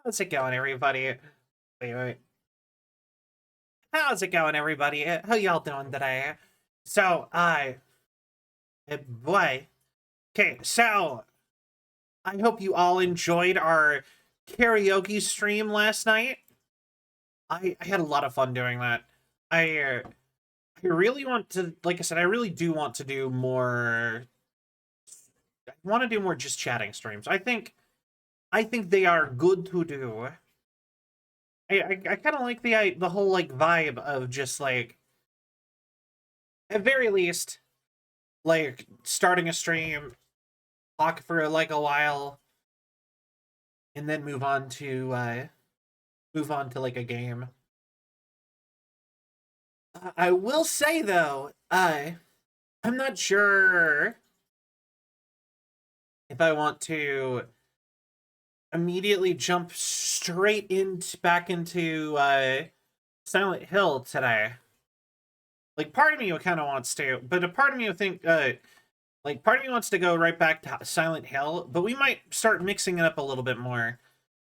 How's it going, everybody? Wait. How's it going, everybody? How y'all doing today? So, boy. Okay, so I hope you all enjoyed our karaoke stream last night. I had a lot of fun doing that. I really want to, like I said, I really do want to do more. I want to do more just chatting streams. I think they are good to do. I kind of like the whole like vibe of just like at very least like starting a stream, talk for like a while, and then move on to like a game. I will say though, I'm not sure if I want to immediately jump straight back into Silent Hill today. Like part of me kind of wants to, but a part of me would think like part of me wants to go right back to Silent Hill, but we might start mixing it up a little bit more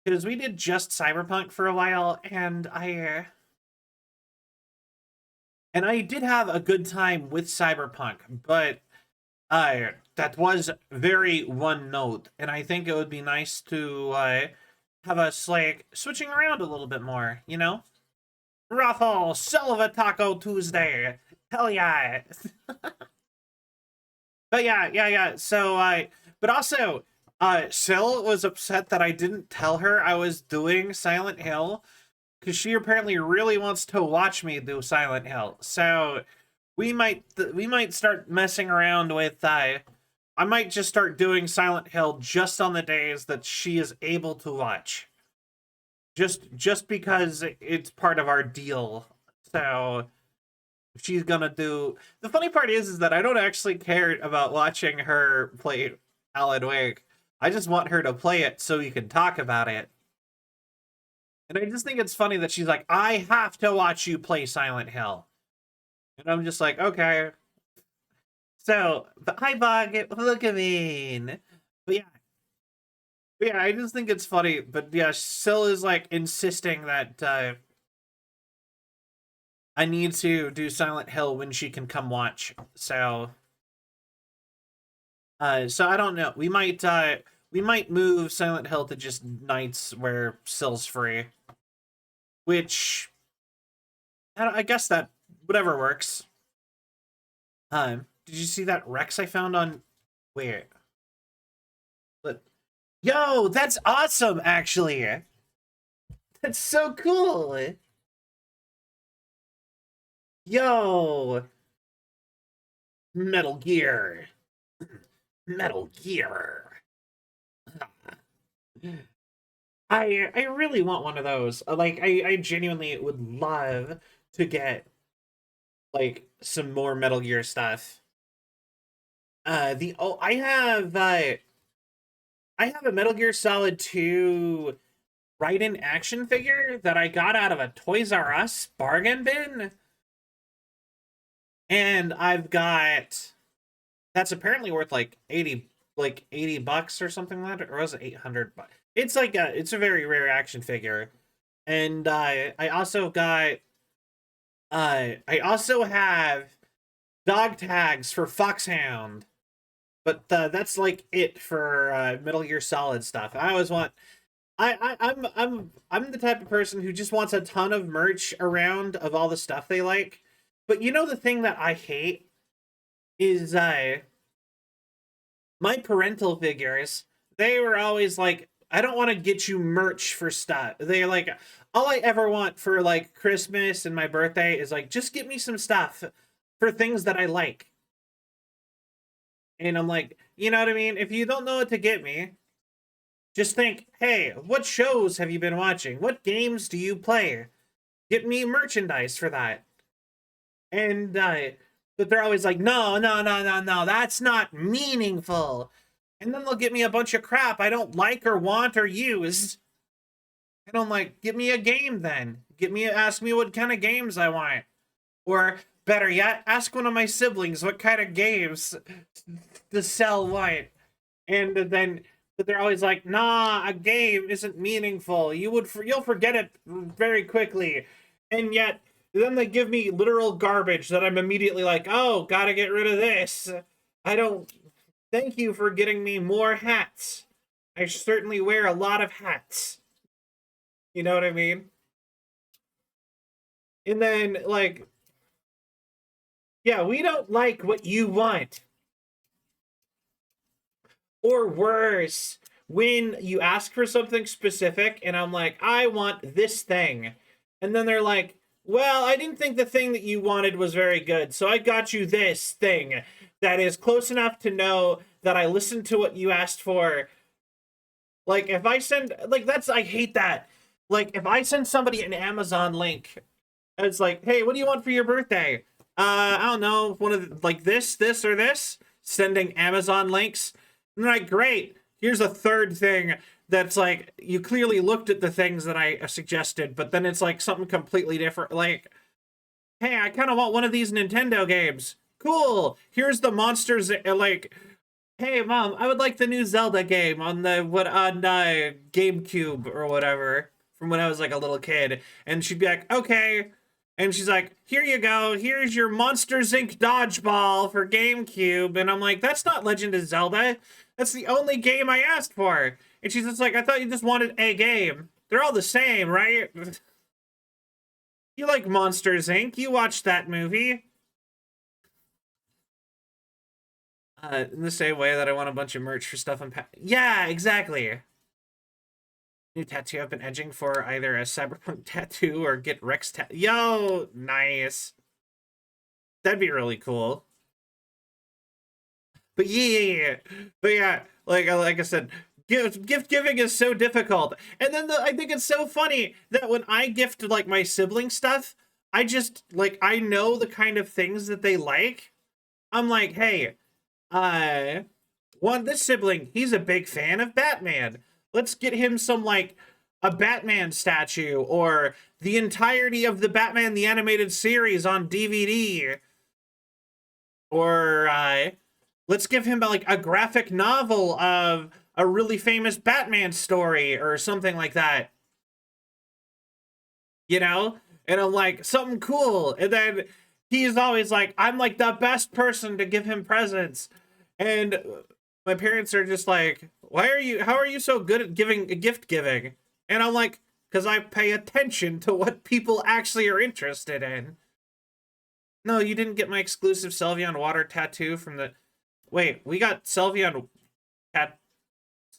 because we did just Cyberpunk for a while, and I did have a good time with Cyberpunk, but that was very one note, and I think it would be nice to have us like switching around a little bit more, you know? Ruffle, Silva Taco Tuesday. Hell yeah. But yeah. So but also Sil was upset that I didn't tell her I was doing Silent Hill because she apparently really wants to watch me do Silent Hill. So we might start messing around with I might just start doing Silent Hill just on the days that she is able to watch. Just because it's part of our deal. So she's gonna do. The funny part is that I don't actually care about watching her play Alan Wake. I just want her to play it so we can talk about it. And I just think it's funny that she's like, I have to watch you play Silent Hill. And I'm just like, okay. So, but hi, Bog. Look at me. But yeah, I just think it's funny. But yeah, Sil is like insisting that I need to do Silent Hill when she can come watch. So I don't know. We might move Silent Hill to just nights where Sil's free, which I guess that whatever works. Did you see that Rex I found on? Wait, but yo, that's awesome! Actually, that's so cool. Yo, Metal Gear, Metal Gear. I really want one of those. Like I genuinely would love to get like some more Metal Gear stuff. The oh I have a Metal Gear Solid 2 Raiden action figure that I got out of a Toys R Us bargain bin. And I've got that's apparently worth like 80 bucks or something like that, or was it 800 bucks? It's a very rare action figure. And I also have dog tags for Foxhound, but that's like it for Metal Gear Solid stuff. I always want. I'm the type of person who just wants a ton of merch around of all the stuff they like. But you know the thing that I hate is my parental figures. They were always like, I don't want to get you merch for stuff. They like all I ever want for like Christmas and my birthday is like just get me some stuff for things that I like. And I'm like, you know what I mean? If you don't know what to get me, just think, hey, what shows have you been watching? What games do you play? Get me merchandise for that. And but they're always like, no, that's not meaningful. And then they'll get me a bunch of crap I don't like or want or use. And I'm like, give me a game then. Ask me what kind of games I want. Or better yet, ask one of my siblings what kind of games to sell what. And then but they're always like, nah, a game isn't meaningful. You'll forget it very quickly. And yet then they give me literal garbage that I'm immediately like, oh, gotta get rid of this. I don't thank you for getting me more hats. I certainly wear a lot of hats. You know what I mean? And then like, yeah, we don't like what you want. Or worse, when you ask for something specific and I'm like, I want this thing. And then they're like, well, I didn't think the thing that you wanted was very good, so I got you this thing that is close enough to know that I listened to what you asked for. Like, if I send, like, I hate that. Like, if I send somebody an Amazon link, it's like, hey, what do you want for your birthday? I don't know, one of the, like this, or this, sending Amazon links. And they're like, great, here's a third thing that's like, you clearly looked at the things that I suggested, but then it's like something completely different. Like, hey, I kind of want one of these Nintendo games. Cool, here's the monsters, like, hey mom, I would like the new Zelda game on GameCube or whatever from when I was like a little kid. And she'd be like, okay. And she's like, here you go. Here's your Monsters Inc. Dodgeball for GameCube. And I'm like, that's not Legend of Zelda. That's the only game I asked for. And she's just like, I thought you just wanted a game. They're all the same, right? You like Monsters Inc. You watched that movie. In the same way that I want a bunch of merch for stuff yeah, exactly. New tattoo I've been edging for either a Cyberpunk tattoo or get Rex tattoo. Yo, nice. That'd be really cool. But yeah. But yeah, like I said, gift giving is so difficult. And then I think it's so funny that when I gift like my sibling stuff, I just like I know the kind of things that they like. I'm like, hey, this sibling, he's a big fan of Batman. Let's get him some like a Batman statue or the entirety of the Batman the Animated Series on DVD. Or let's give him like a graphic novel of a really famous Batman story or something like that. You know? And I'm like, something cool. And then he's always like, I'm like the best person to give him presents. And my parents are just like, how are you so good at gift giving? And I'm like, because I pay attention to what people actually are interested in. No, you didn't get my exclusive Sylveon Water tattoo from the... Wait, we got Sylveon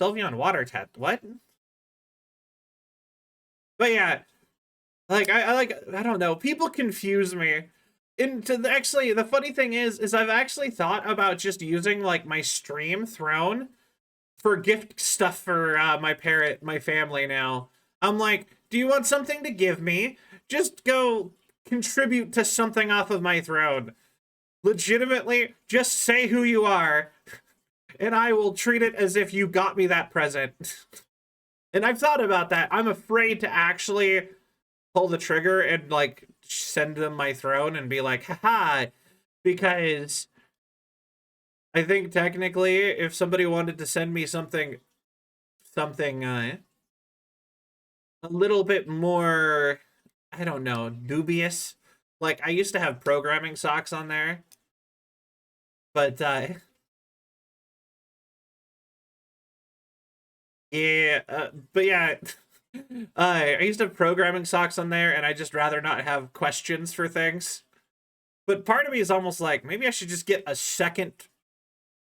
Water tattoo. What? But yeah, like, I don't know. People confuse me. Actually, the funny thing is I've actually thought about just using, like, my stream throne for gift stuff for my family now. I'm like, do you want something to give me? Just go contribute to something off of my throne. Legitimately, just say who you are, and I will treat it as if you got me that present. And I've thought about that. I'm afraid to actually pull the trigger and, like, send them my throne and be like, haha, because I think technically if somebody wanted to send me something a little bit more, I don't know, dubious. Like, I used to have programming socks on there, but yeah, but yeah, I used to have programming socks on there, and I just rather not have questions for things. But part of me is almost like, maybe I should just get a second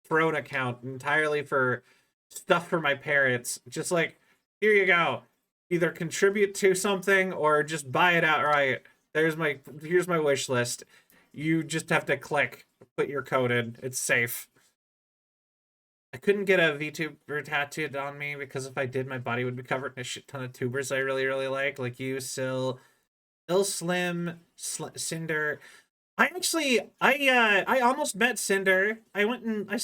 throne account entirely for stuff for my parents. Just like, here you go. Either contribute to something or just buy it outright. Here's my wish list. You just have to click, put your code in. It's safe. I couldn't get a VTuber tattooed on me because if I did, my body would be covered in a shit ton of tubers I really, really like you, Sil, Slim, Cinder. I almost met Cinder. I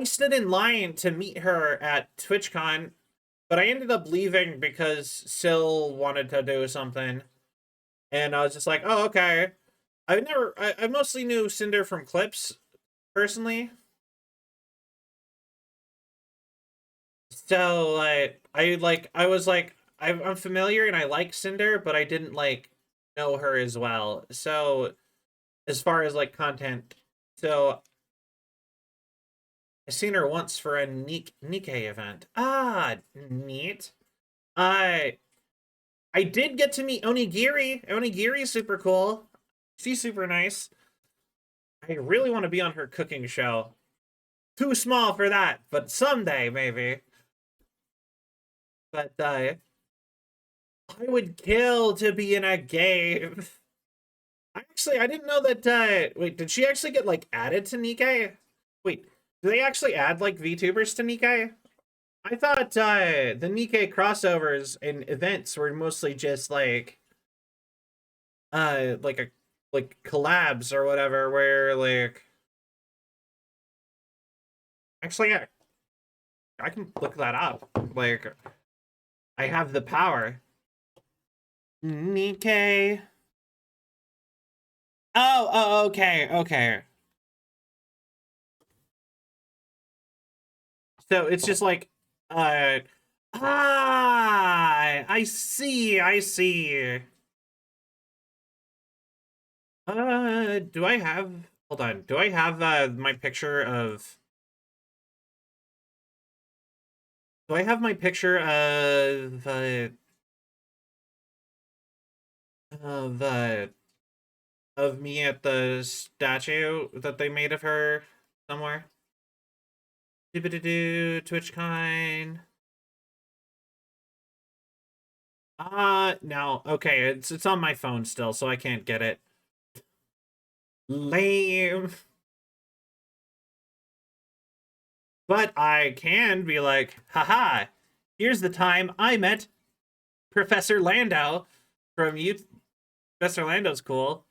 stood in line to meet her at TwitchCon, but I ended up leaving because Sil wanted to do something. And I was just like, oh, okay. I mostly knew Cinder from clips, personally. So I was like I'm familiar and I like Cinder, but I didn't like know her as well. So as far as like content, so I seen her once for a Nikkei event. Ah, neat. I I did get to meet Onigiri. Onigiri's super cool. She's super nice. I really want to be on her cooking show. Too small for that, but someday maybe. But I would kill to be in a game. I didn't know that. Wait, did she actually get like added to Nikkei? Wait, do they actually add like VTubers to Nikkei? I thought the Nikkei crossovers and events were mostly just like a like collabs or whatever, where like actually yeah, I can look that up. Like I have the power. Nikkei. Oh, okay, okay. So it's just like, uh, I see, I see. Do I have, hold on, do I have, my picture of, do I have my picture of, of me at the statue that they made of her somewhere? Doobity-doo, TwitchCon. No, okay, it's on my phone still, so I can't get it. Lame. But I can be like, haha, here's the time I met Professor Landau from you. Professor Landau's cool.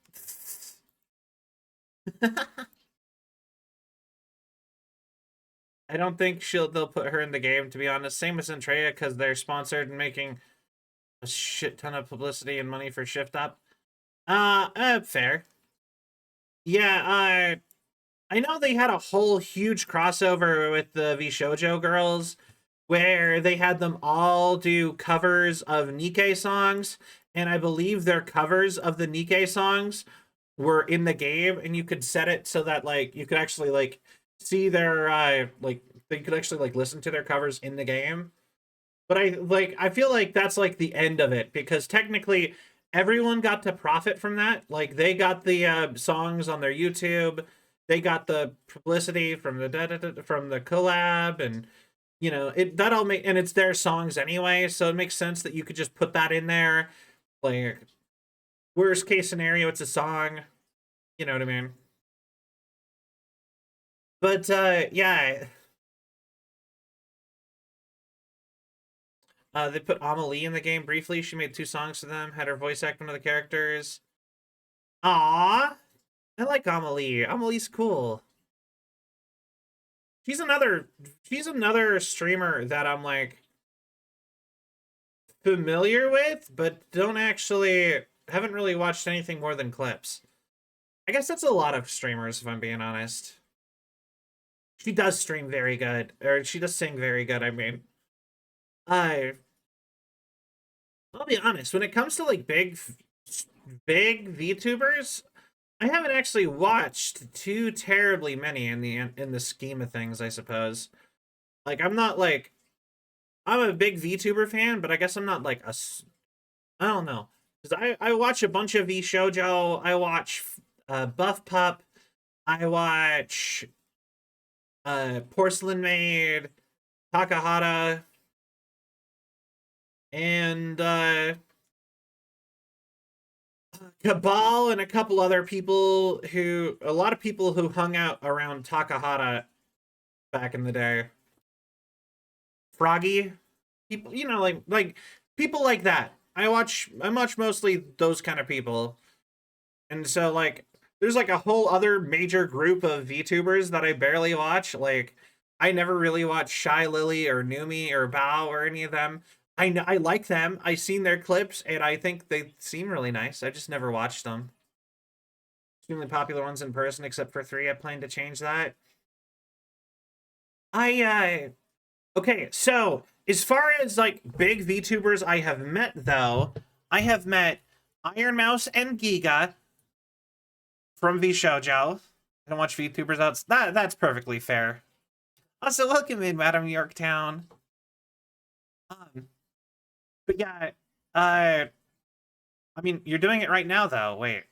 I don't think they'll put her in the game, to be honest. Same with Centrea, because they're sponsored and making a shit ton of publicity and money for Shift Up. Fair. Yeah, I know they had a whole huge crossover with the VShojo girls where they had them all do covers of Nikkei songs, and I believe their covers of the Nikkei songs were in the game, and you could set it so that like you could actually like see their like you could actually like listen to their covers in the game. But I feel like that's like the end of it, because technically everyone got to profit from that. Like they got the songs on their YouTube, they got the publicity from the collab, and you know it that all make, and it's their songs anyway, so it makes sense that you could just put that in there. Like worst case scenario, it's a song. You know what I mean? But yeah, they put Amelie in the game briefly. She made 2 songs for them, had her voice act one of the characters. Ah, I like Amelie. Amelie's cool. She's another she's another streamer that I'm like familiar with, but don't actually haven't really watched anything more than clips. I guess that's a lot of streamers if I'm being honest. She does stream very good, or she does sing very good, I mean. I I'll be honest, when it comes to like big VTubers, I haven't actually watched too terribly many in the scheme of things, I suppose. Like I'm not like I'm a big VTuber fan, but I guess I'm not like I don't know. Cuz I watch a bunch of VShojo, I watch Buff Pup, I watch Porcelain Maid, Takahata, and Cabal, and a couple other people a lot of people who hung out around Takahata back in the day. Froggy, people, you know, like people like that. I watch mostly those kind of people, and so like there's like a whole other major group of VTubers that I barely watch. Like I never really watched Shy Lily or Numi or Bao or any of them. I know I like them. I've seen their clips and I think they seem really nice. I just never watched them. Extremely popular ones in person, except for 3. I plan to change that. I Okay, so as far as like big VTubers I have met, though, I have met Iron Mouse and Giga from VShojo. I don't watch VTubers. That's perfectly fair. Also, welcome in, Madam Yorktown. Um, but yeah, I mean, you're doing it right now, though. Wait,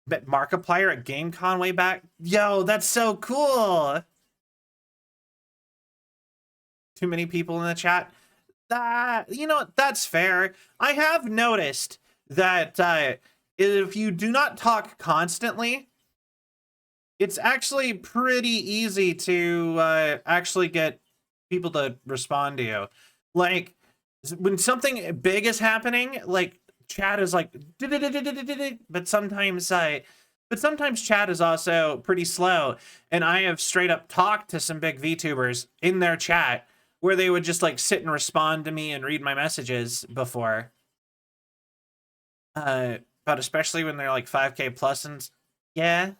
but Markiplier at GameCon way back. Yo, that's so cool. Too many people in the chat. That, you know, that's fair. I have noticed that if you do not talk constantly, it's actually pretty easy to actually get people to respond to you. Like when something big is happening, like chat is like, but sometimes chat is also pretty slow. And I have straight up talked to some big VTubers in their chat where they would just like sit and respond to me and read my messages before. But especially when they're like 5K plus and yeah.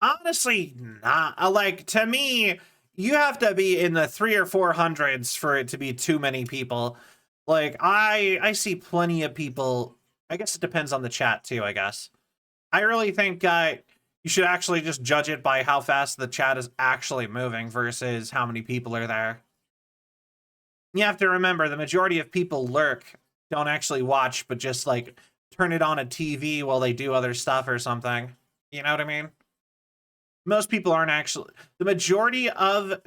Honestly, not like to me, you have to be in the 300 or 400s for it to be too many people. Like I see plenty of people. I guess it depends on the chat too, I guess. I really think you should actually just judge it by how fast the chat is actually moving versus how many people are there. You have to remember the majority of people lurk, don't actually watch, but just like turn it on a TV while they do other stuff or something. You know what I mean? Most people aren't actually the majority of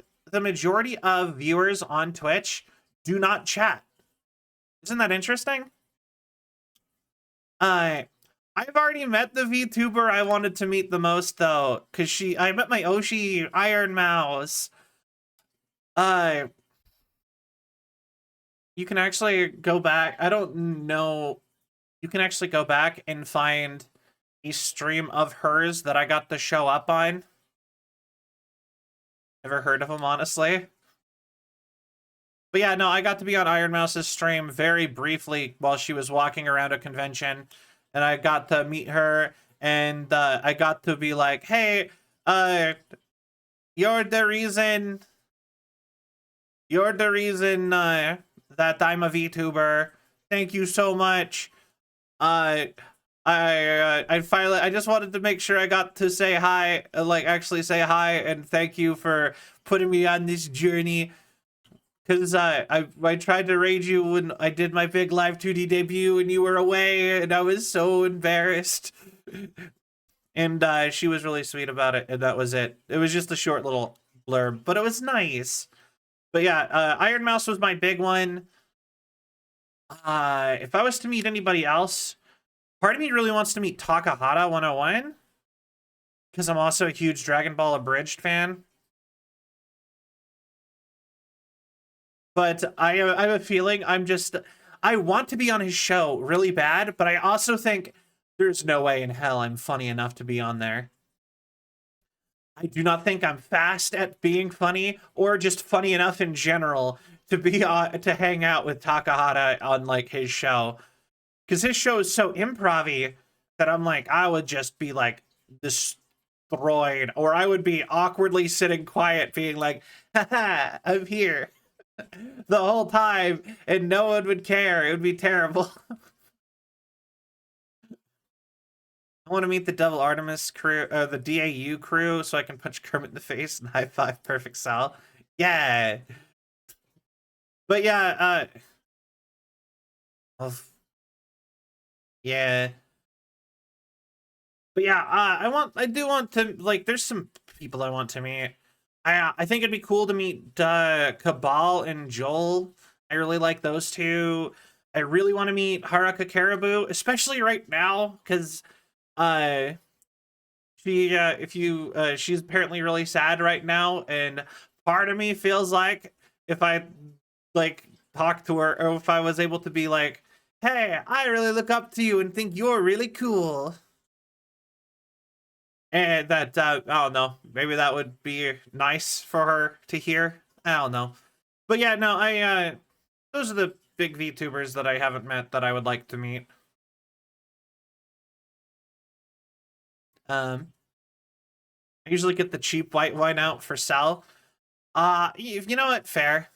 viewers on Twitch do not chat. Isn't that interesting? I've already met the VTuber I wanted to meet the most though, because I met my Oshi Iron Mouse. You can actually go back. I don't know. You can actually go back and find a stream of hers that I got to show up on. Never heard of him, honestly. But yeah, no, I got to be on Iron Mouse's stream very briefly while she was walking around a convention, and I got to meet her, and I got to be like, hey, you're the reason that I'm a VTuber. Thank you so much. I just wanted to make sure I got to say hi, like actually say hi, and thank you for putting me on this journey. Because I tried to raid you when I did my big live 2D debut and you were away, and I was so embarrassed. And she was really sweet about it, and that was it. It was just a short little blurb, but it was nice. But yeah, Iron Mouse was my big one. If I was to meet anybody else, part of me really wants to meet Takahata 101. Because I'm also a huge Dragon Ball Abridged fan. But I have a feeling I want to be on his show really bad, but I also think there's no way in hell I'm funny enough to be on there. I do not think I'm fast at being funny or just funny enough in general to be to hang out with Takahata on like his show. Because his show is so improv-y that I'm like, I would just be like destroyed, or I would be awkwardly sitting quiet being like, haha, I'm here the whole time and no one would care. It would be terrible. I want to meet the Devil Artemis crew, the DAU crew, so I can punch Kermit in the face and high five Perfect Sal. Yeah. But yeah, oh, yeah. But yeah, I do want to, like, there's some people I want to meet. I think it'd be cool to meet Cabal and Joel. I really like those two. I really want to meet Haruka Caribou, especially right now, because she's apparently really sad right now, and part of me feels like if I like talk to her, or if I was able to be like, hey, I really look up to you and think you're really cool. And that, I don't know, maybe that would be nice for her to hear. I don't know. But yeah, no, those are the big VTubers that I haven't met that I would like to meet. Um, I usually get the cheap white wine out for Sal. You know what? Fair.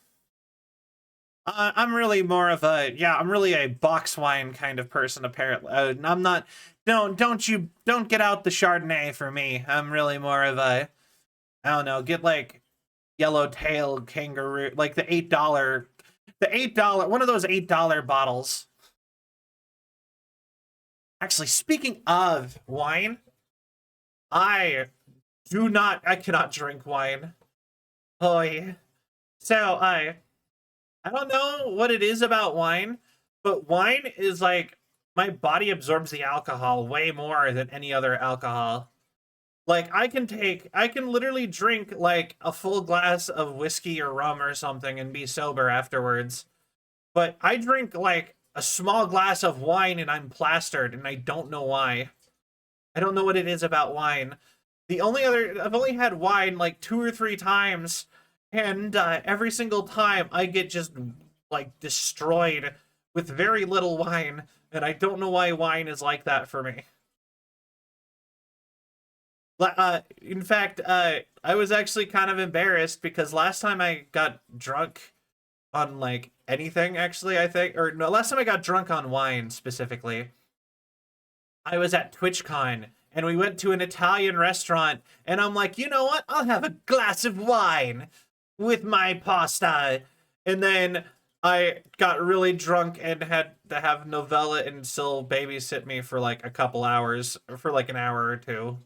I'm really more of a, yeah, I'm really a box wine kind of person, apparently. I'm not, don't get out the Chardonnay for me. I'm really more of a, I don't know, get like Yellowtail Kangaroo, like the $8, one of those $8 bottles. Actually, speaking of wine, I cannot drink wine. Oh, yeah. So, I don't know what it is about wine, but wine is like, my body absorbs the alcohol way more than any other alcohol. Like, I can literally drink like a full glass of whiskey or rum or something and be sober afterwards. But I drink like a small glass of wine and I'm plastered, and I don't know why. I don't know what it is about wine. I've only had wine like 2 or 3 times, and every single time I get just like destroyed with very little wine, and I don't know why wine is like that for me. In fact, I was actually kind of embarrassed because last time I got drunk on like anything, actually, I think, or no, last time I got drunk on wine specifically, I was at TwitchCon and we went to an Italian restaurant, and I'm like, you know what? I'll have a glass of wine with my pasta. And then I got really drunk and had to have Novella and Sil babysit me for like a couple hours, for like an hour or two,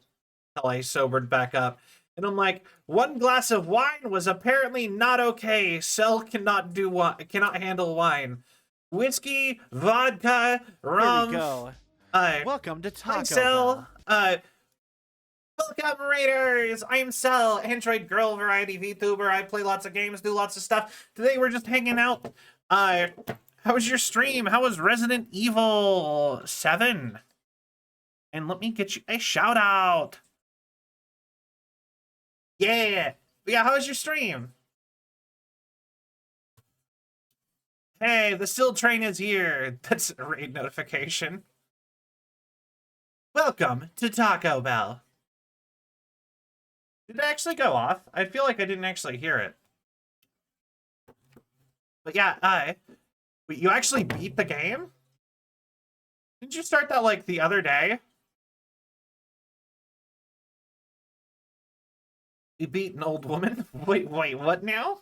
till I sobered back up. And I'm like, one glass of wine was apparently not okay. Cell cannot handle wine. Whiskey, vodka, rum. Here we go. Welcome to Taco Cell. Bell. Welcome, Raiders! I'm Cell, Android Girl Variety VTuber. I play lots of games, do lots of stuff. Today we're just hanging out. How was your stream? How was Resident Evil 7? And let me get you a shout out. Yeah. How was your stream? Hey, the Still train is here. That's a raid notification. Welcome to Taco Bell. Did it actually go off? I feel like I didn't actually hear it. But yeah, you actually beat the game? Didn't you start that like the other day? You beat an old woman? Wait, what now?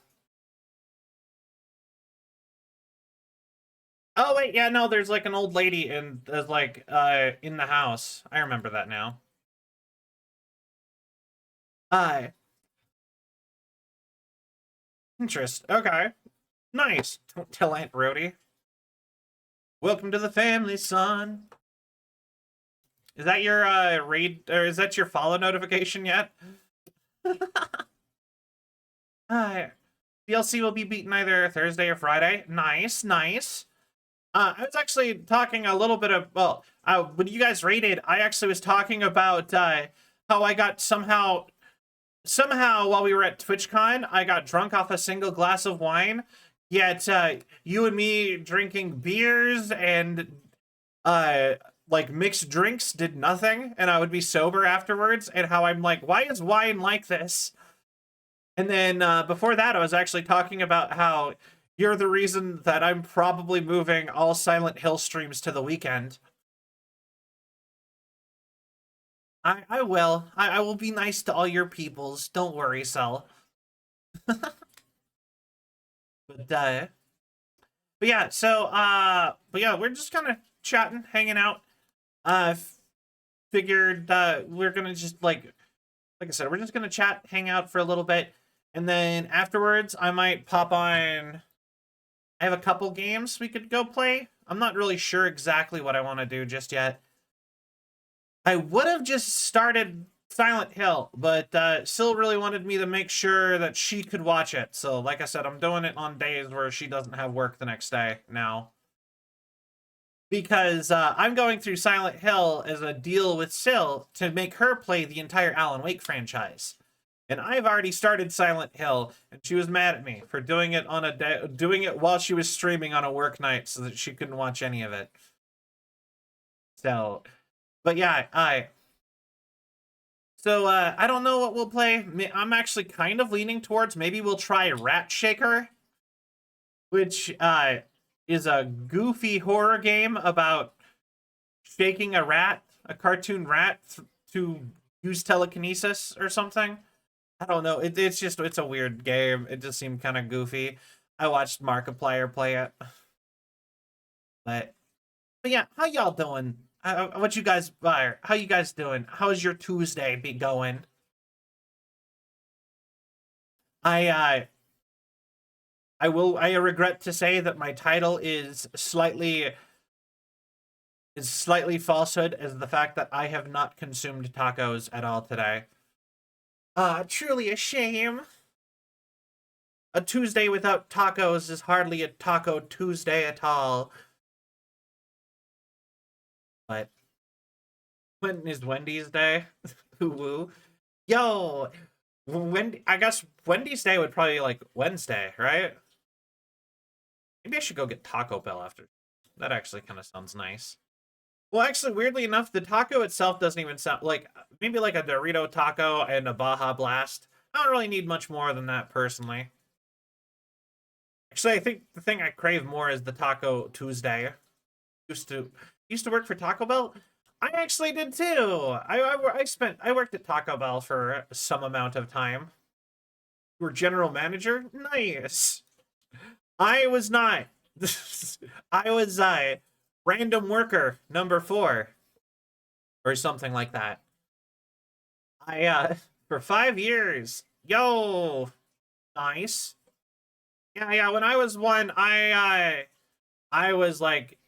Oh wait, yeah, no, there's like an old lady in like in the house. I remember that now. Interest. Okay. Nice. Don't tell Aunt Rhody. Welcome to the family, son. Is that your raid, or is that your follow notification yet? DLC will be beaten either Thursday or Friday. Nice, nice. I was actually talking a little bit of, well, when you guys raided, I actually was talking about how I got somehow while we were at TwitchCon, I got drunk off a single glass of wine. Yet you and me drinking beers and like mixed drinks did nothing, and I would be sober afterwards. And how I'm like, why is wine like this? And then before that, I was actually talking about how you're the reason that I'm probably moving all Silent Hill streams to the weekend. I will. I will be nice to all your peoples. Don't worry, Cell. But yeah, so but yeah, we're just kind of chatting, hanging out. Figured we're gonna just like I said, we're just gonna chat, hang out for a little bit, and then afterwards I might pop on. I have a couple games we could go play. I'm not really sure exactly what I want to do just yet. I would have just started Silent Hill, but Sil really wanted me to make sure that she could watch it. So, like I said, I'm doing it on days where she doesn't have work the next day now. Because I'm going through Silent Hill as a deal with Sil to make her play the entire Alan Wake franchise. And I've already started Silent Hill, and she was mad at me for doing it on a day, doing it while she was streaming on a work night so that she couldn't watch any of it. So, but yeah, So I don't know what we'll play. I'm actually kind of leaning towards maybe we'll try Rat Shaker, which is a goofy horror game about shaking a rat, a cartoon rat, to use telekinesis or something. I don't know. It's a weird game. It just seemed kind of goofy. I watched Markiplier play it, but yeah, how y'all doing? What you guys How you guys doing? How's your Tuesday be going? I I regret to say that my title is slightly falsehood, as the fact that I have not consumed tacos at all today. Truly a shame. A Tuesday without tacos is hardly a Taco Tuesday at all. But when is Wendy's Day? Woo. Yo, I guess Wendy's Day would probably be like Wednesday, right? Maybe I should go get Taco Bell after. That actually kind of sounds nice. Well, actually, weirdly enough, the taco itself doesn't even sound like maybe like a Dorito taco and a Baja Blast. I don't really need much more than that personally. Actually, I think the thing I crave more is the Taco Tuesday. Used to work for Taco Bell. I actually did too. I worked at Taco Bell for some amount of time. You were general manager? Nice. I was not. I was random worker number 4 or something like that. I for 5 years. Yo, nice. Yeah. When I was one, I was like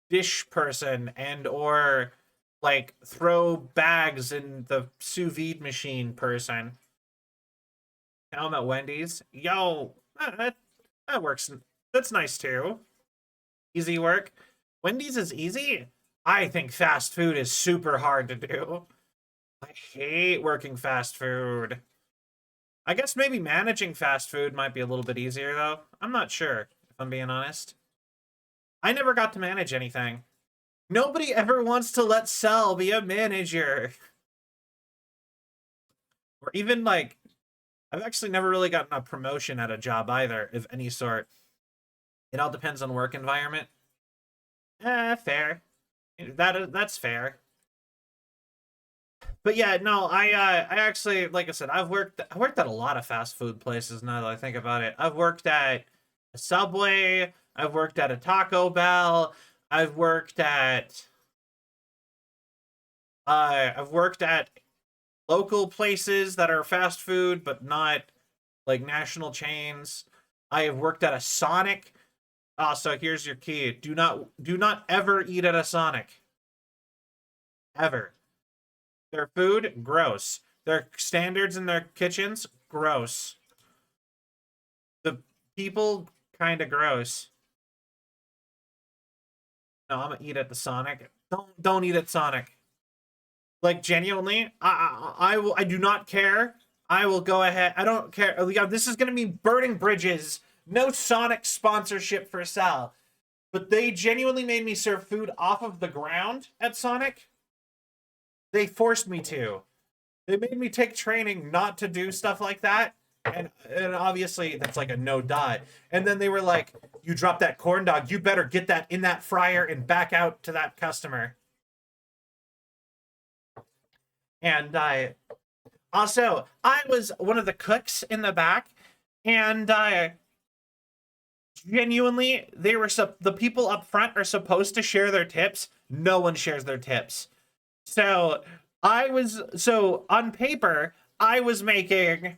dish person and or like throw bags in the sous vide machine person. Now I'm at Wendy's. Yo, that works. That's nice too. Easy work. Wendy's is easy. I think fast food is super hard to do. I hate working fast food. I guess maybe managing fast food might be a little bit easier though. I'm not sure, if I'm being honest. I never got to manage anything. Nobody ever wants to let Cell be a manager. Or even like, I've actually never really gotten a promotion at a job either, of any sort. It all depends on work environment. Fair. That's fair. But yeah, no, I actually, like I said, I worked at a lot of fast food places now that I think about it. I've worked at a Subway, I've worked at a Taco Bell, I've worked at local places that are fast food but not like national chains. I have worked at a Sonic. So here's your key. Do not ever eat at a Sonic. Ever. Their food, gross. Their standards in their kitchens, gross. The people, kind of gross. No, I'm gonna eat at the Sonic. Don't eat at Sonic. Like genuinely, I do not care. I will go ahead. I don't care. Yeah, this is gonna be burning bridges. No Sonic sponsorship for Sal. But they genuinely made me serve food off of the ground at Sonic. They forced me to. They made me take training not to do stuff like that. And obviously that's like a no dot. And then they were like, you drop that corn dog, you better get that in that fryer and back out to that customer. And I was one of the cooks in the back, and genuinely, the people up front are supposed to share their tips. No one shares their tips. So on paper, I was making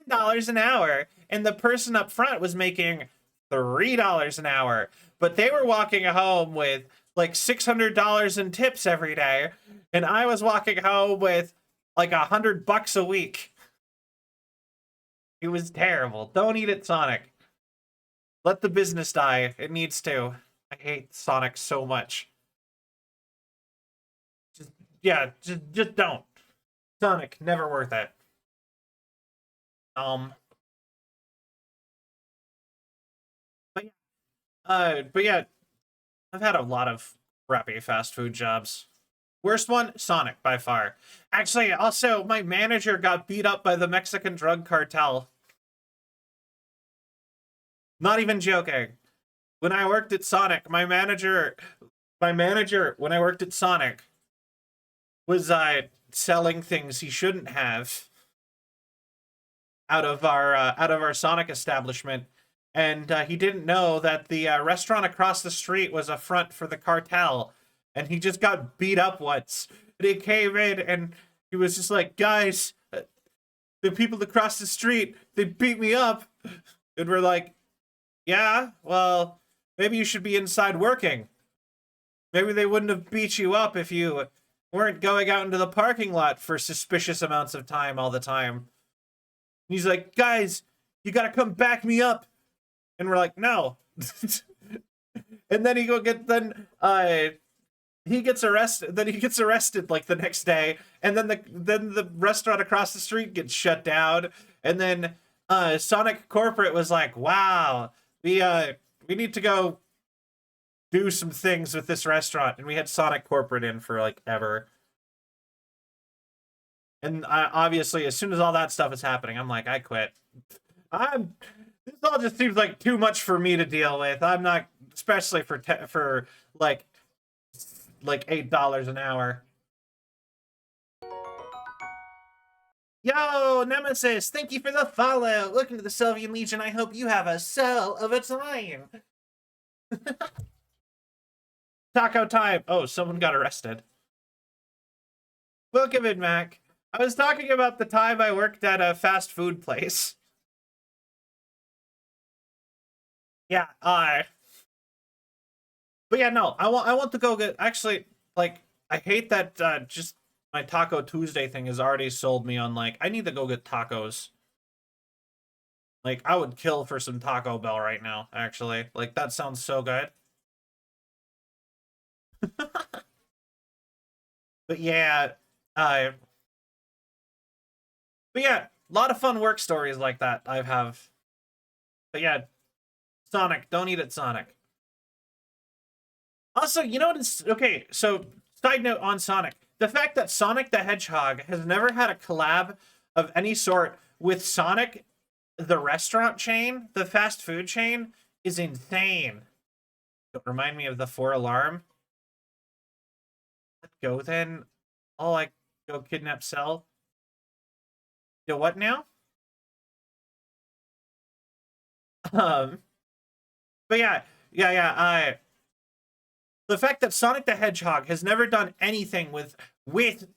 $10 an hour, and the person up front was making $3 an hour. But they were walking home with like $600 in tips every day, and I was walking home with like $100 a week. It was terrible. Don't eat at Sonic. Let the business die. It needs to. I hate Sonic so much. Just don't. Sonic, never worth it. But yeah, I've had a lot of crappy fast food jobs. Worst one, Sonic by far. Actually, also my manager got beat up by the Mexican drug cartel. Not even joking. When I worked at Sonic, my manager when I worked at Sonic was selling things he shouldn't have out of our Sonic establishment, and he didn't know that the restaurant across the street was a front for the cartel, and he just got beat up once. And he came in and he was just like, "Guys, the people across the street, they beat me up," and we're like, "Yeah, well, maybe you should be inside working. Maybe they wouldn't have beat you up if you weren't going out into the parking lot for suspicious amounts of time all the time." And he's like, "Guys, you gotta come back me up." And we're like, "No." And then he gets arrested. Then he gets arrested like the next day. And then the restaurant across the street gets shut down. And then Sonic Corporate was like, "Wow, we need to go do some things with this restaurant." And we had Sonic Corporate in for like ever. And obviously, as soon as all that stuff is happening, I'm like, I quit. This all just seems like too much for me to deal with. I'm not, especially for like $8 an hour. Yo, Nemesis, thank you for the follow. Welcome to the Sylvian Legion. I hope you have a cell of a time. Taco time. Oh, someone got arrested. Welcome in, Mac. I was talking about the time I worked at a fast food place. Yeah, but yeah, no, I want to go get, actually, like, I hate that just my Taco Tuesday thing has already sold me on, like, I need to go get tacos. Like, I would kill for some Taco Bell right now, actually. Like, that sounds so good. But yeah, a lot of fun work stories like that I have. But yeah, Sonic, don't eat it, Sonic. Also, you know what is, okay, so side note on Sonic. The fact that Sonic the Hedgehog has never had a collab of any sort with Sonic, the restaurant chain, the fast food chain, is insane. Don't remind me of the 4-alarm. Let's go then. I'll like go kidnap Cell. Yo, what now? But yeah, the fact that Sonic the Hedgehog has never done anything with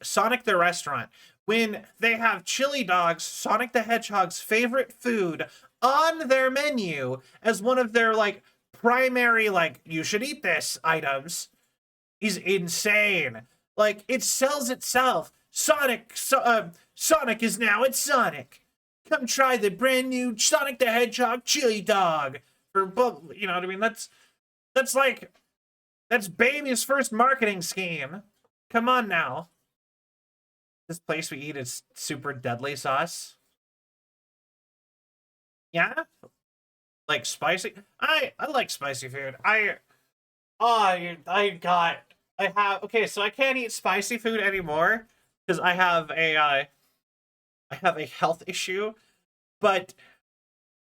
Sonic the Restaurant, when they have chili dogs, Sonic the Hedgehog's favorite food, on their menu as one of their like primary, like, you should eat this items, is insane. Like, it sells itself. Sonic is now at Sonic. Come try the brand new Sonic the Hedgehog chili dog. For, you know what I mean? That's Baby's first marketing scheme. Come on now. This place we eat is super deadly sauce. Yeah? Like spicy? I like spicy food. Okay, so I can't eat spicy food anymore because I have a health issue, but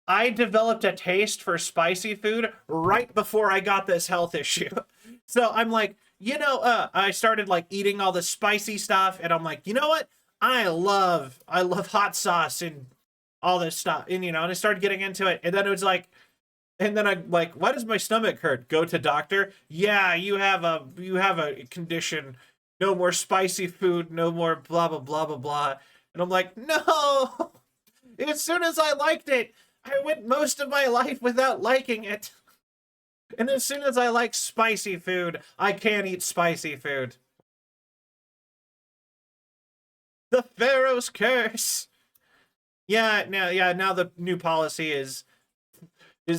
I developed a taste for spicy food right before I got this health issue. So I'm like, I started like eating all the spicy stuff, and I'm like, you know what? I love hot sauce and all this stuff, and and I started getting into it, and then it was like, and then I'm like, why does my stomach hurt? Go to doctor. Yeah, you have a condition. No more spicy food. No more blah blah blah blah blah. And I'm like, no. As soon as I liked it, I went most of my life without liking it. And as soon as I like spicy food, I can't eat spicy food. The Pharaoh's curse. Yeah, now the new policy is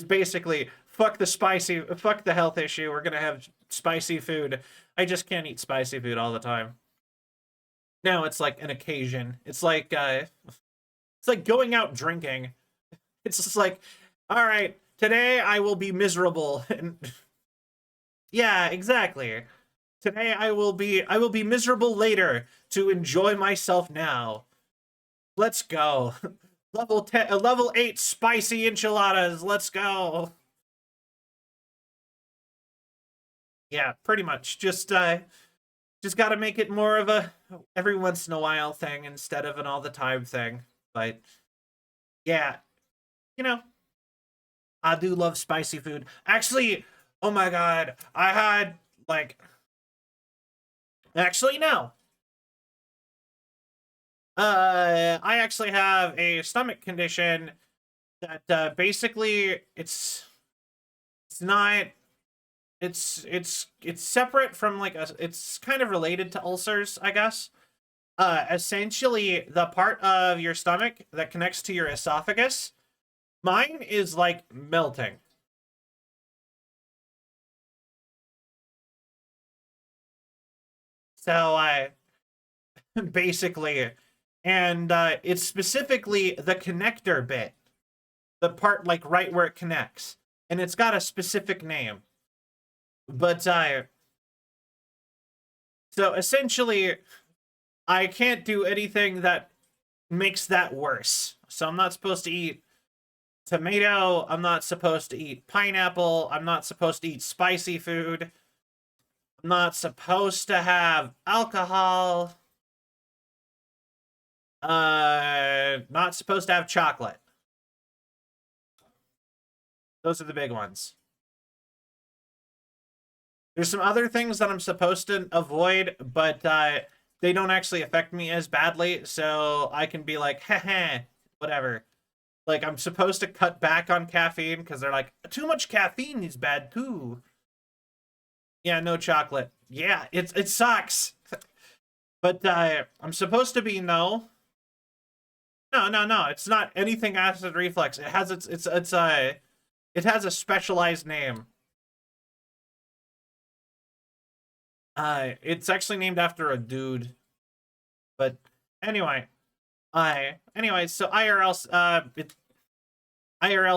basically fuck the health issue. We're gonna have spicy food. I just can't eat spicy food all the time. Now it's like an occasion. It's like going out drinking. It's just like, all right, today I will be miserable. And yeah, exactly. Today I will be miserable later to enjoy myself now. Let's go. Level 8 spicy enchiladas. Let's go. Yeah, pretty much. Just got to make it more of a every once in a while thing instead of an all the time thing. But yeah, you know, I do love spicy food. Actually, oh my god, I had like actually no. I actually have a stomach condition that basically it's not it's separate from like it's kind of related to ulcers, I guess. Essentially the part of your stomach that connects to your esophagus, mine is like melting. So I basically, and it's specifically the connector bit, the part like right where it connects, and it's got a specific name. But so essentially, I can't do anything that makes that worse. So I'm not supposed to eat tomato. I'm not supposed to eat pineapple. I'm not supposed to eat spicy food. I'm not supposed to have alcohol. Not supposed to have chocolate. Those are the big ones. There's some other things that I'm supposed to avoid, but they don't actually affect me as badly, so I can be like, heh, whatever. Like, I'm supposed to cut back on caffeine because they're like, too much caffeine is bad too. Yeah, no chocolate. Yeah, it sucks. But I'm supposed to be no. No. It's not anything acid reflux. It has it has a specialized name. It's actually named after a dude. But anyway, so IRL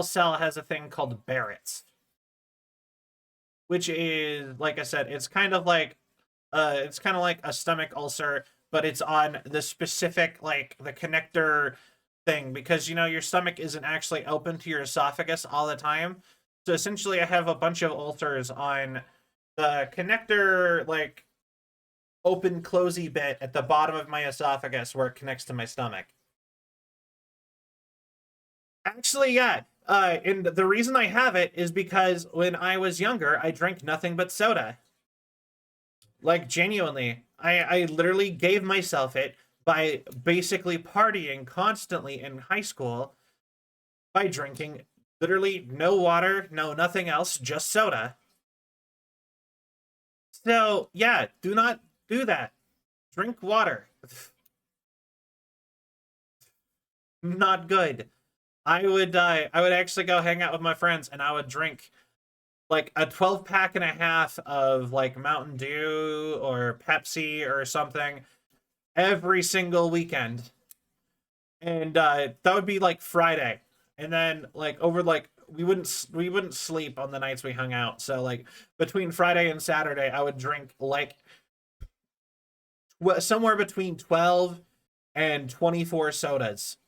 cell has a thing called Barrett's, which is, like I said, it's kind of like a stomach ulcer, but it's on the specific, like, the connector thing, because you know your stomach isn't actually open to your esophagus all the time. So essentially I have a bunch of ulcers on the connector, like, open closey bit at the bottom of my esophagus where it connects to my stomach. Actually, yeah. And the reason I have it is because when I was younger, I drank nothing but soda. Like, genuinely. I literally gave myself it by basically partying constantly in high school by drinking literally no water, no nothing else, just soda. So, yeah, do not do that. Drink water. Not good. I would actually go hang out with my friends and I would drink like a 12 pack and a half of like Mountain Dew or Pepsi or something every single weekend. And that would be like Friday. And then like over like we wouldn't sleep on the nights we hung out. So like between Friday and Saturday I would drink like somewhere between 12 and 24 sodas.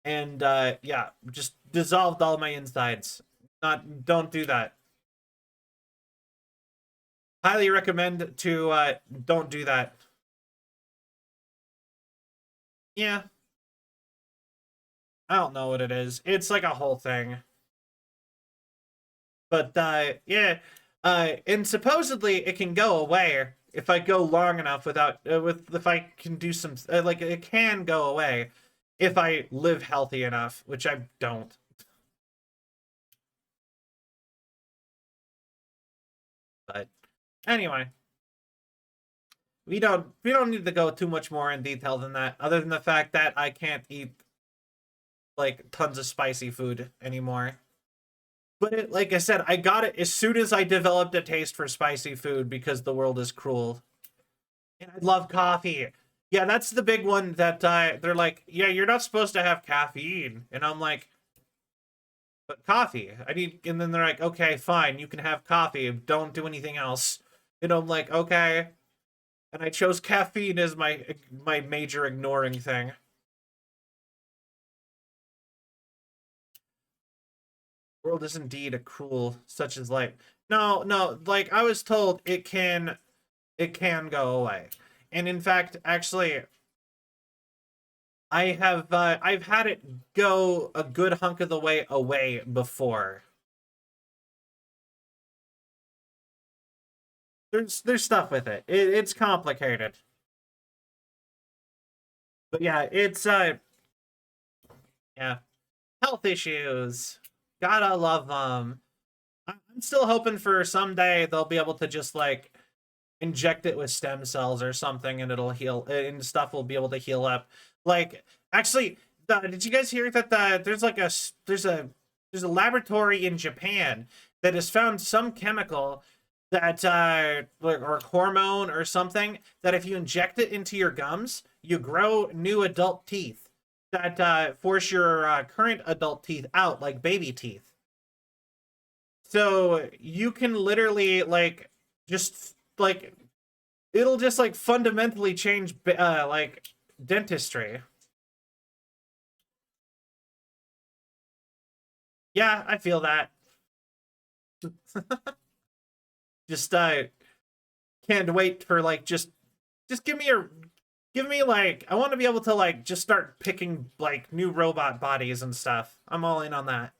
And yeah, just dissolved all my insides. Don't do that. Highly recommend to don't do that. Yeah, I don't know what it is. It's like a whole thing. But yeah, and supposedly it can go away if I go long enough without with if I can do some like it can go away if I live healthy enough, which I don't. But anyway, we don't need to go too much more in detail than that, other than the fact that I can't eat like tons of spicy food anymore. But like I said, I got it as soon as I developed a taste for spicy food because the world is cruel. And I love coffee. Yeah, that's the big one that they're like, yeah, you're not supposed to have caffeine. And I'm like, but coffee. I need, and then they're like, okay, fine, you can have coffee. Don't do anything else. And I'm like, okay. And I chose caffeine as my major ignoring thing. World is indeed a cruel such as life. No, no, like I was told it can go away. And in fact, actually, I've had it go a good hunk of the way away before. There's stuff with it. It's complicated. But yeah, it's yeah, health issues. Gotta love them. I'm still hoping for someday they'll be able to just like inject it with stem cells or something and it'll heal and stuff will be able to heal up. Like actually, did you guys hear that there's like there's a laboratory in Japan that has found some chemical that or hormone or something that if you inject it into your gums, you grow new adult teeth that force your current adult teeth out like baby teeth. So you can literally like just like it'll just like fundamentally change like dentistry. Yeah, I feel that. Just can't wait for like just give me like I want to be able to like just start picking like new robot bodies and stuff. I'm all in on that.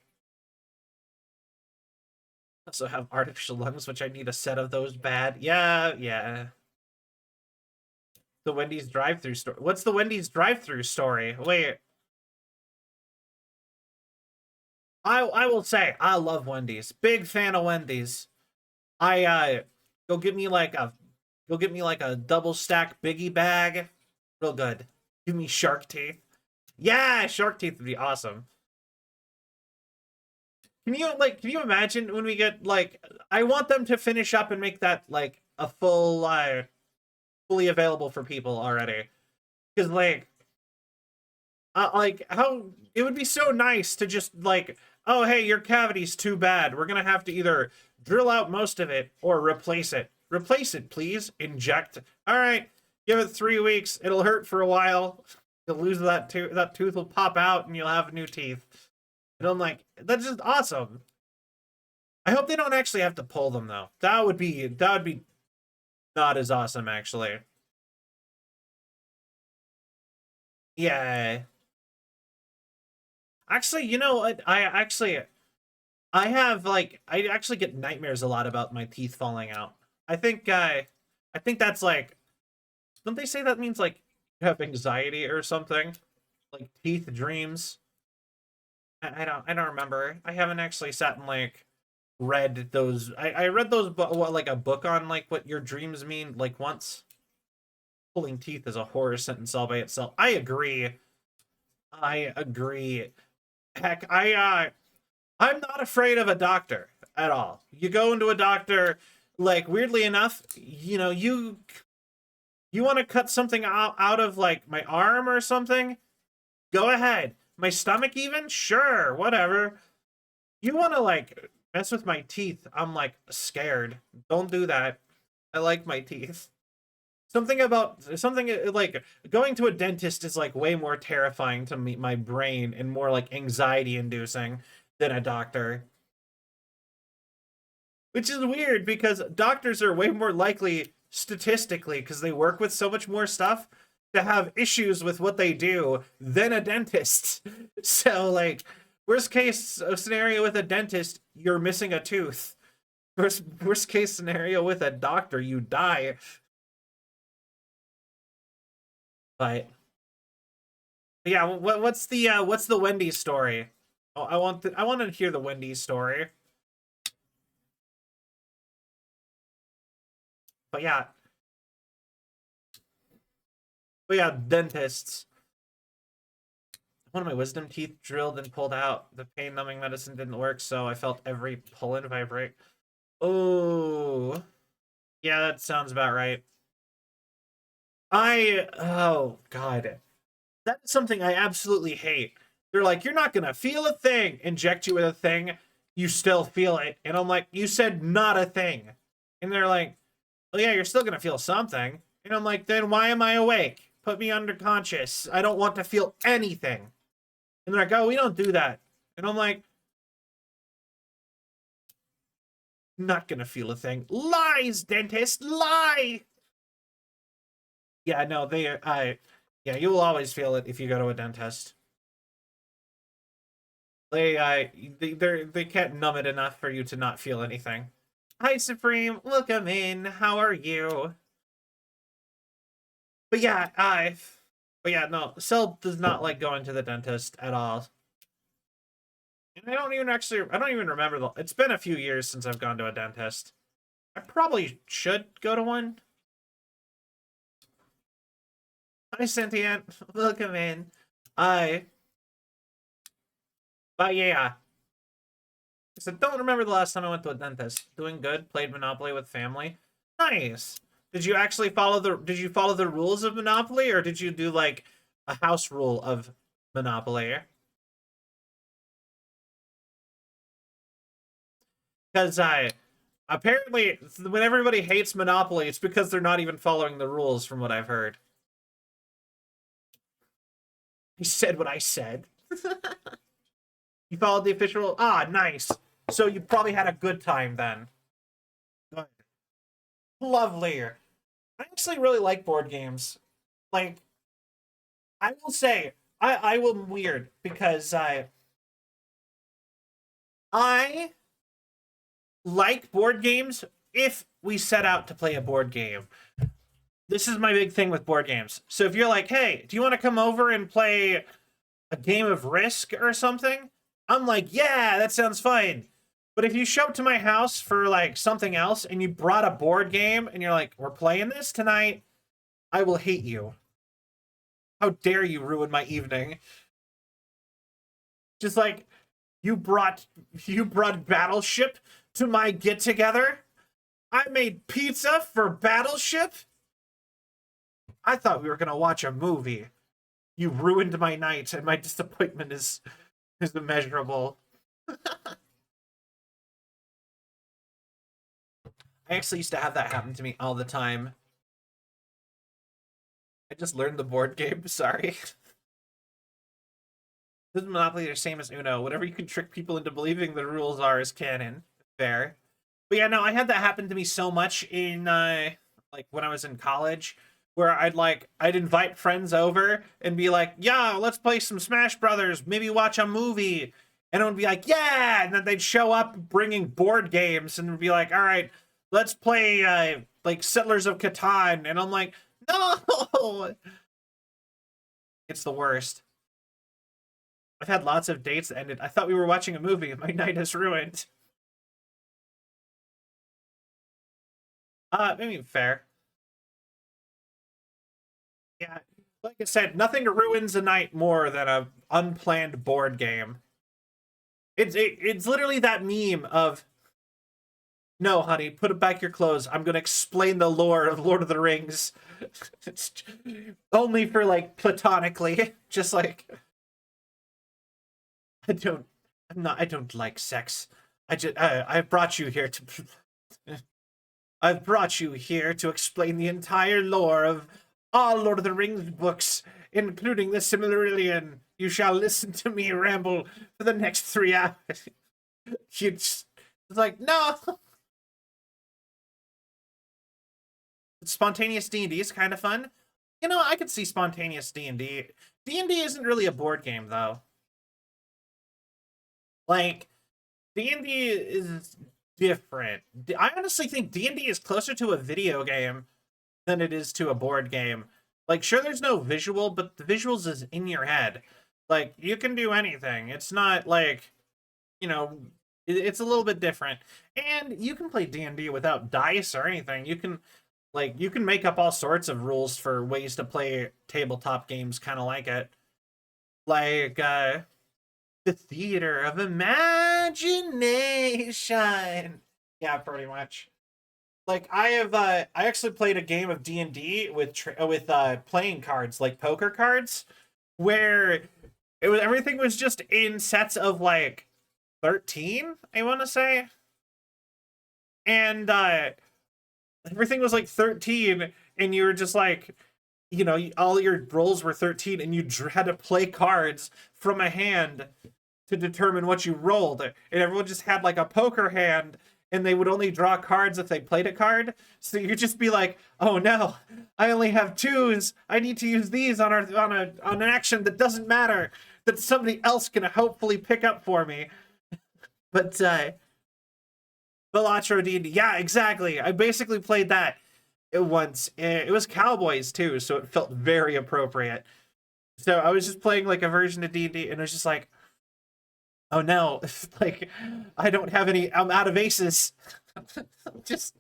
Also have artificial lungs, which I need a set of those bad. Yeah, yeah. The Wendy's drive-through story. What's the Wendy's drive-through story? Wait. I will say I love Wendy's. Big fan of Wendy's. I go get me like a go get me like a double stack biggie bag. Real good. Give me shark teeth. Yeah, shark teeth would be awesome. Can you imagine when we get like I want them to finish up and make that like a full fully available for people already. Cuz like how it would be so nice to just like oh hey your cavity's too bad. We're going to have to either drill out most of it or replace it. Replace it, please. Inject. All right. Give it 3 weeks. It'll hurt for a while. You'll lose that tooth. That tooth will pop out and you'll have new teeth. And I'm like, that's just awesome. I hope they don't actually have to pull them though. That would be not as awesome actually. Yeah. Actually, you know what? I have like I actually get nightmares a lot about my teeth falling out. I think that's like don't they say that means like you have anxiety or something? Like teeth dreams. I don't remember. I haven't actually sat and like read those. I read those what like a book on like what your dreams mean like once. Pulling teeth is a horror sentence all by itself. I agree. I agree. Heck, I'm not afraid of a doctor at all. You go into a doctor, like weirdly enough, you know, you want to cut something out of like my arm or something? Go ahead. My stomach even? Sure, whatever. You want to like mess with my teeth? I'm like scared. Don't do that. I like my teeth. Something like going to a dentist is like way more terrifying to me, my brain, and more like anxiety inducing than a doctor. Which is weird because doctors are way more likely statistically because they work with so much more stuff to have issues with what they do than a dentist. So like worst case scenario with a dentist, you're missing a tooth. Worst case scenario with a doctor, you die. But yeah, what's the Wendy's story? Oh, I want to hear the Wendy's story. But yeah, dentists. One of my wisdom teeth drilled and pulled out. The pain numbing medicine didn't work, so I felt every pull and vibrate. Oh, yeah, that sounds about right. Oh god, that is something I absolutely hate. They're like, you're not gonna feel a thing. Inject you with a thing, you still feel it. And I'm like, you said not a thing. And they're like, well, yeah, you're still gonna feel something. And I'm like, then why am I awake? Put me underconscious. I don't want to feel anything. And they're like, oh, we don't do that. And I'm like, not gonna feel a thing. Lies, dentist, lie. Yeah, no, yeah, you will always feel it if you go to a dentist. They can't numb it enough for you to not feel anything. Hi, Supreme. Welcome in. How are you? But yeah, no, Cell does not like going to the dentist at all. And I don't even remember it's been a few years since I've gone to a dentist. I probably should go to one. Hi, Sentient. Welcome in. But yeah. So don't remember the last time I went to a dentist. Doing good. Played Monopoly with family. Nice. Did you actually follow the rules of Monopoly, or did you do like a house rule of Monopoly? Because apparently when everybody hates Monopoly, it's because they're not even following the rules, from what I've heard. He said what I said. You followed the official. Ah, nice. So you probably had a good time then. Good. Lovely. I actually really like board games. Like, I will say, I will weird because I like board games if we set out to play a board game. This is my big thing with board games. So if you're like, hey, do you want to come over and play a game of Risk or something? I'm like, yeah, that sounds fine. But if you show up to my house for like something else and you brought a board game and you're like, we're playing this tonight, I will hate you. How dare you ruin my evening? Just like, you brought Battleship to my get together? I made pizza for Battleship? I thought we were gonna watch a movie. You ruined my night, and my disappointment is immeasurable. I actually used to have that happen to me all the time. I just learned the board game, sorry. This is Monopoly the same as Uno. Whatever you can trick people into believing the rules are is canon. Fair. But yeah, no, I had that happen to me so much in like when I was in college, where I'd invite friends over and be like, yeah, let's play some Smash Brothers, maybe watch a movie. And it would be like, yeah, and then they'd show up bringing board games and be like, all right, let's play like Settlers of Catan. And I'm like, no. It's the worst. I've had lots of dates that ended. I thought we were watching a movie and my night is ruined. Maybe fair. Yeah, like I said, nothing ruins a night more than a unplanned board game. It's literally that meme of, no, honey, put back your clothes. I'm gonna explain the lore of Lord of the Rings. It's only for like platonically, just like I don't like sex. I've brought you here to I've brought you here to explain the entire lore of all Lord of the Rings books, including the Silmarillion. You shall listen to me ramble for the next 3 hours. It's like, no. Spontaneous D&D is kind of fun. You know, I could see spontaneous D&D. D&D isn't really a board game, though. Like, D&D is different. I honestly think D&D is closer to a video game than it is to a board game. Like, sure, there's no visual, but the visuals is in your head. Like, you can do anything. It's not like, you know, it's a little bit different. And you can play D&D without dice or anything. You can make up all sorts of rules for ways to play tabletop games kind of like it. Like, the theater of imagination. Yeah, pretty much. Like, I actually played a game of D&D with playing cards, like poker cards, where everything was just in sets of like 13, I want to say. And everything was like 13, and you were just like, all your rolls were 13, and you had to play cards from a hand to determine what you rolled. And everyone just had like a poker hand, and they would only draw cards if they played a card. So you'd just be like, oh no, I only have 2s. I need to use these on an action that doesn't matter, that somebody else can hopefully pick up for me. But Balatro D&D, yeah, exactly. I basically played that once. It was Cowboys too, so it felt very appropriate. So I was just playing like a version of D&D, and it was just like, oh no, like I don't have any, I'm out of aces. Just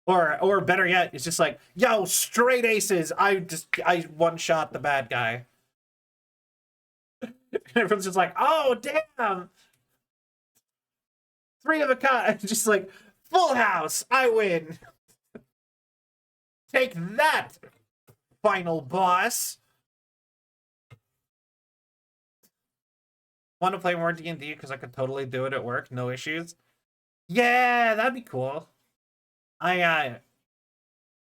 or better yet, it's just like, yo, straight aces. I one shot the bad guy. And everyone's just like, oh damn. 3 of a kind. Just like, full house, I win. Take that, final boss. Want to play more D&D because I could totally do it at work, no issues. Yeah, that'd be cool. I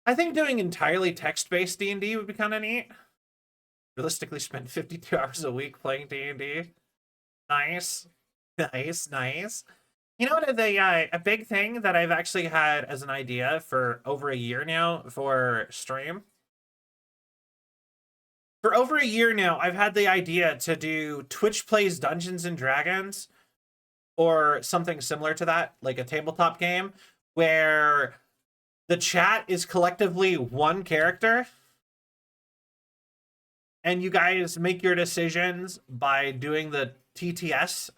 think doing entirely text-based D&D would be kind of neat. Realistically, spend 52 hours a week playing D&D. Nice, nice, nice. You know what? A big thing that I've actually had as an idea for over a year now for stream. For over a year now, I've had the idea to do Twitch Plays Dungeons and Dragons, or something similar to that, like a tabletop game, where the chat is collectively one character, and you guys make your decisions by doing the TTS.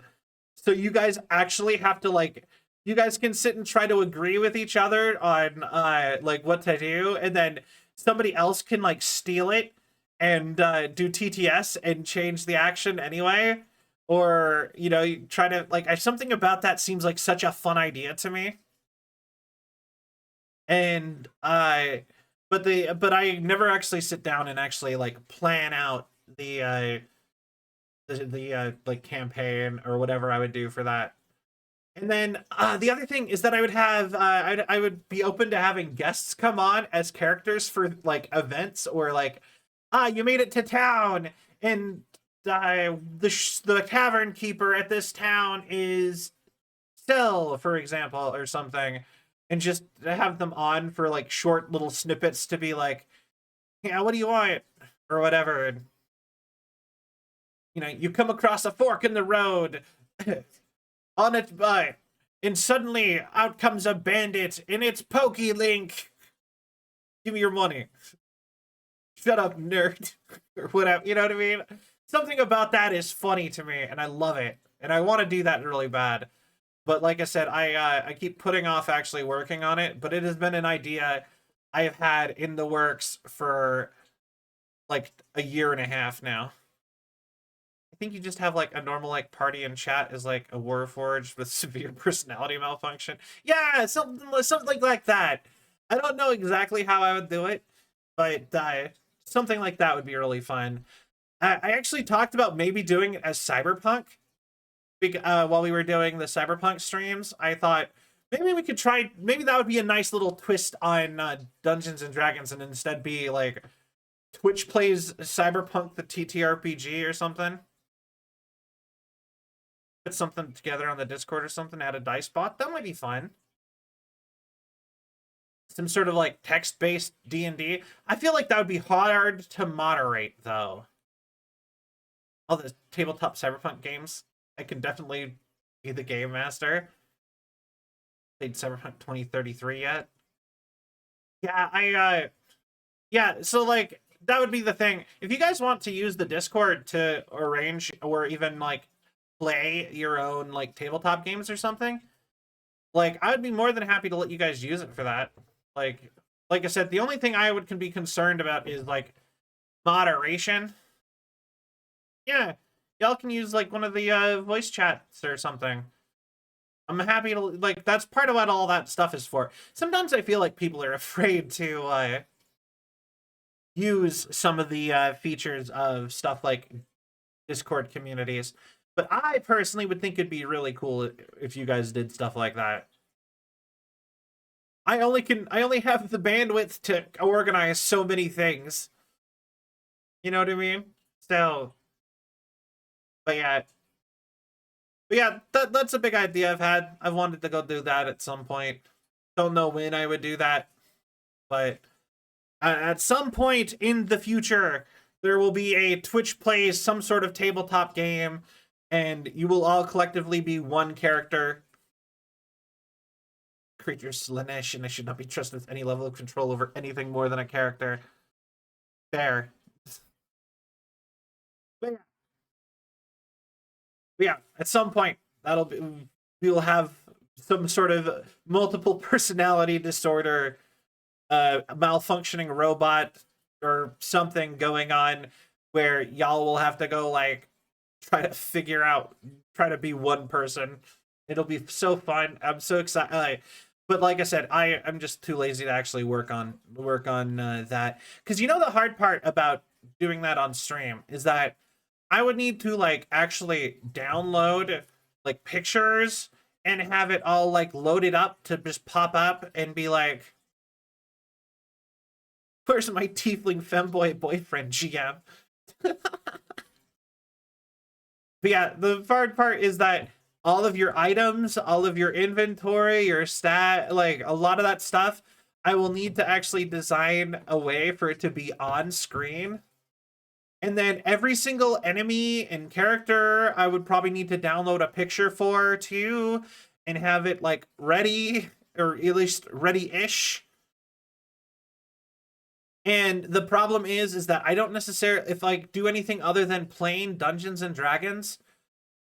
So you guys actually have to, like, you guys can sit and try to agree with each other on like what to do, and then somebody else can like steal it and do TTS and change the action anyway. Or, you try to, like, something about that seems like such a fun idea to me. And but I never actually sit down and actually like plan out the like campaign or whatever I would do for that. And then the other thing is that I would have I would be open to having guests come on as characters for like events, or like, you made it to town, and the tavern keeper at this town is Still, for example, or something, and just have them on for like short little snippets to be like, yeah, what do you want, or whatever. And you come across a fork in the road on it by, and suddenly out comes a bandit, and it's Pokey Link. Give me your money. Shut up, nerd. Or whatever, you know what I mean? Something about that is funny to me, and I love it. And I want to do that really bad. But like I said, I keep putting off actually working on it, but it has been an idea I have had in the works for like a year and a half now. I think you just have like a normal like party and chat is like a Warforged with severe personality malfunction. Yeah, something like that. I don't know exactly how I would do it, but something like that would be really fun. I actually talked about maybe doing it as Cyberpunk. While we were doing the Cyberpunk streams, I thought maybe we could try, maybe that would be a nice little twist on Dungeons and Dragons, and instead be like Twitch Plays Cyberpunk the TTRPG or something. Put something together on the Discord or something, add a dice bot. That might be fun. Some sort of like text-based D&D. I feel like that would be hard to moderate though. All the tabletop Cyberpunk games, I can definitely be the game master. Played Cyberpunk 2033 yet? Yeah, yeah, so like that would be the thing. If you guys want to use the Discord to arrange or even like play your own like tabletop games or something, like I would be more than happy to let you guys use it for that. Like I said, the only thing I can be concerned about is like moderation. Yeah, y'all can use like one of the voice chats or something. I'm happy to, like, that's part of what all that stuff is for. Sometimes I feel like people are afraid to use some of the features of stuff like Discord communities. But I personally would think it'd be really cool if you guys did stuff like that. I only have the bandwidth to organize so many things. You know what I mean? So, but yeah. But yeah, that's a big idea I've had. I've wanted to go do that at some point. Don't know when I would do that, but at some point in the future, there will be a Twitch plays some sort of tabletop game, and you will all collectively be one character. Creature Slanesh, and I should not be trusted with any level of control over anything more than a character. Fair. But yeah, at some point, we will have some sort of multiple personality disorder, malfunctioning robot or something going on where y'all will have to go like try to be one person. It'll be so fun. I'm so excited. But like I said, I'm just too lazy to actually work on that. Because you know the hard part about doing that on stream is that I would need to like actually download like pictures and have it all like loaded up to just pop up and be like, where's my tiefling femboy boyfriend, GM? But yeah, the hard part is that all of your items, all of your inventory, your stat, like a lot of that stuff, I will need to actually design a way for it to be on screen. And then every single enemy and character, I would probably need to download a picture for too and have it like ready, or at least ready-ish. And the problem is that I don't necessarily, if I do anything other than plain Dungeons and Dragons,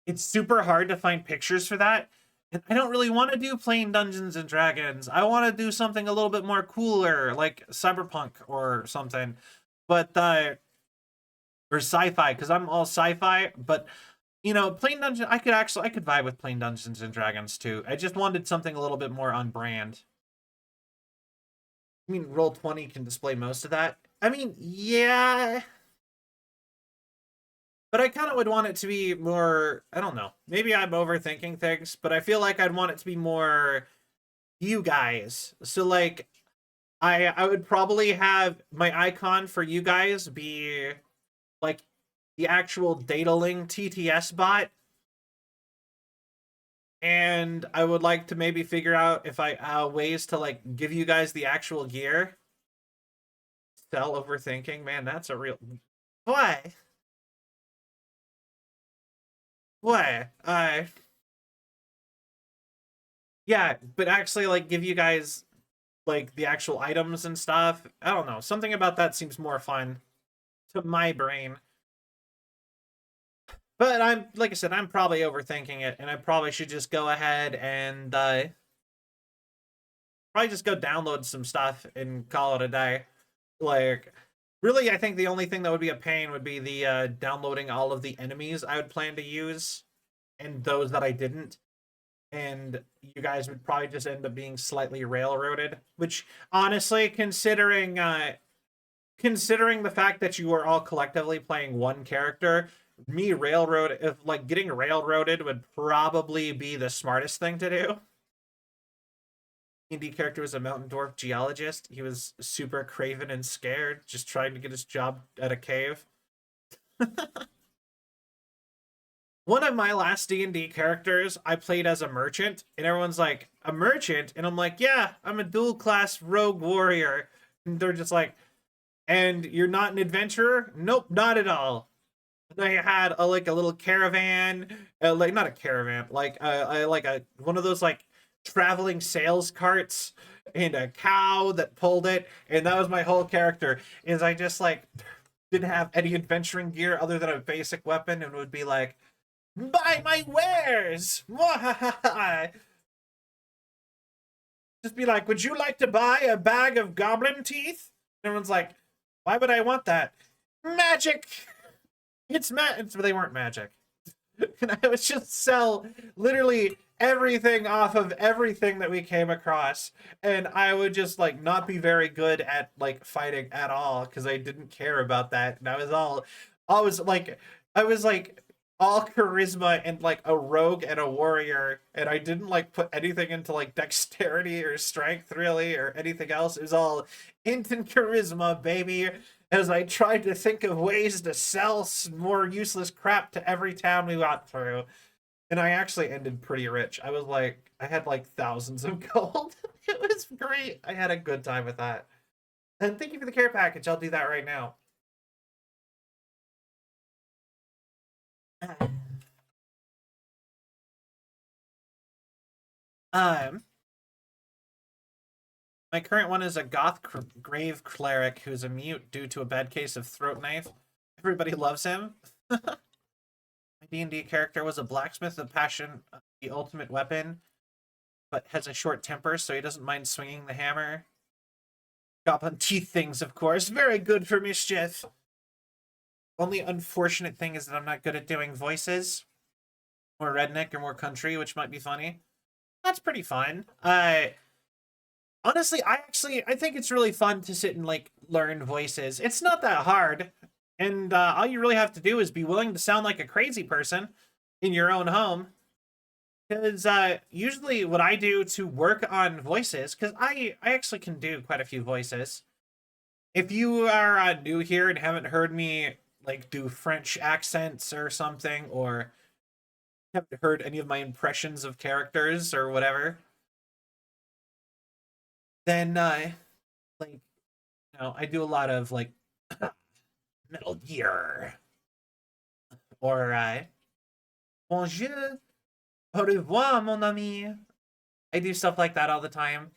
it's super hard to find pictures for that. And I don't really want to do plain Dungeons and Dragons. I want to do something a little bit more cooler, like Cyberpunk or something. But or sci-fi, because I'm all sci-fi. But you know, plain dungeon, I could vibe with plain Dungeons and Dragons too. I just wanted something a little bit more on brand. I mean, Roll20 can display most of that. I mean, yeah, but I kind of would want it to be more, I don't know, maybe I'm overthinking things, but I feel like I'd want it to be more you guys. So like I would probably have my icon for you guys be like the actual Dataling TTS bot. And I would like to maybe figure out if ways to like give you guys the actual gear. Still overthinking, man, that's a real what? What? Yeah, but actually like give you guys like the actual items and stuff. I don't know. Something about that seems more fun to my brain. But I'm, like I said, I'm probably overthinking it, and I probably should just go ahead and probably just go download some stuff and call it a day. Like, really, I think the only thing that would be a pain would be the downloading all of the enemies I would plan to use, and those that I didn't. And you guys would probably just end up being slightly railroaded, which honestly, considering the fact that you are all collectively playing one character, getting railroaded would probably be the smartest thing to do. D&D character was a mountain dwarf geologist. He was super craven and scared, just trying to get his job at a cave. One of my last D&D characters, I played as a merchant, and everyone's like, a merchant? And I'm like, yeah, I'm a dual class rogue warrior. And they're just like, and you're not an adventurer? Nope, not at all. And I had a little caravan, like not a caravan, like one of those like traveling sales carts, and a cow that pulled it, and that was my whole character. Is I just like didn't have any adventuring gear other than a basic weapon, and would be like, buy my wares. Just be like, would you like to buy a bag of goblin teeth? And everyone's like, why would I want that? Magic. But they weren't magic. And I would just sell literally everything off of everything that we came across, and I would just like not be very good at like fighting at all because I didn't care about that, and I was always like, I was like all charisma and like a rogue and a warrior, and I didn't like put anything into like dexterity or strength really or anything else. It was all int and charisma, baby. As I tried to think of ways to sell more useless crap to every town we got through. And I actually ended pretty rich. I was like, I had like thousands of gold. It was great. I had a good time with that. And thank you for the care package. I'll do that right now. Um, my current one is a goth grave cleric who's a mute due to a bad case of throat knife. Everybody loves him. My D&D character was a blacksmith of passion, the ultimate weapon, but has a short temper, so he doesn't mind swinging the hammer. Goblin teeth things, of course. Very good for mischief. Only unfortunate thing is that I'm not good at doing voices. More redneck or more country, which might be funny. That's pretty fun. Honestly, I think it's really fun to sit and like learn voices. It's not that hard. And all you really have to do is be willing to sound like a crazy person in your own home. Because usually what I do to work on voices, because I actually can do quite a few voices. If you are new here and haven't heard me like do French accents or something, or haven't heard any of my impressions of characters or whatever, then like, you know, I do a lot of like Metal Gear or bonjour, au revoir, mon ami. I do stuff like that all the time.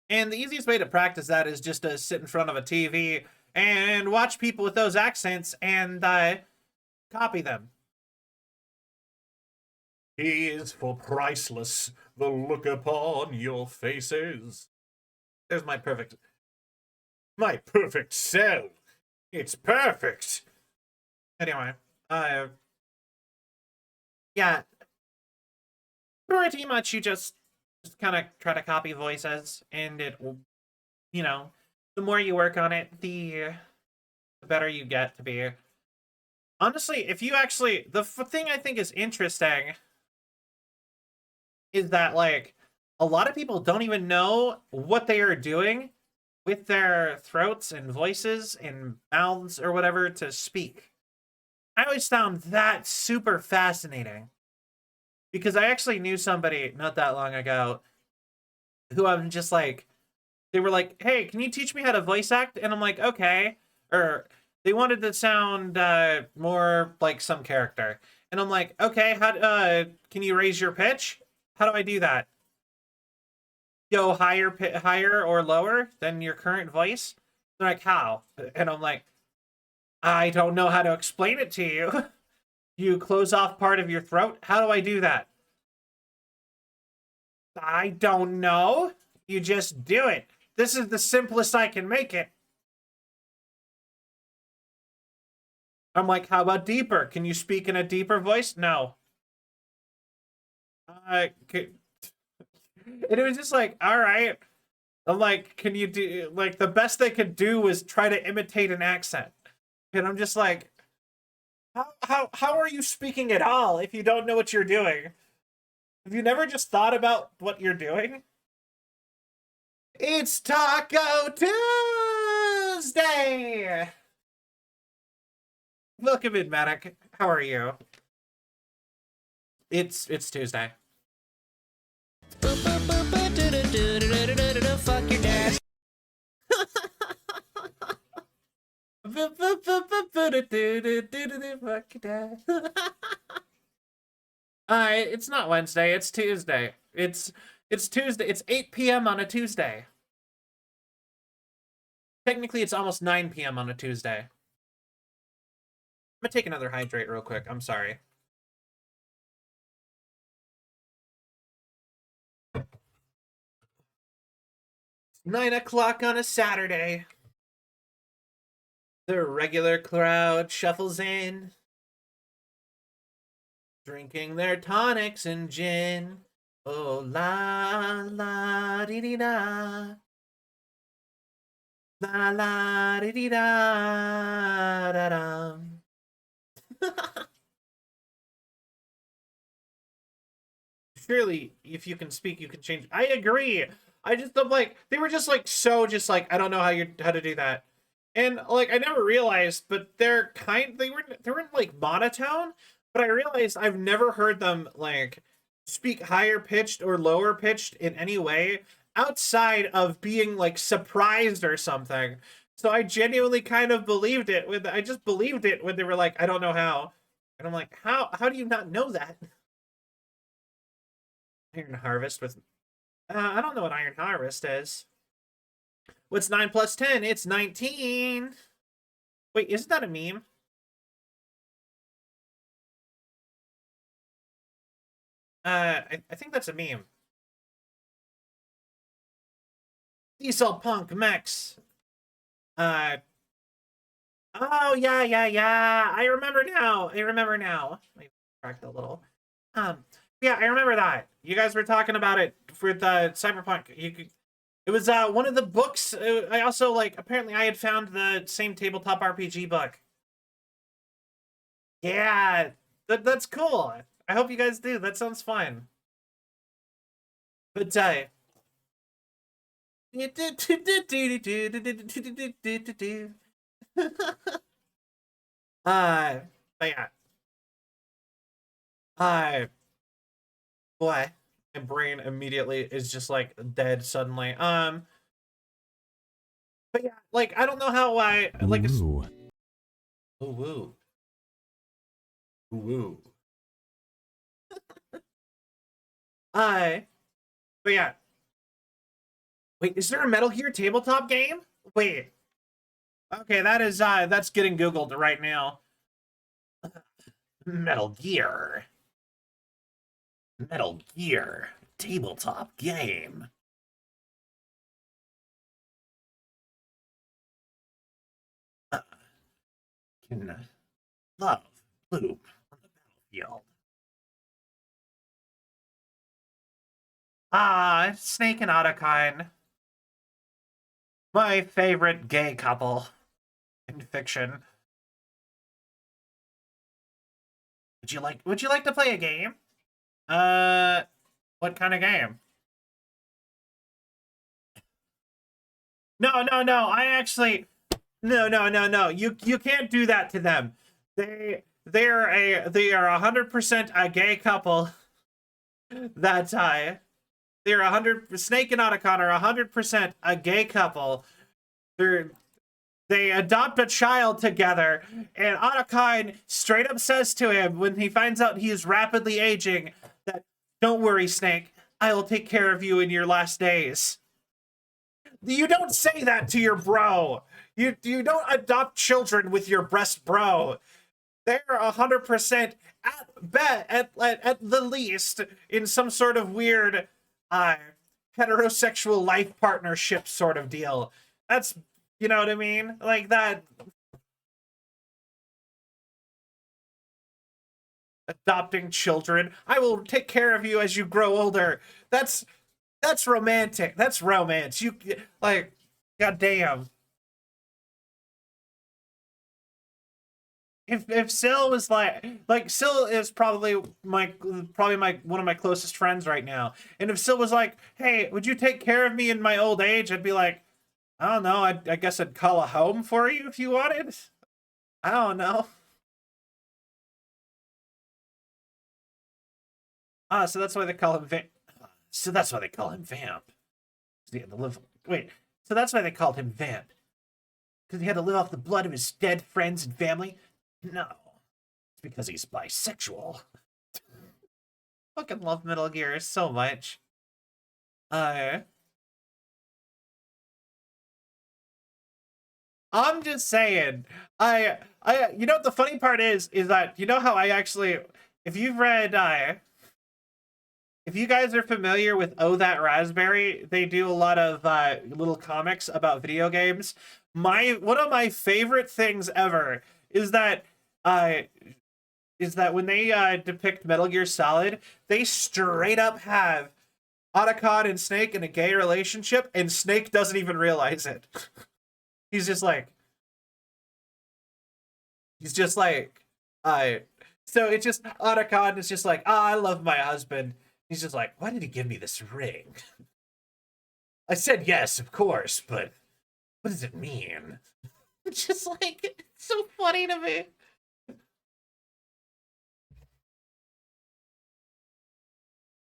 And the easiest way to practice that is just to sit in front of a TV and watch people with those accents and copy them. He is for priceless, the look upon your faces. There's my perfect cell. It's perfect. Anyway, yeah, pretty much you just kind of try to copy voices, and it will, you know, the more you work on it, the better you get to be. Honestly, if you actually, the thing I think is interesting is that like a lot of people don't even know what they are doing with their throats and voices and mouths or whatever to speak. I always found that super fascinating because I actually knew somebody not that long ago who I'm just like, they were like, hey, can you teach me how to voice act? And I'm like, okay. Or they wanted to sound more like some character. And I'm like, okay, how can you raise your pitch? How do I do that? Go higher or lower than your current voice? They're like, how? And I'm like, I don't know how to explain it to you. You close off part of your throat? How do I do that? I don't know. You just do it. This is the simplest I can make it. I'm like, how about deeper? Can you speak in a deeper voice? No. And it was just like, all right. I'm like, can you do, like, the best they could do was try to imitate an accent. And I'm just like, how are you speaking at all if you don't know what you're doing? Have you never just thought about what you're doing? It's Taco Tuesday! Welcome in, Matic. How are you? It's Tuesday. Fuck your dad. Fuck your dad. It's not Wednesday, it's Tuesday. It's Tuesday. It's 8 p.m. on a Tuesday. Technically, it's almost 9 p.m. on a Tuesday. I'm gonna take another hydrate real quick. I'm sorry. It's 9 o'clock on a Saturday. The regular crowd shuffles in, drinking their tonics and gin. Oh, la, la, dee, dee, da. La, la, dee, dee, da, da, da. Surely, if you can speak, you can change. I agree. I just I'm like they were just like so just like I don't know how to do that, and like I never realized, but they weren't like monotone, but I realized I've never heard them like speak higher pitched or lower pitched in any way outside of being like surprised or something. So I genuinely kind of believed it when I just believed it when they were like I don't know how, and I'm like how do you not know that? Iron Harvest with I don't know what Iron Harvest is. What's 9 plus 10? It's 19. Wait, isn't that a meme? I think that's a meme. Diesel Punk Max. Oh yeah. I remember now. Let me crack that a little. Yeah, I remember that. You guys were talking about it for the Cyberpunk. It was one of the books. I also like apparently I had found the same tabletop RPG book. Yeah, that's cool. I hope you guys do. That sounds fun. But uh, but yeah, boy, my brain immediately is just like dead suddenly. But yeah, like I don't know how I like. Ooh. Ooh, woo. Woo. But yeah. Wait, is there a Metal Gear tabletop game? Wait. Okay, that's getting Googled right now. Metal Gear. Metal Gear tabletop game. Can love bloom on the battlefield. Snake and Otacon. My favorite gay couple in fiction. Would you like to play a game? What kind of game? No. I actually no. You can't do that to them. They are 100% a gay couple. That they're 100 Snake and Otacon are 100% a gay couple. They adopt a child together, and Otacon straight up says to him when he finds out he is rapidly aging that, "Don't worry, Snake. I will take care of you in your last days." You don't say that to your bro. You don't adopt children with your breast bro. They're 100% at the least in some sort of weird heterosexual life partnership sort of deal. That's you know what I mean? Like that adopting children. I will take care of you as you grow older. That's romantic. That's romance. You like goddamn. If Sil was like Sil is probably my one of my closest friends right now. And if Sil was like, "Hey, would you take care of me in my old age?" I'd be like, I don't know. I guess I'd call a home for you if you wanted. I don't know. So that's why they call him Vamp. So that's why they call him Vamp. He had to live. Wait. So that's why they called him Vamp. Because he had to live off the blood of his dead friends and family. No, it's because he's bisexual. Fucking love Metal Gear so much. I'm just saying. You know what the funny part is that you know how I actually, if you've read, if you guys are familiar with Oh That Raspberry, they do a lot of little comics about video games. One of my favorite things ever is that when they depict Metal Gear Solid, they straight up have Otacon and Snake in a gay relationship, and Snake doesn't even realize it. He's just like, So it's just Otacon is just like, I love my husband. He's just like, why did he give me this ring? I said yes, of course, but what does it mean? It's just like, it's so funny to me.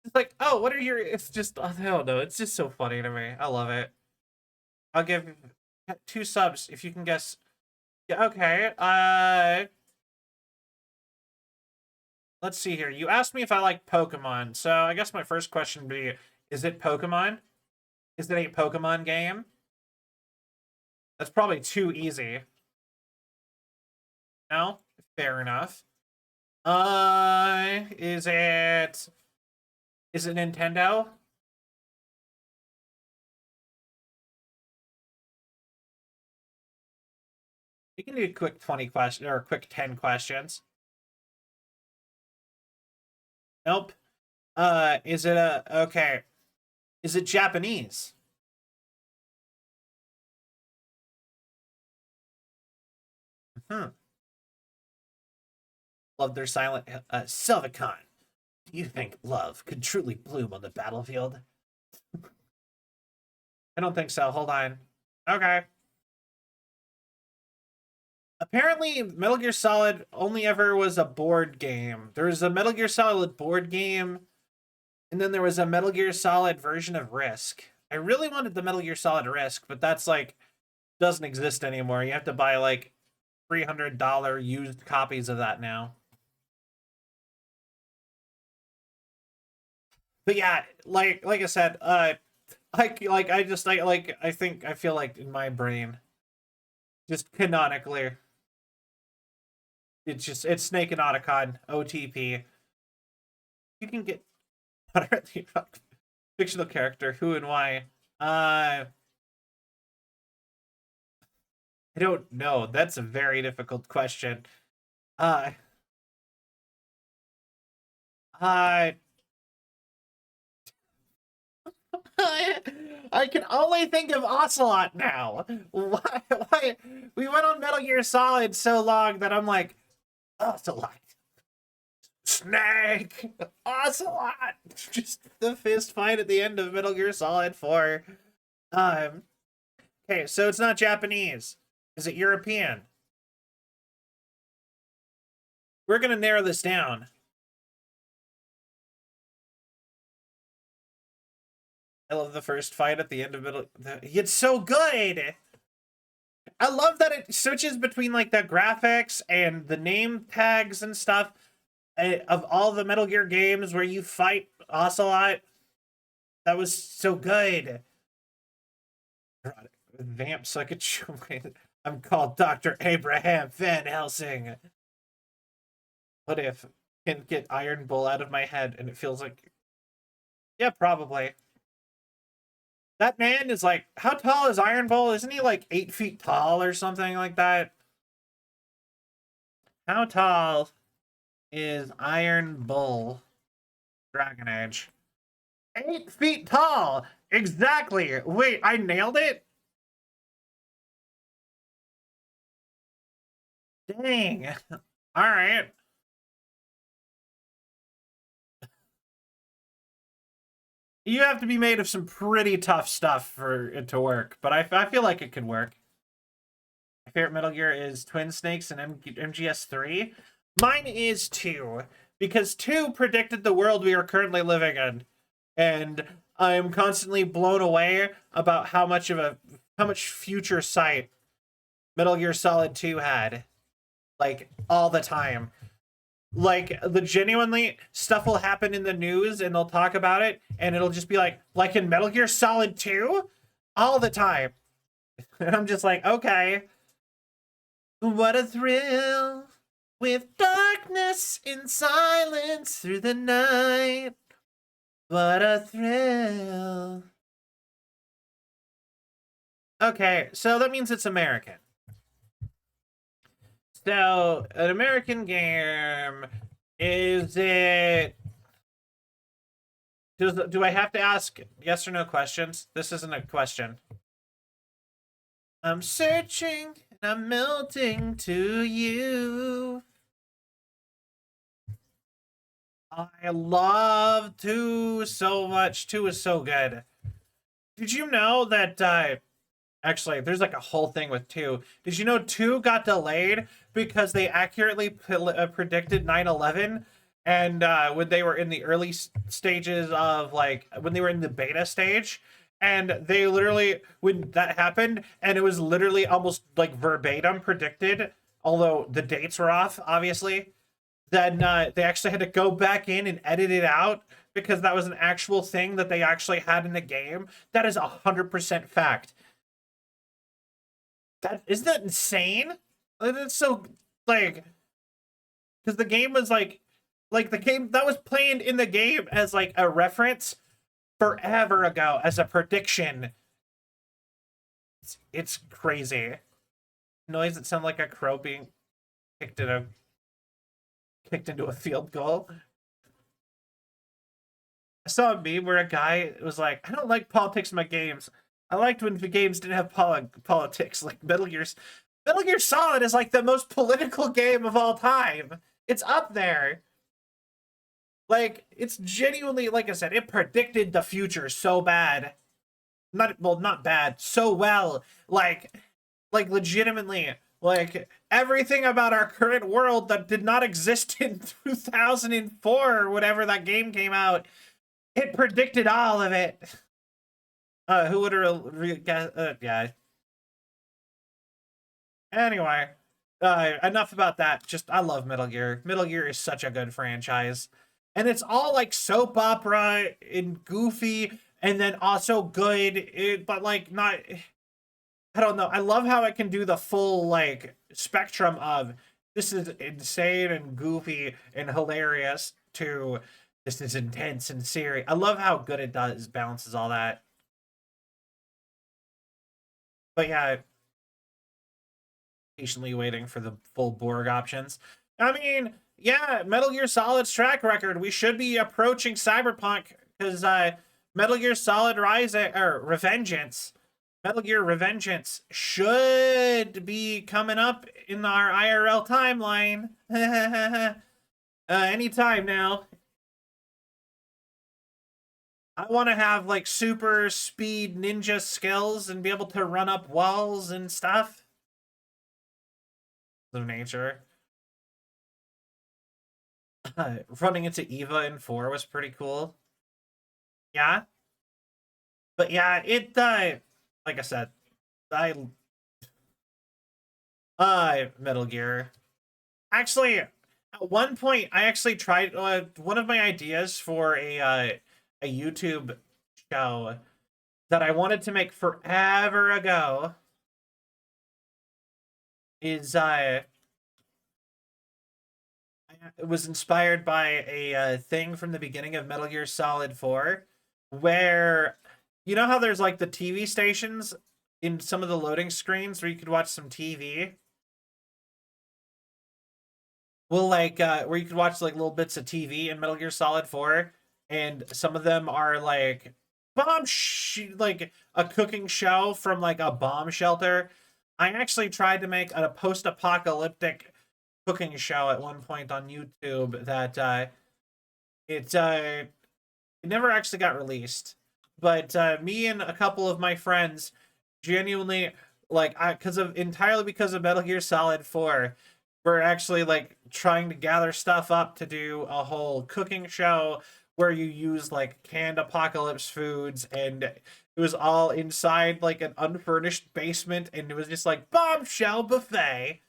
It's like, oh, what are your, it's just, I don't know. It's just so funny to me. I love it. I'll give 2 subs if you can guess. Yeah, okay. Let's see here. You asked me if I like Pokemon. So I guess my first question would be, is it Pokemon? Is it a Pokemon game? That's probably too easy. No? Fair enough. Is it Nintendo? We can do a quick 20 question or a quick 10 questions. Nope. Is it okay. Is it Japanese? Love their silent Sylvicon. Do you think love could truly bloom on the battlefield? I don't think so. Hold on. Okay. Apparently, Metal Gear Solid only ever was a board game. There was a Metal Gear Solid board game, and then there was a Metal Gear Solid version of Risk. I really wanted the Metal Gear Solid Risk, but that's like doesn't exist anymore. You have to buy like $300 used copies of that now. But yeah, like I said, I feel like in my brain, just canonically, it's Snake and Otacon OTP. You can get fictional character, who and why. I don't know. That's a very difficult question. Uh, I I can only think of Ocelot now. Why? We went on Metal Gear Solid so long that I'm like, Ocelot, Snake, Ocelot. Just the fist fight at the end of Metal Gear Solid 4. Okay, so it's not Japanese. Is it European? We're gonna narrow this down. I love the first fight at the end of Metal. It's so good. I love that it switches between like the graphics and the name tags and stuff of all the Metal Gear games where you fight Ocelot. That was so good. Vamp suck a I'm called Dr. Abraham Van Helsing. What if I can get Iron Bull out of my head and it feels like, yeah, probably. That man is like, how tall is Iron Bull? Isn't he like 8 feet tall or something like that? How tall is Iron Bull? Dragon Age. 8 feet tall! Exactly! Wait, I nailed it? Dang. Alright. You have to be made of some pretty tough stuff for it to work, but I feel like it could work. My favorite Metal Gear is Twin Snakes and MGS3. Mine is 2, because 2 predicted the world we are currently living in. And I'm constantly blown away about how much future sight Metal Gear Solid 2 had. Like, all the time. Like, the genuinely stuff will happen in the news and they'll talk about it and it'll just be like in Metal Gear Solid 2 all the time. And I'm just like, okay. What a thrill with darkness in silence through the night. What a thrill. Okay, so that means it's American. So, an American game, is it... Do I have to ask yes or no questions? This isn't a question. I'm searching and I'm melting to you. I love 2 so much. 2 is so good. Did you know that actually there's like a whole thing with 2. Did you know 2 got delayed because they accurately predicted 9/11 and when they were in the early stages of like when they were in the beta stage, and they literally when that happened and it was literally almost like verbatim predicted, although the dates were off obviously, then they actually had to go back in and edit it out because that was an actual thing that they actually had in the game. That is 100% fact. That isn't that insane? It's so like because the game was like the game that was planned in the game as like a reference forever ago as a prediction. It's crazy. Noise that sound like a crow being kicked into a field goal. I saw a meme where a guy was like, I don't like politics in my games. I liked when the games didn't have politics. Like Metal Gear Solid is like the most political game of all time. It's up there. Like, it's genuinely, like I said, it predicted the future so bad. Not bad, so well. Like legitimately, like everything about our current world that did not exist in 2004 or whatever that game came out, it predicted all of it. Who would have guessed? Yeah. Anyway, enough about that. Just I love Metal Gear. Metal Gear is such a good franchise, and it's all like soap opera and goofy, and then also good, but like not. I don't know. I love how it can do the full like spectrum of this is insane and goofy and hilarious to this is intense and serious. I love how good it does balances all that. But yeah, patiently waiting for the full Borg options. I mean, yeah, Metal Gear Solid's track record. We should be approaching Cyberpunk because Metal Gear Solid Rising or Revengeance. Metal Gear Revengeance should be coming up in our IRL timeline. Anytime now. I want to have like super speed ninja skills and be able to run up walls and stuff. Of nature. Running into Eva in 4 was pretty cool. Yeah. But yeah, it like I said, Metal Gear. Actually, at one point I actually tried one of my ideas for a YouTube show that I wanted to make forever ago is it was inspired by a thing from the beginning of Metal Gear Solid 4 where you know how there's like the TV stations in some of the loading screens where you could watch some TV? Well, like where you could watch like little bits of TV in Metal Gear Solid 4 and some of them are like like a cooking show from like a bomb shelter. I actually tried to make a post-apocalyptic cooking show at one point on YouTube that it never actually got released. But me and a couple of my friends genuinely like entirely because of Metal Gear Solid 4, we're actually like trying to gather stuff up to do a whole cooking show where you use like canned apocalypse foods, and it was all inside like an unfurnished basement, and it was just like bombshell buffet.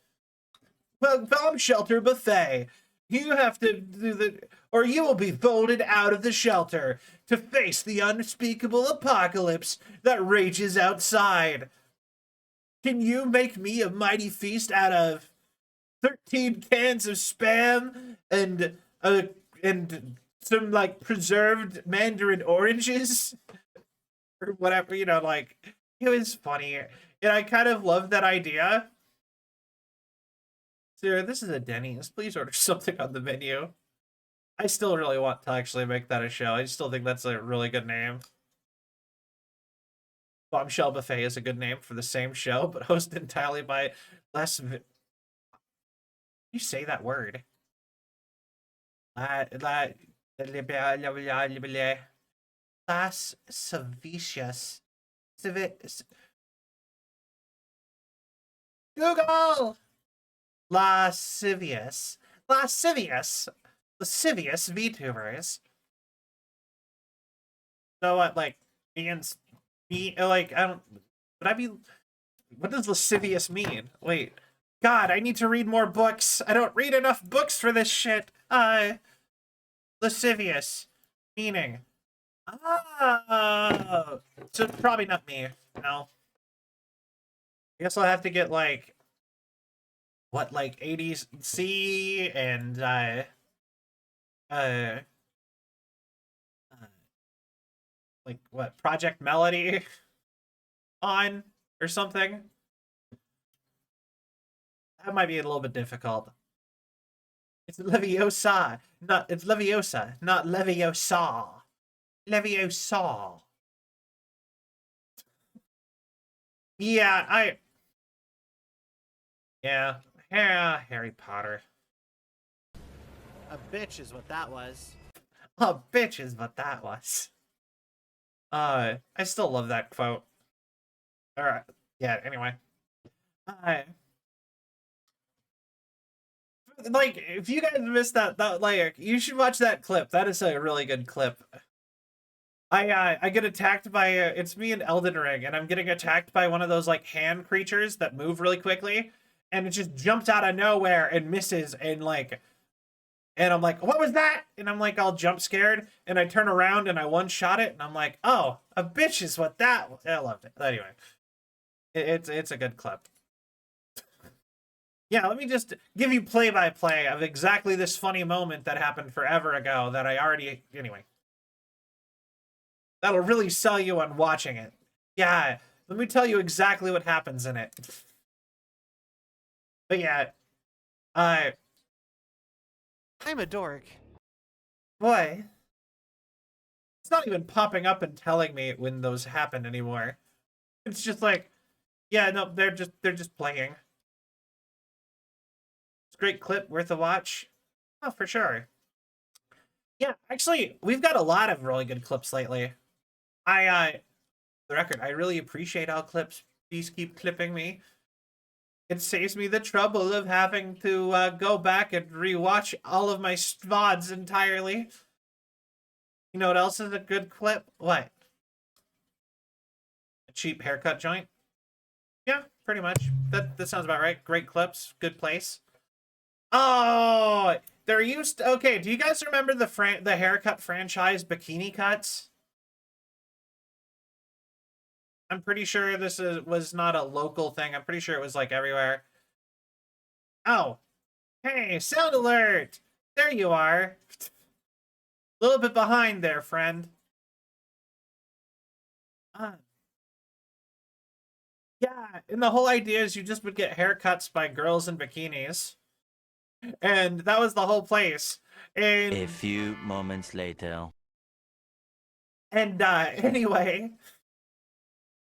Well, bomb shelter buffet. You have to do the, or you will be voted out of the shelter to face the unspeakable apocalypse that rages outside. Can you make me a mighty feast out of 13 cans of Spam and some like preserved mandarin oranges or whatever, you know, like it was funny. And I kind of love that idea. Sarah, this is a Denny's. Please order something on the menu. I still really want to actually make that a show. I still think that's a really good name. Bombshell Buffet is a good name for the same show, but hosted entirely by less. You say that word. Lascivious. Google! Lascivious. Lascivious VTubers. So what, like, against me, like, I don't, would I be, what does lascivious mean? Wait, God, I need to read more books. I don't read enough books for this shit. Lascivious. Meaning. So probably not me. No. I guess I'll have to get, like, what, like, 80s C and, like, what, Project Melody on or something? That might be a little bit difficult. It's Leviosa, it's Leviosa, not Leviosa. Leviosa. Yeah, yeah, Harry Potter. A bitch is what that was. A bitch is what that was. I still love that quote. Alright, yeah, anyway. Like, if you guys missed that, like, you should watch that clip. That is a really good clip. I get attacked by, it's me in Elden Ring, and I'm getting attacked by one of those, like, hand creatures that move really quickly, and it just jumps out of nowhere and misses, and, like, and I'm like, what was that? And I'm like, all jump scared, and I turn around and I one-shot it, and I'm like, oh, a bitch is what that was. I loved it. Anyway, it's a good clip. Yeah, let me just give you play-by-play of exactly this funny moment that happened forever ago that I already... Anyway. That'll really sell you on watching it. Yeah, let me tell you exactly what happens in it. But yeah, I'm a dork. boy, it's not even popping up and telling me when those happen anymore. It's just like, yeah, no, they're just playing. It's a great clip, worth a watch. Oh, for sure. Yeah, actually, we've got a lot of really good clips lately. The record, I really appreciate all clips. Please keep clipping me. It saves me the trouble of having to go back and rewatch all of my VODs entirely. You know what else is a good clip? What? A cheap haircut joint? Yeah, pretty much. That sounds about right. Great clips. Good place. Oh, there used to, okay, do you guys remember the haircut franchise Bikini Cuts? I'm pretty sure this was not a local thing. I'm pretty sure it was like everywhere. Oh, hey, sound alert! There you are. A little bit behind there, friend. Yeah, and the whole idea is you just would get haircuts by girls in bikinis. And that was the whole place. And a few moments later. And anyway,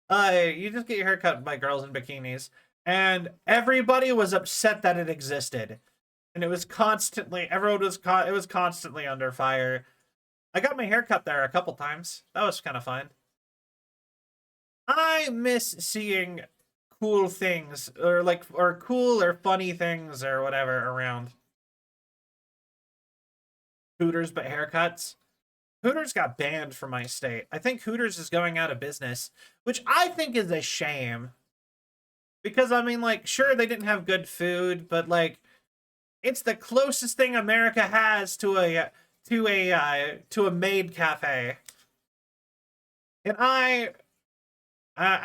you just get your hair cut by girls in bikinis, and everybody was upset that it existed, and it was constantly it was constantly under fire. I got my hair cut there a couple times. That was kind of fun. I miss seeing cool things or cool or funny things or whatever around. Hooters but haircuts. Hooters got banned from my state. I think Hooters is going out of business, which I think is a shame. Because, I mean, like, sure, they didn't have good food, but, like, it's the closest thing America has to a maid cafe. And I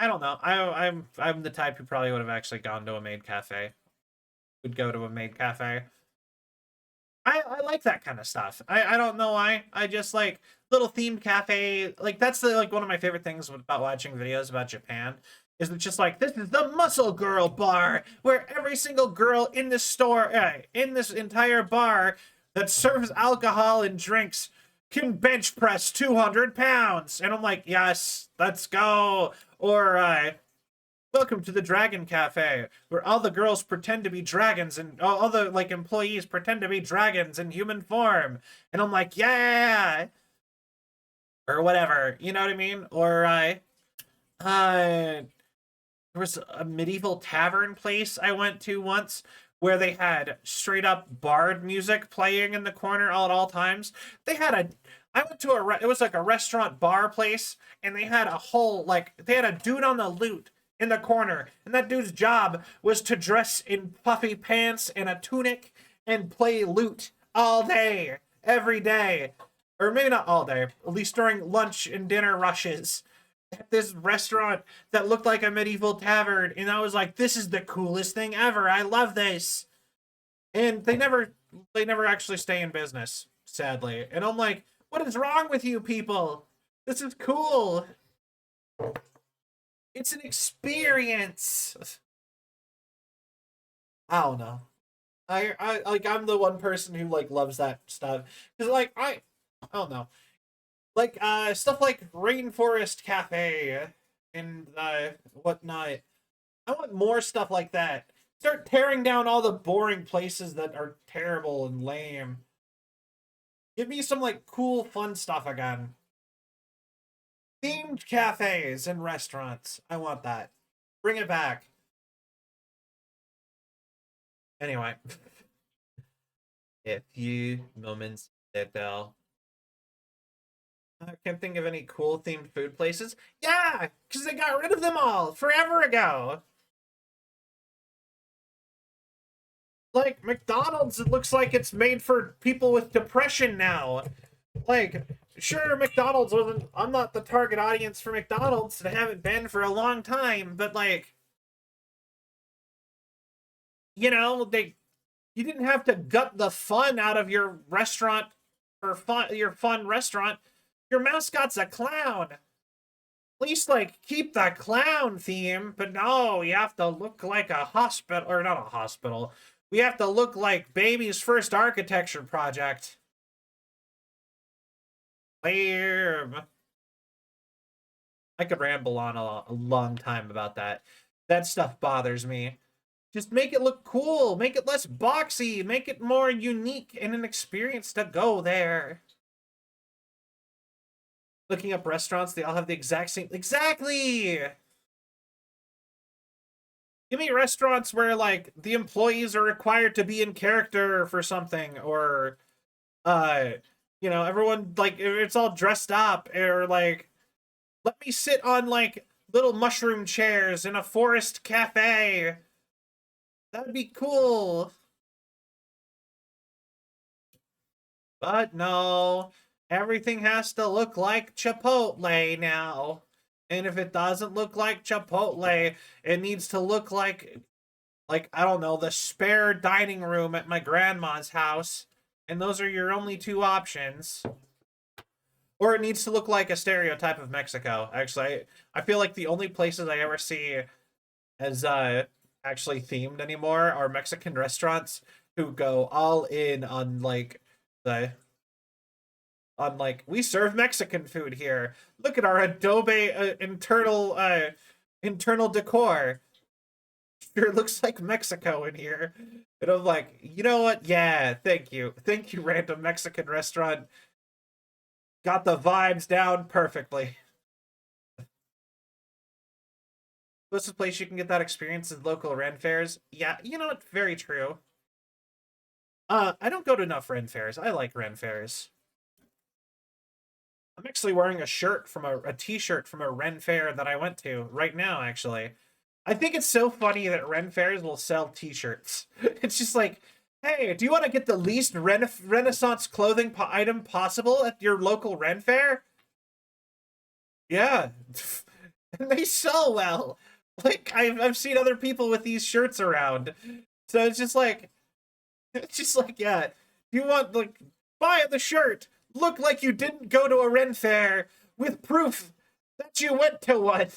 don't know. I'm the type who probably would have actually gone to a maid cafe. Would go to a maid cafe. I like that kind of stuff. I don't know why. I just like little themed cafe. Like that's like one of my favorite things about watching videos about Japan. Is it just like, this is the Muscle Girl bar, where every single girl in this store, in this entire bar that serves alcohol and drinks can bench press 200 pounds. And I'm like, yes, let's go. Or, welcome to the Dragon Cafe, where all the girls pretend to be dragons and all the like employees pretend to be dragons in human form. And I'm like, yeah, or whatever, you know what I mean? Or there was a medieval tavern place I went to once where they had straight up bard music playing in the corner all at all times. I went to it was like a restaurant bar place, and they had a whole, like, they had a dude on the lute in the corner, and that dude's job was to dress in puffy pants and a tunic and play lute all day, every day. Or maybe not all day, at least during lunch and dinner rushes at this restaurant that looked like a medieval tavern, and I was like, this is the coolest thing ever. I love this. And they never actually stay in business, sadly. And I'm like, what is wrong with you people? This is cool. It's an experience. I don't know. I like, I'm the one person who like loves that stuff. Cause like I don't know. Like stuff like Rainforest Cafe and whatnot. I want more stuff like that. Start tearing down all the boring places that are terrible and lame. Give me some like cool fun stuff again. Themed cafes and restaurants. I want that. Bring it back. Anyway. A few moments later. I can't think of any cool themed food places. Yeah, because they got rid of them all forever ago. Like, McDonald's, it looks like it's made for people with depression now. Like, sure, McDonald's wasn't... I'm not the target audience for McDonald's, and I haven't been for a long time, but, like... You know, you didn't have to gut the fun out of your restaurant, or your fun restaurant. Your mascot's a clown. At least, like, keep the clown theme, but no, you have to look like a hospital, or not a hospital. We have to look like baby's first architecture project. Lame. I could ramble on a long time about that. That stuff bothers me. Just make it look cool. Make it less boxy. Make it more unique and an experience to go there. Looking up restaurants, they all have the exact same... Exactly! Give me restaurants where, like, the employees are required to be in character for something, or, you know, everyone, like, it's all dressed up, or, like, let me sit on, like, little mushroom chairs in a forest cafe. That'd be cool. But no, everything has to look like Chipotle now. And if it doesn't look like Chipotle, it needs to look like, I don't know, the spare dining room at my grandma's house. And those are your only two options. Or it needs to look like a stereotype of Mexico. Actually, I feel like the only places I ever see as actually themed anymore are Mexican restaurants who go all in on, like, we serve Mexican food here. Look at our Adobe internal decor. Sure looks like Mexico in here. And I'm like, you know what? Yeah, thank you. Thank you, random Mexican restaurant. Got the vibes down perfectly. Closest place you can get that experience is local Ren fairs. Yeah, you know what? Very true. I don't go to enough Ren fairs. I like Ren fairs. I'm actually wearing a shirt from a t-shirt from a Ren fair that I went to right now, actually. I think it's so funny that Ren fairs will sell t-shirts. It's just like, hey, do you want to get the least Renaissance clothing item possible at your local Ren fair? Yeah. And they sell well. Like, I've seen other people with these shirts around. So it's just like, yeah. You want, like, buy the shirt. Look like you didn't go to a Ren fair with proof that you went to one.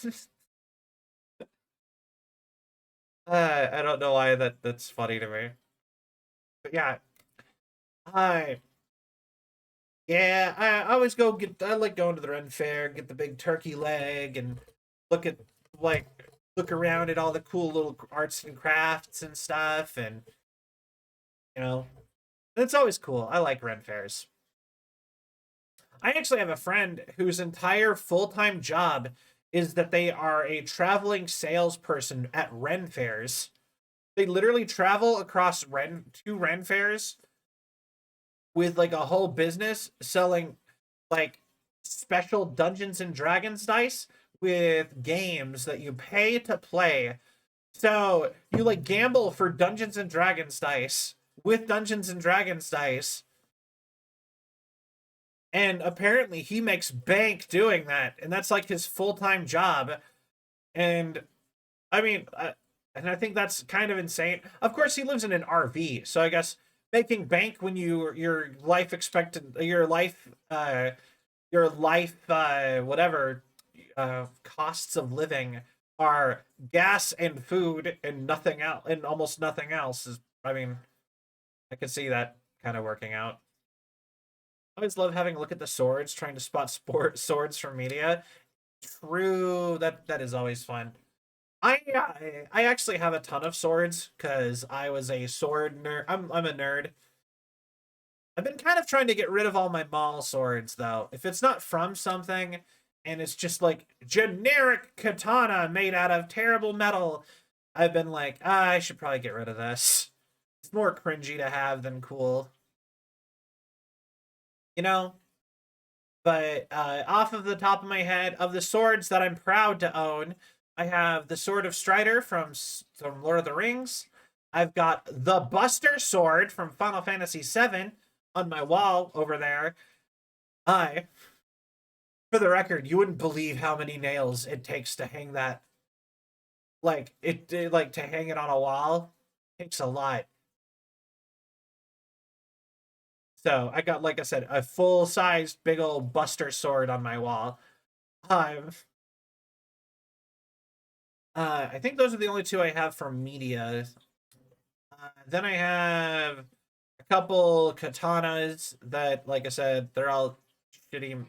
I don't know why that's funny to me. But yeah. I always I like going to the Ren fair, get the big turkey leg, and look at, like, look around at all the cool little arts and crafts and stuff, and you know, it's always cool. I like Ren fairs. I actually have a friend whose entire full-time job is that they are a traveling salesperson at Ren fairs. They literally travel across two Ren fairs with like a whole business selling like special Dungeons and Dragons dice with games that you pay to play. So you like gamble for Dungeons and Dragons dice with Dungeons and Dragons dice. And apparently he makes bank doing that. And that's like his full-time job. And I mean, and I think that's kind of insane. Of course, he lives in an RV. So I guess making bank when your life whatever costs of living are gas and food and nothing else, and almost nothing else is, I mean, I could see that kind of working out. I always love having a look at the swords, trying to spot swords from media. True, that is always fun. I actually have a ton of swords because I was a sword nerd. I'm a nerd. I've been kind of trying to get rid of all my mall swords though. If it's not from something and it's just like generic katana made out of terrible metal, I've been like, I should probably get rid of this. It's more cringy to have than cool. You know? But off of the top of my head, of the swords that I'm proud to own, I have the Sword of Strider from Lord of the Rings. I've got the Buster Sword from Final Fantasy VII on my wall over there. For the record, you wouldn't believe how many nails it takes to hang that. Like to hang it on a wall. It takes a lot. So I got, like I said, a full-sized big old Buster Sword on my wall. I think those are the only two I have from media. Then I have a couple katanas that, like I said, they're all shitty,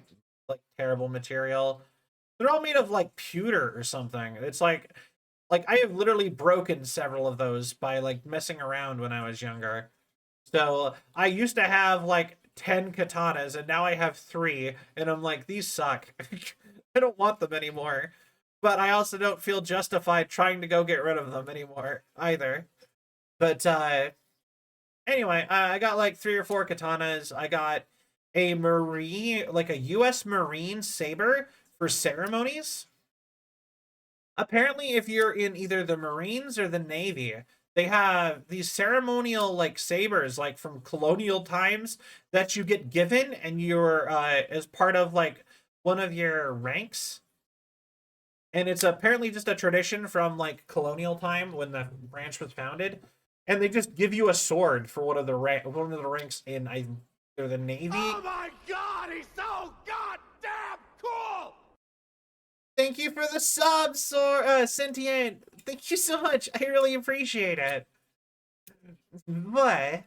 like terrible material. They're all made of like pewter or something. It's like I have literally broken several of those by like messing around when I was younger. So I used to have like 10 katanas and now I have 3 and I'm like, these suck. I don't want them anymore. But I also don't feel justified trying to go get rid of them anymore either. But anyway, I got like 3 or 4 katanas. I got a Marine, like a US Marine saber for ceremonies. Apparently, if you're in either the Marines or the Navy, they have these ceremonial like sabers, like from colonial times, that you get given, and you're as part of like one of your ranks. And it's apparently just a tradition from like colonial time when the branch was founded, and they just give you a sword for one of the ranks in either the Navy. Oh my God, he's so goddamn cool! Thank you for the sub, Sentient. Thank you so much. I really appreciate it. But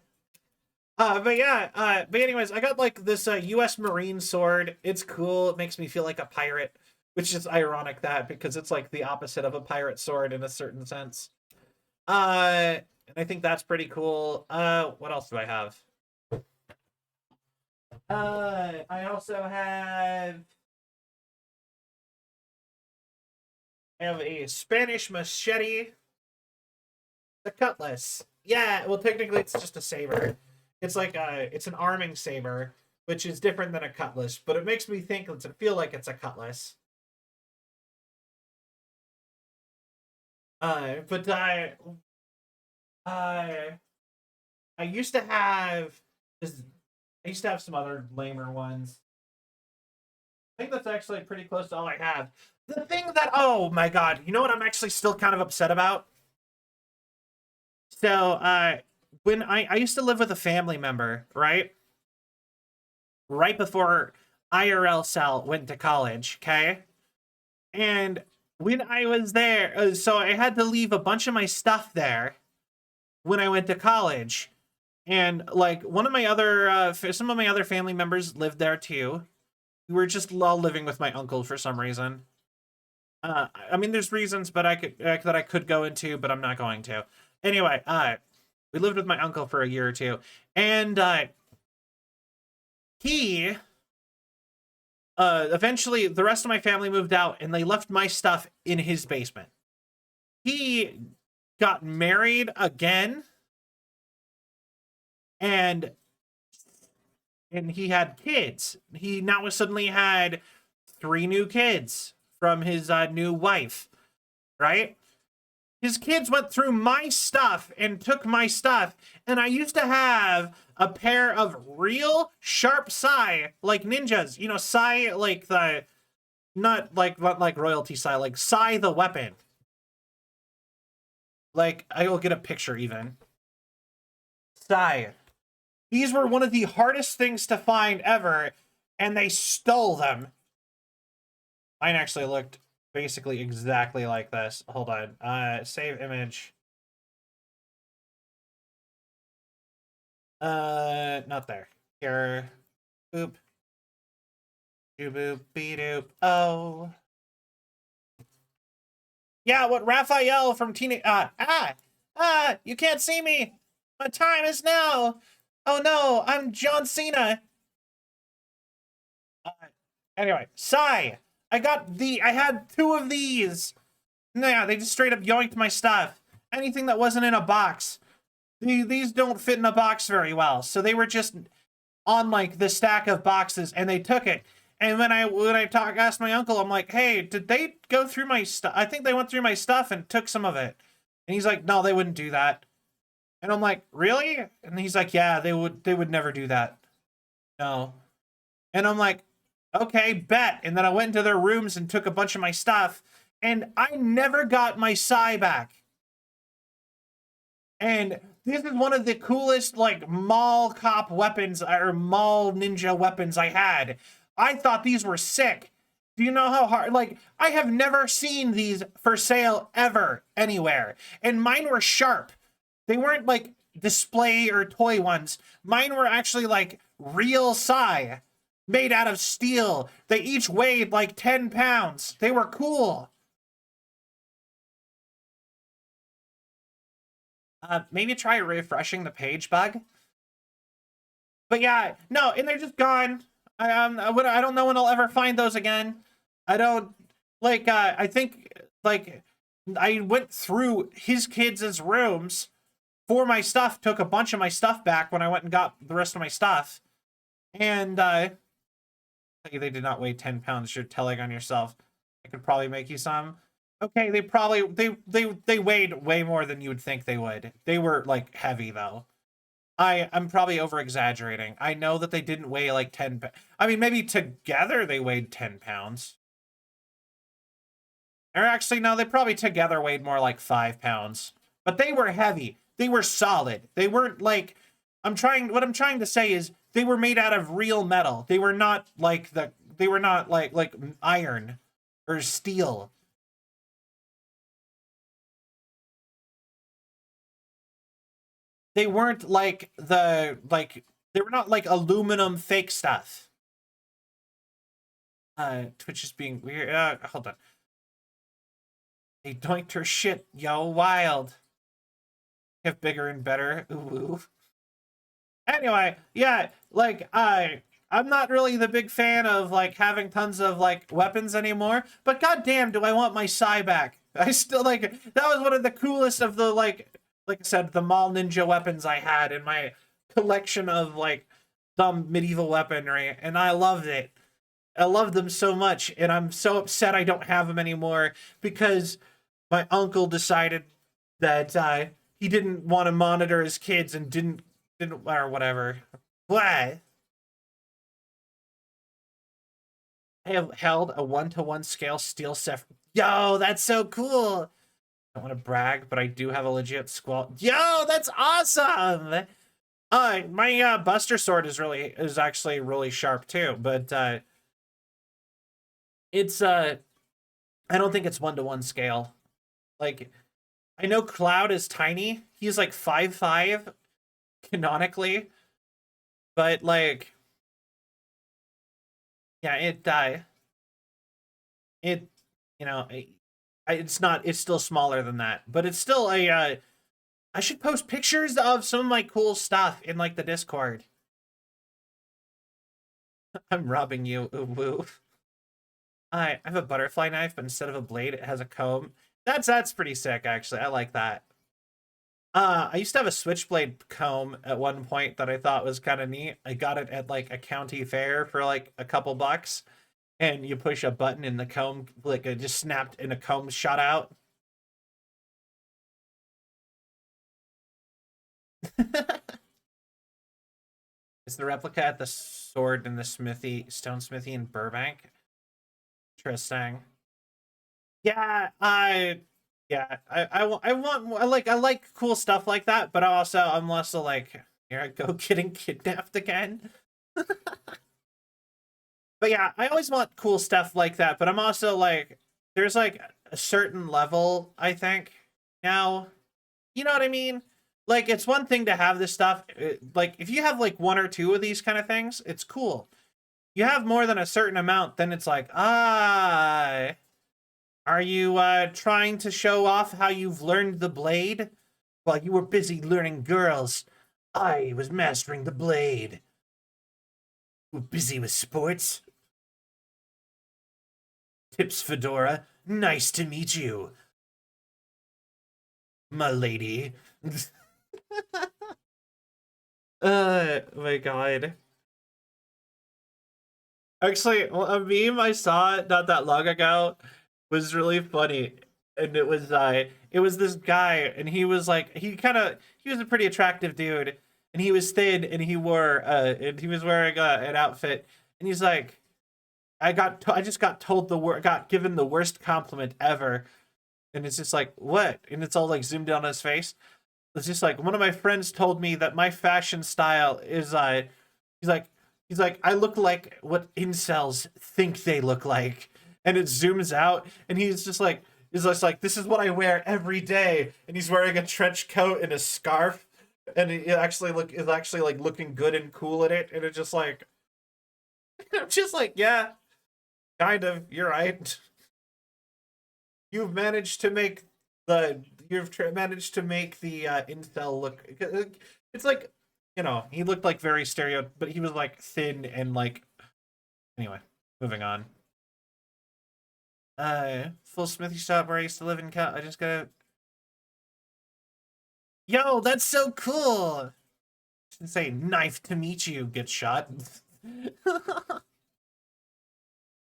yeah, but anyways, I got like this US Marine sword. It's cool. It makes me feel like a pirate, which is ironic because it's like the opposite of a pirate sword in a certain sense. And I think that's pretty cool. What else do I have? I also have a Spanish machete. The cutlass. Yeah, well, technically it's just a saber. It's like it's an arming saber, which is different than a cutlass, but it makes me feel like it's a cutlass. But I used to have some other lamer ones. I think that's actually pretty close to all I have. The thing that, oh my God, you know what I'm actually still kind of upset about? So, when I used to live with a family member, right? Right before IRL Sal went to college, okay? And when I was there, so I had to leave a bunch of my stuff there when I went to college. And like some of my other family members lived there too. We were just all living with my uncle for some reason. I mean, there's reasons, but that I could go into, but I'm not going to. Anyway, we lived with my uncle for a year or two, and he eventually the rest of my family moved out, and they left my stuff in his basement. He got married again, and he had kids. He now suddenly had 3 new kids from his new wife, right? His kids went through my stuff and took my stuff, and I used to have a pair of real sharp sai, like ninjas. You know, sai like the not like royalty sai, like sai the weapon. Like I will get a picture even. Sai. These were one of the hardest things to find ever, and they stole them. Mine actually looked basically exactly like this. Hold on. Save image. Not there. Here. Boop. Boop be doop. Oh. Yeah, what Raphael from Teenage you can't see me. My time is now. Oh no, I'm John Cena. Anyway, Sai. I had 2 of these. Nah, they just straight up yoinked my stuff. Anything that wasn't in a box. These don't fit in a box very well. So they were just on like the stack of boxes, and they took it. And when I asked my uncle, I'm like, hey, did they go through my stuff? I think they went through my stuff and took some of it. And he's like, no, they wouldn't do that. And I'm like, really? And he's like, yeah, they would never do that. No. And I'm like, okay, bet. And then I went into their rooms and took a bunch of my stuff, and I never got my sai back. And this is one of the coolest, like, mall cop weapons, or mall ninja weapons I had. I thought these were sick. Do you know how hard, like, I have never seen these for sale ever, anywhere. And mine were sharp. They weren't, like, display or toy ones. Mine were actually, like, real sai. Made out of steel. They each weighed like 10 pounds. They were cool. Maybe try refreshing the page bug. But yeah, no, and they're just gone. I don't know when I'll ever find those again. I don't, like, I think, like, I went through his kids' rooms for my stuff, took a bunch of my stuff back when I went and got the rest of my stuff. And, they did not weigh 10 pounds. You're telling on yourself. I could probably make you some. Okay, they weighed way more than you would think they would. They were like heavy though. I'm probably over exaggerating. I know that they didn't weigh like 10. I mean, maybe together they weighed 10 pounds. Or actually, no, they probably together weighed more like 5 pounds. But they were heavy. They were solid. They weren't like, what I'm trying to say is they were made out of real metal. They were not like like iron or steel. They weren't like they were not like aluminum fake stuff. Twitch is being weird. Hold on. They doinked her shit, yo, wild. Get bigger and better. Ooh. Anyway, yeah, like I'm not really the big fan of like having tons of like weapons anymore, but goddamn, do I want my sai back? I still like that was one of the coolest of the like I said, the mall ninja weapons I had in my collection of like dumb medieval weaponry, and I loved it. I loved them so much, and I'm so upset I don't have them anymore because my uncle decided that he didn't want to monitor his kids and didn't or whatever. What? I have held a 1-to-1 scale steel set. Yo, that's so cool. I don't want to brag, but I do have a legit squall. Yo, that's awesome. My Buster Sword is actually really sharp too, but it's I don't think it's 1-to-1 scale. Like, I know Cloud is tiny. He's like 5'5" canonically, but like, yeah, you know, it's not. It's still smaller than that, but it's still a. I should post pictures of some of my cool stuff in like the Discord. I'm robbing you, Uwu. I have a butterfly knife, but instead of a blade, it has a comb. That's pretty sick, actually. I like that. I used to have a switchblade comb at one point that I thought was kind of neat. I got it at like a county fair for like a couple bucks, and you push a button and the comb like it just snapped and a comb shot out. Is the replica at the sword in the stone smithy in Burbank? Interesting. Yeah, I I like cool stuff like that, but I'm also like, here I go getting kidnapped again. But yeah, I always want cool stuff like that, but I'm also like, there's like a certain level, I think, now. You know what I mean? Like, it's one thing to have this stuff. Like, if you have like one or two of these kind of things, it's cool. You have more than a certain amount, then it's like, are you trying to show off how you've learned the blade? While you were busy learning girls, I was mastering the blade. We're busy with sports. Tips Fedora, nice to meet you. My lady. My god. Actually, a meme I saw not that long ago was really funny. And it was this guy, and he was like, he was a pretty attractive dude, and he was thin, and he was wearing an outfit, and he's like, I just got told got given the worst compliment ever. And it's just like, what? And it's all like zoomed in on his face. It's just like, one of my friends told me that my fashion style is he's like, I look like what incels think they look like. And it zooms out, and he's just like, this is what I wear every day. And he's wearing a trench coat and a scarf, and it actually is actually like looking good and cool in it. And it's just like, I'm just like, yeah, kind of, you're right. You've managed to make managed to make the incel look. It's like, you know, he looked like very but he was like thin and like. Anyway, moving on. Full smithy shop where I used to live in I just gotta. Yo, that's so cool. Should say knife to meet you gets shot.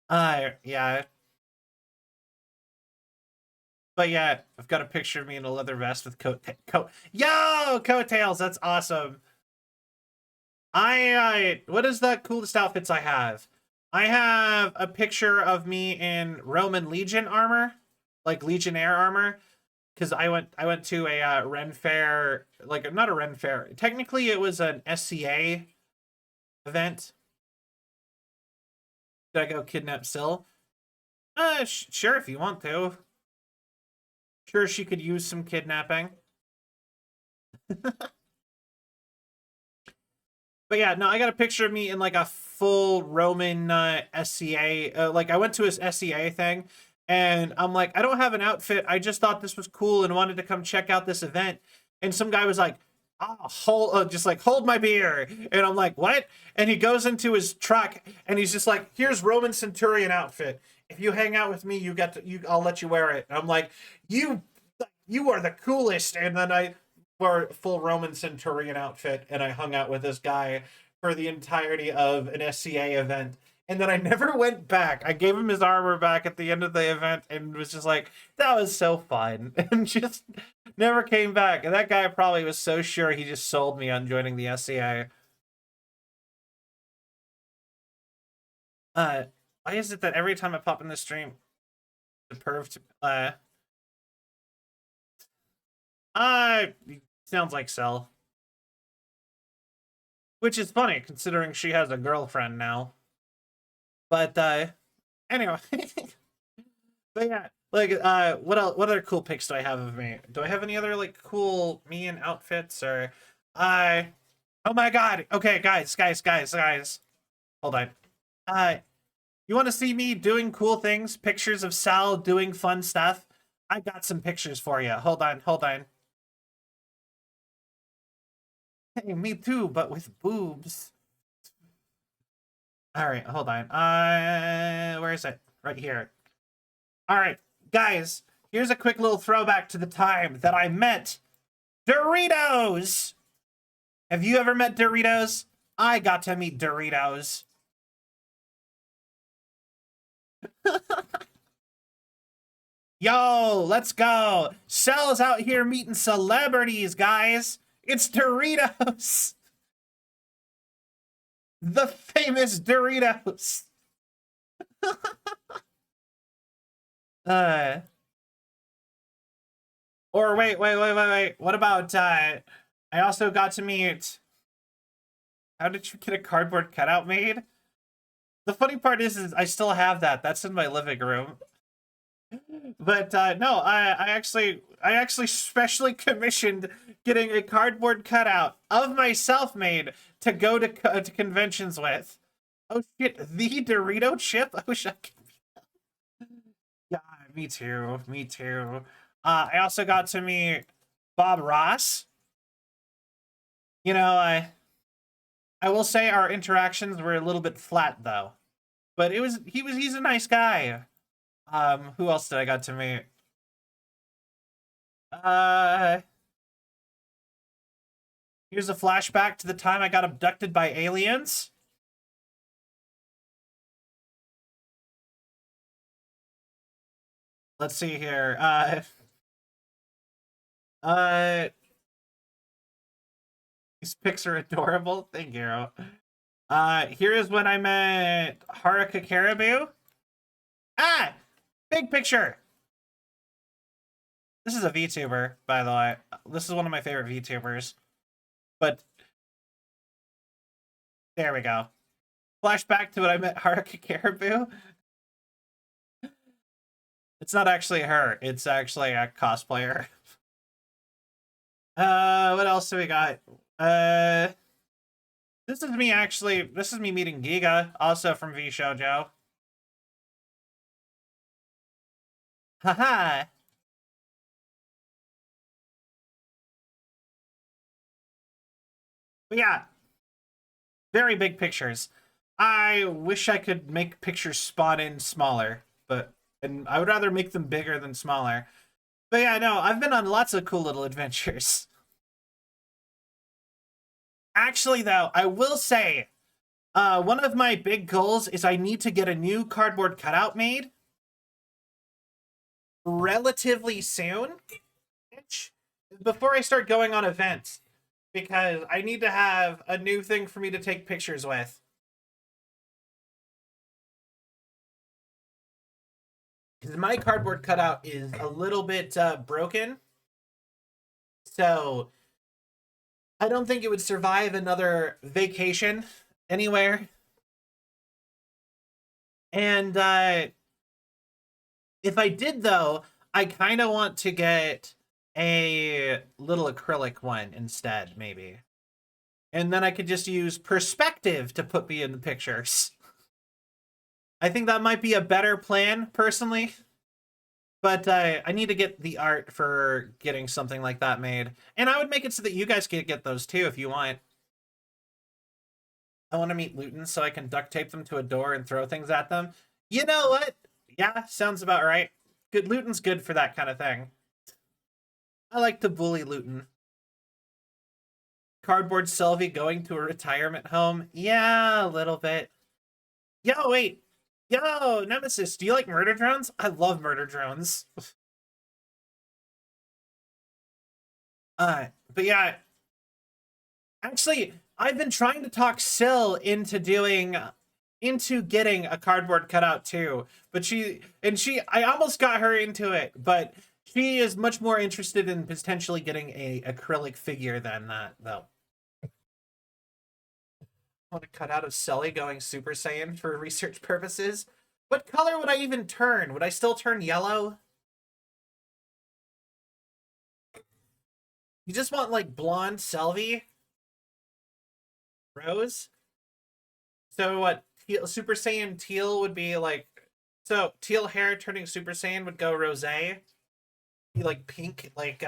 Yeah. But yeah, I've got a picture of me in a leather vest with coattails. That's awesome. What is the coolest outfits I have? I have a picture of me in Roman Legion armor, like Legionnaire armor, because I went to a Ren Fair, like not a Ren Fair. Technically, it was an SCA event. Did I go kidnap Syl? Sure, if you want to. Sure, she could use some kidnapping. But yeah, no, I got a picture of me in like a full Roman SCA. Like I went to his SCA thing, and I'm like, I don't have an outfit. I just thought this was cool and wanted to come check out this event. And some guy was like, just like, hold my beer. And I'm like, what? And he goes into his truck, and he's just like, here's Roman Centurion outfit. If you hang out with me, I'll let you wear it. And I'm like, you are the coolest. And then I wore a full Roman Centurion outfit, and I hung out with this guy for the entirety of an SCA event. And then I never went back. I gave him his armor back at the end of the event and was just like, that was so fun. And just never came back. And that guy probably was so sure he just sold me on joining the SCA. Why is it that every time I pop in the stream, the perv sounds like Cell. Which is funny, considering she has a girlfriend now. But, anyway. But yeah, like, what other cool pics do I have of me? Do I have any other, like, cool me in outfits, or, oh my god! Okay, guys. Hold on. You want to see me doing cool things? Pictures of Sal doing fun stuff? I got some pictures for you. Hold on, hold on. Hey, me too, but with boobs. All right, hold on. Where is it? Right here. All right, guys, here's a quick little throwback to the time that I met Doritos. Have you ever met Doritos? I got to meet Doritos. Yo, let's go. Sal's out here meeting celebrities, guys. It's Doritos. The famous Doritos. Or wait. What about, I also got to meet... How did you get a cardboard cutout made? The funny part is I still have that. That's in my living room. But no, I actually specially commissioned getting a cardboard cutout of myself made to go to conventions with. Oh shit, the Dorito chip? I wish I could. Yeah, me too. Me too. I also got to meet Bob Ross. You know, I will say our interactions were a little bit flat though. But he's a nice guy. Who else did I got to meet? Here's a flashback to the time I got abducted by aliens. Let's see here. These pics are adorable. Thank you. Here is when I met Haruka Caribou. Ah! Big picture! This is a VTuber, by the way. This is one of my favorite VTubers. But... there we go. Flashback to when I met Haruka Caribou. It's not actually her. It's actually a cosplayer. What else do we got? This is me meeting Giga, also from VShojo. Haha. But yeah, very big pictures. I wish I could make pictures spawn in smaller, and I would rather make them bigger than smaller. But yeah, no, I've been on lots of cool little adventures. Actually, though, I will say, one of my big goals is I need to get a new cardboard cutout made relatively soon, before I start going on events, because I need to have a new thing for me to take pictures with. Because my cardboard cutout is a little bit broken, so I don't think it would survive another vacation anywhere. And if I did, though, I kind of want to get a little acrylic one instead, maybe. And then I could just use perspective to put me in the pictures. I think that might be a better plan, personally. But I need to get the art for getting something like that made. And I would make it so that you guys can get those too if you want. I want to meet Lutens so I can duct tape them to a door and throw things at them. You know what? Yeah, sounds about right. Good, Luten's good for that kind of thing. I like to bully Luton. Cardboard Sylvie going to a retirement home? Yeah, a little bit. Yo, wait. Yo, Nemesis, do you like murder drones? I love murder drones. But yeah. Actually, I've been trying to talk Syl into getting a cardboard cutout too. But I almost got her into it, but she is much more interested in potentially getting a acrylic figure than that, though. I want to cut out of Sully going Super Saiyan for research purposes. What color would I even turn? Would I still turn yellow? You just want, like, blonde Selvie? Rose? So what, Super Saiyan Teal would be like, so teal hair turning Super Saiyan would go rosé. Be like pink, like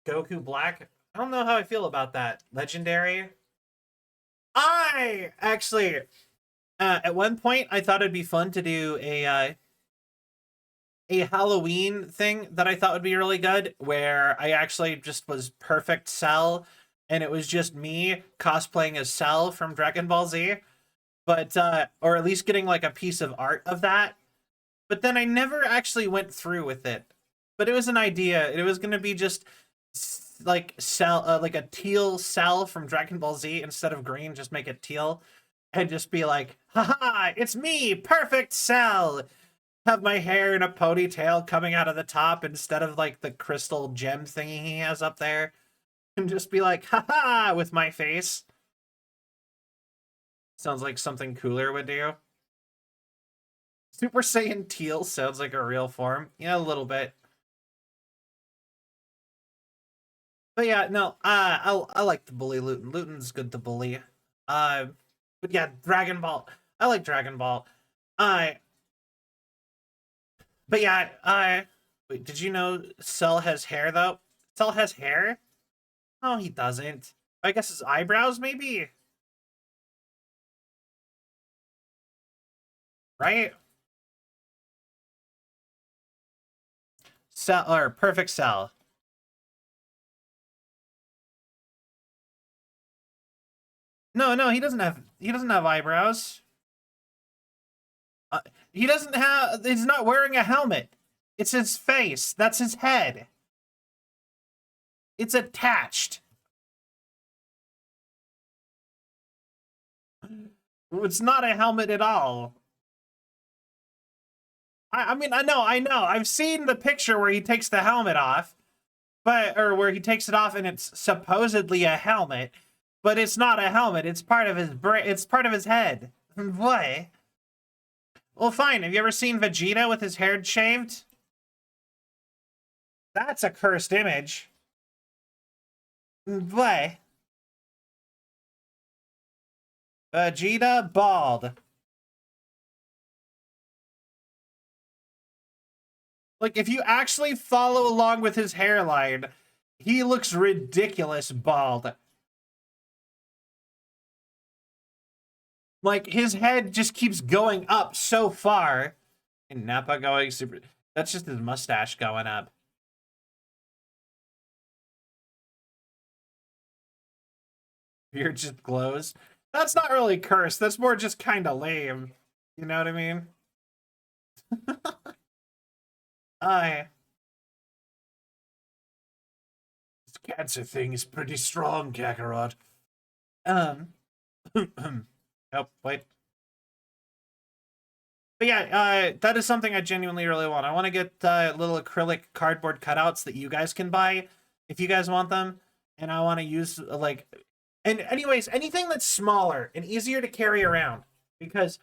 Goku Black. I don't know how I feel about that. Legendary. I actually, at one point, I thought it'd be fun to do a Halloween thing that I thought would be really good, where I actually just was perfect Cell, and it was just me cosplaying as Cell from Dragon Ball Z, but or at least getting like a piece of art of that. But then I never actually went through with it. But it was an idea. It was gonna be just like Cell, like a teal Cell from Dragon Ball Z instead of green. Just make it teal, and just be like, haha, it's me, perfect Cell. Have my hair in a ponytail coming out of the top instead of like the crystal gem thingy he has up there, and just be like, haha, with my face. Sounds like something Cooler would do. Super Saiyan Teal sounds like a real form. Yeah, a little bit. But yeah, no, I like the bully Luton. Luton's good to bully. But yeah, Dragon Ball. I like Dragon Ball. But yeah, wait, did you know Cell has hair though? Cell has hair? No, he doesn't. I guess his eyebrows, maybe? Right? Cell, or Perfect Cell. No, he doesn't have eyebrows. He doesn't have, he's not wearing a helmet. It's his face. That's his head. It's attached. It's not a helmet at all. I mean, I know. I've seen the picture where he takes the helmet off, or where he takes it off and it's supposedly a helmet, but it's not a helmet. It's part of his brain. It's part of his head. What? Well, fine. Have you ever seen Vegeta with his hair shaved? That's a cursed image. What? Vegeta bald. Like, if you actually follow along with his hairline, he looks ridiculous bald. Like, his head just keeps going up so far. And Nappa going super... That's just his mustache going up. Beard just glows. That's not really cursed. That's more just kind of lame. You know what I mean? This cancer thing is pretty strong, Kakarot. Oh, wait. But yeah, that is something I genuinely really want. I want to get little acrylic cardboard cutouts that you guys can buy if you guys want them. And I want to use, like... And anyways, anything that's smaller and easier to carry around. Because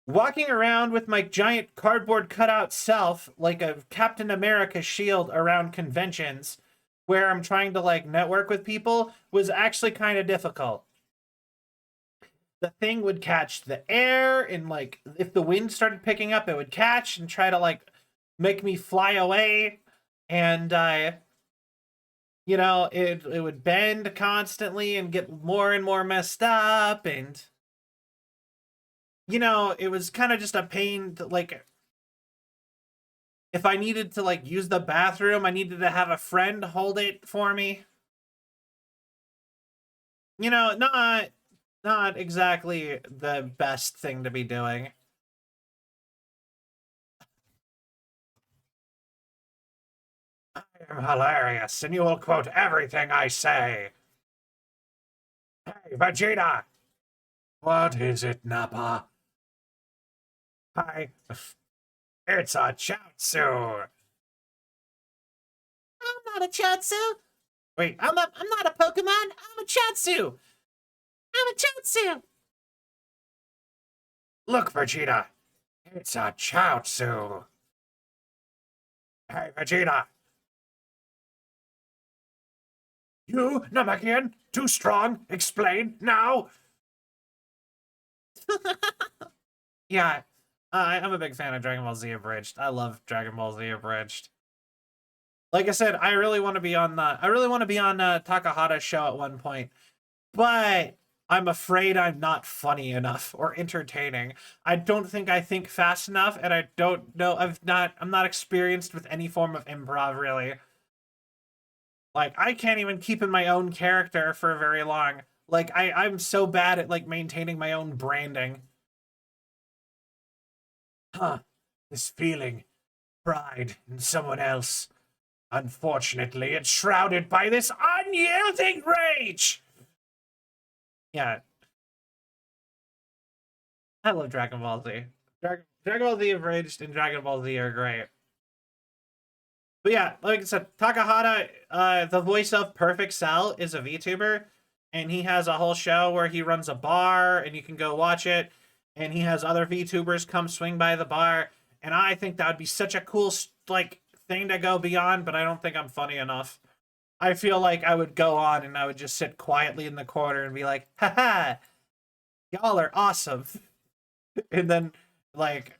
walking around with my giant cardboard cutout self, like a Captain America shield around conventions, where I'm trying to, like, network with people, was actually kind of difficult. The thing would catch the air, and, like, if the wind started picking up, it would catch and try to, like, make me fly away. And, you know, it would bend constantly and get more and more messed up, and, you know, it was kind of just a pain to, like, if I needed to, like, use the bathroom, I needed to have a friend hold it for me. You know, not exactly the best thing to be doing. I am hilarious, and you will quote everything I say. Hey, Vegeta! What is it, Nappa? Hi. It's a Chaozu! I'm not a Chaozu! Wait, I'm not a Pokemon! I'm a Chaozu! I'm a Chaozu! Look, Vegeta! It's a Chaozu! Hey, Vegeta! You, Namekian? Too strong? Explain, now! Yeah, I'm a big fan of Dragon Ball Z Abridged. I love Dragon Ball Z Abridged. Like I said, I really want to be on Takahata's show at one point, but I'm afraid I'm not funny enough or entertaining. I don't think I think fast enough, and I don't know. I'm not experienced with any form of improv really. Like I can't even keep in my own character for very long. Like I'm so bad at like maintaining my own branding. Huh. This feeling, pride in someone else. Unfortunately, it's shrouded by this unyielding rage. Yeah. I love Dragon Ball Z. Dragon Ball Z Abridged and Dragon Ball Z are great. But yeah, like I said, Takahata, the voice of Perfect Cell, is a VTuber, and he has a whole show where he runs a bar, and you can go watch it, and he has other VTubers come swing by the bar, and I think that would be such a cool, like, thing to go beyond, but I don't think I'm funny enough. I feel like I would go on and I would just sit quietly in the corner and be like, haha, y'all are awesome. And then, like,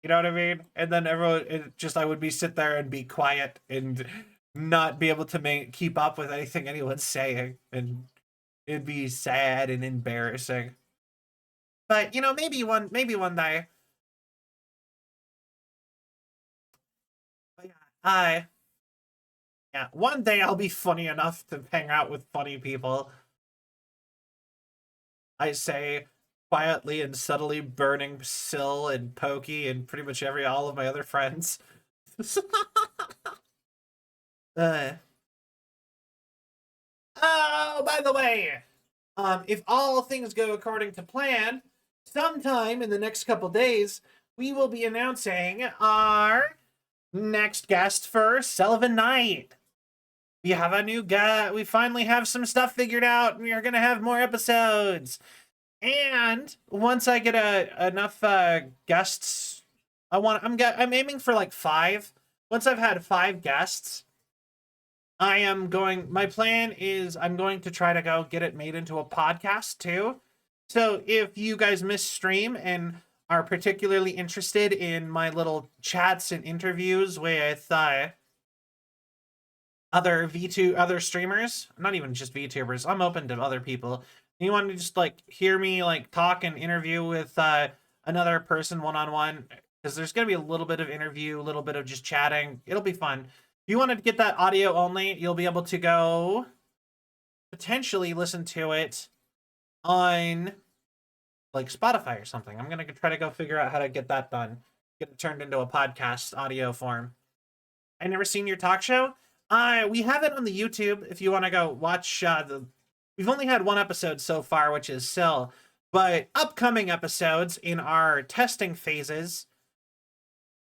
you know what I mean? And then I would be sit there and be quiet and not be able to keep up with anything anyone's saying. And it'd be sad and embarrassing. But, you know, maybe one day. But yeah, one day I'll be funny enough to hang out with funny people. I say, quietly and subtly burning Syl and Pokey and pretty much all of my other friends. Oh, by the way, if all things go according to plan, sometime in the next couple days, we will be announcing our next guest for Sullivan Night. We have a new guy. We finally have some stuff figured out. We are gonna have more episodes. And once I get enough guests, I'm aiming for like 5. Once I've had 5 guests, my plan is I'm going to try to go get it made into a podcast too. So if you guys miss stream and are particularly interested in my little chats and interviews with other streamers, not even just VTubers, I'm open to other people. You want to just like hear me like talk and interview with another person one-on-one, because there's going to be a little bit of interview, a little bit of just chatting. It'll be fun. If you want to get that audio only, you'll be able to go potentially listen to it on like Spotify or something. I'm going to try to go figure out how to get that done. Get it turned into a podcast audio form. I never seen your talk show. We have it on the YouTube if you want to go watch we've only had 1 episode so far, which is Syl, but upcoming episodes in our testing phases,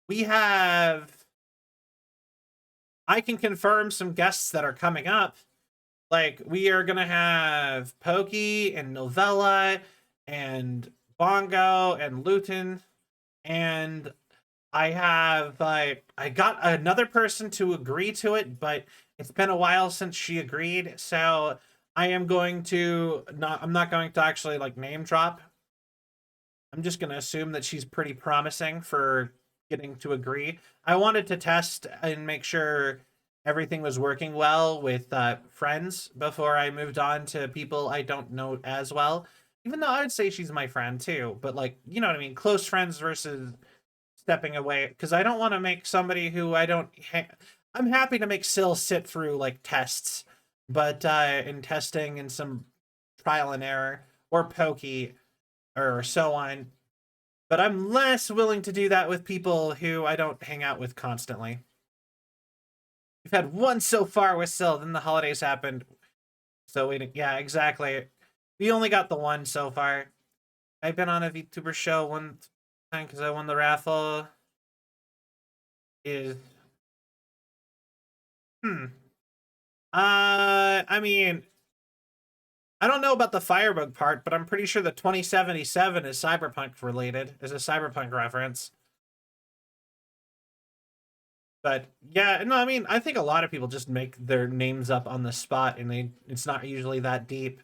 I can confirm some guests that are coming up. Like, we are going to have Pokey and Novella and Bongo and Luton, and I got another person to agree to it, but it's been a while since she agreed, so I'm not going to actually like name drop. I'm just going to assume that she's pretty promising for getting to agree. I wanted to test and make sure everything was working well with friends before I moved on to people I don't know as well. Even though I would say she's my friend too, but like, you know what I mean? Close friends versus stepping away, because I don't want to make somebody who I'm happy to make Syl sit through like tests, but in testing and some trial and error, or Pokey or so on. But I'm less willing to do that with people who I don't hang out with constantly. We've had 1 so far with Syl, then the holidays happened. So yeah, exactly. We only got the 1 so far. I've been on a VTuber show 1 time because I won the raffle. I mean, I don't know about the Firebug part, but I'm pretty sure the 2077 is Cyberpunk related, is a Cyberpunk reference. But yeah, no, I mean, I think a lot of people just make their names up on the spot, and it's not usually that deep.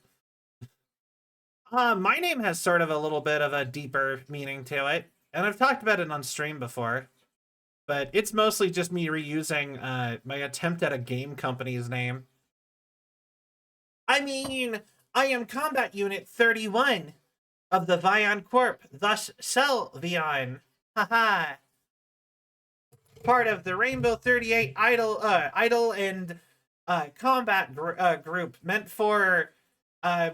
My name has sort of a little bit of a deeper meaning to it, and I've talked about it on stream before, but it's mostly just me reusing my attempt at a game company's name. I mean, I am Combat Unit 31 of the Vion Corp, thus Cell Vion. Haha. Part of the Rainbow 38 idol and combat group meant for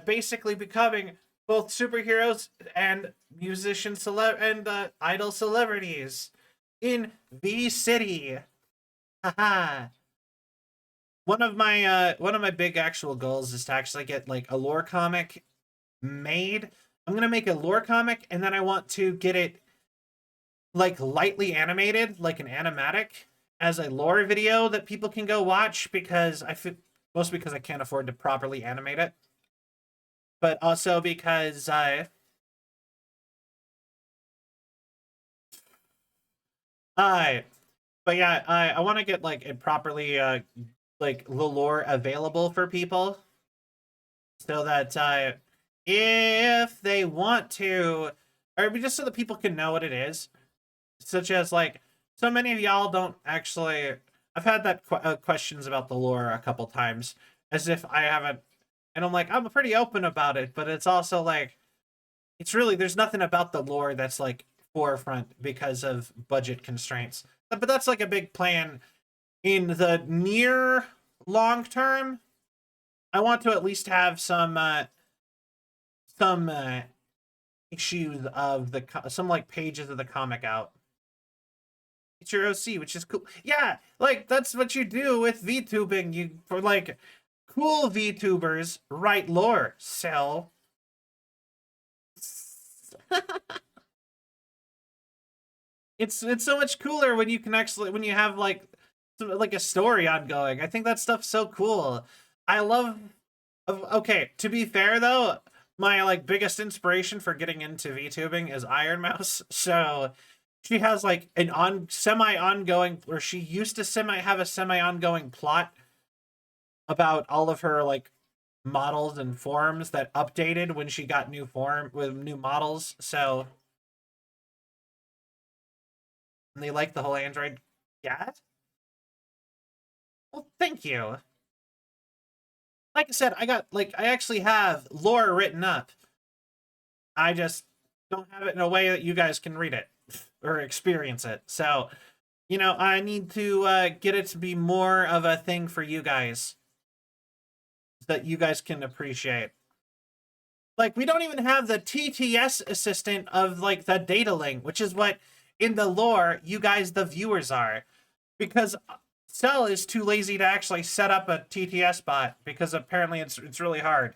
basically becoming both superheroes and idol celebrities in V City. Haha. One of my big actual goals is to actually get like a lore comic made. I'm gonna make a lore comic, and then I want to get it like lightly animated, like an animatic, as a lore video that people can go watch, because mostly because I can't afford to properly animate it, but also because but yeah, I want to get like it properly like the lore available for people, so that if they want to, or just so that people can know what it is, such as like so many of y'all don't actually. I've had that questions about the lore a couple times, as if I haven't, and I'm like, I'm pretty open about it, but it's also like, it's really, there's nothing about the lore that's like forefront because of budget constraints. But that's like a big plan in the near long term. I want to at least have some issues of some like pages of the comic out. It's your OC, which is cool. Yeah, like that's what you do with VTubing. You, for like cool VTubers, write lore. Sell. It's so much cooler when you can actually, when you have like a story ongoing. I think that stuff's so cool. I love. Okay, to be fair though, my like biggest inspiration for getting into VTubing is Iron Mouse. So she has like an semi-ongoing, or she used to have a semi-ongoing plot about all of her like models and forms that updated when she got new models. So, and they like the whole Android. Yeah. Well, thank you. Like I said, I actually have lore written up. I just don't have it in a way that you guys can read it or experience it. So, I need to get it to be more of a thing for you guys that you guys can appreciate. Like, we don't even have the TTS assistant of like the data link, which is what in the lore you guys, the viewers, are, because Cell is too lazy to actually set up a TTS bot, because apparently it's really hard.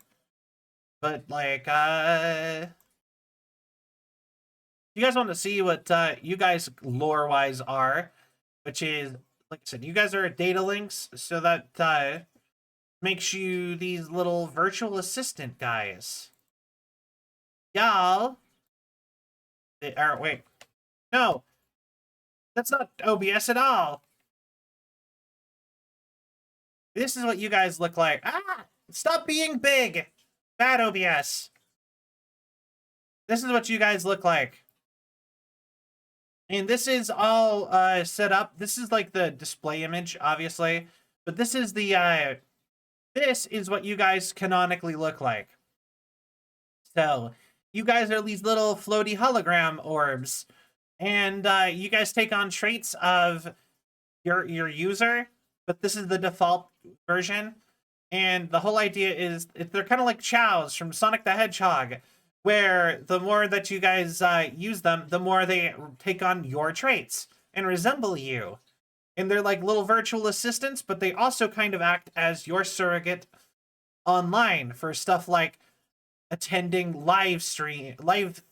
But like, you guys want to see what you guys lore wise are, which is, like I said, you guys are data links, so that makes you these little virtual assistant guys. Y'all, wait, no, that's not OBS at all. This is what you guys look like. Ah, stop being big. Bad OBS. This is what you guys look like. And this is all set up. This is like the display image, obviously. But this is the this is what you guys canonically look like. So you guys are these little floaty hologram orbs. And you guys take on traits of your user, but this is the default version. And the whole idea is they're kind of like chows from Sonic the Hedgehog, where the more that you guys use them, the more they take on your traits and resemble you. And they're like little virtual assistants, but they also kind of act as your surrogate online for stuff like attending live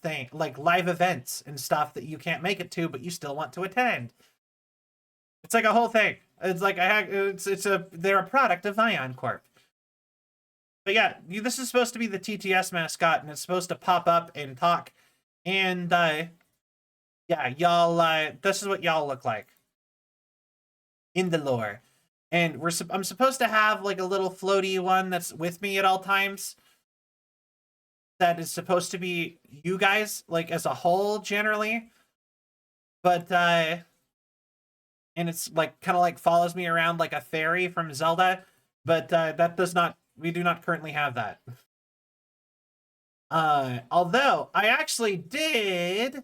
events and stuff that you can't make it to, but you still want to attend. It's like a whole thing. It's like they're a product of Vion Corp. But yeah, this is supposed to be the TTS mascot, and it's supposed to pop up and talk. And yeah, y'all, this is what y'all look like in the lore. And I'm supposed to have like a little floaty one that's with me at all times. that is supposed to be you guys, like as a whole generally. But and it's like kind of like follows me around like a fairy from Zelda, but that does not, we do not currently have that. Although I actually did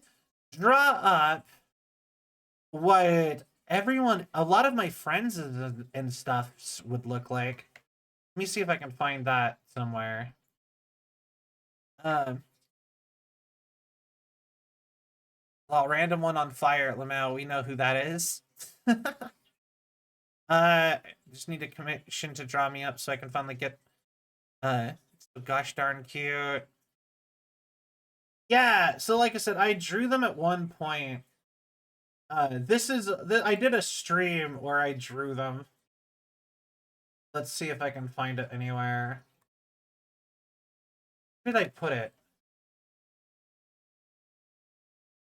draw up what everyone, a lot of my friends and stuff would look like. Let me see if I can find that somewhere. Well, random one on fire at Lamau, we know who that is. Just need a commission to draw me up so I can finally get so gosh darn cute. Yeah, so like I said, I drew them at one point. This is I did a stream where I drew them. Let's see if I can find it anywhere. Where did I put it?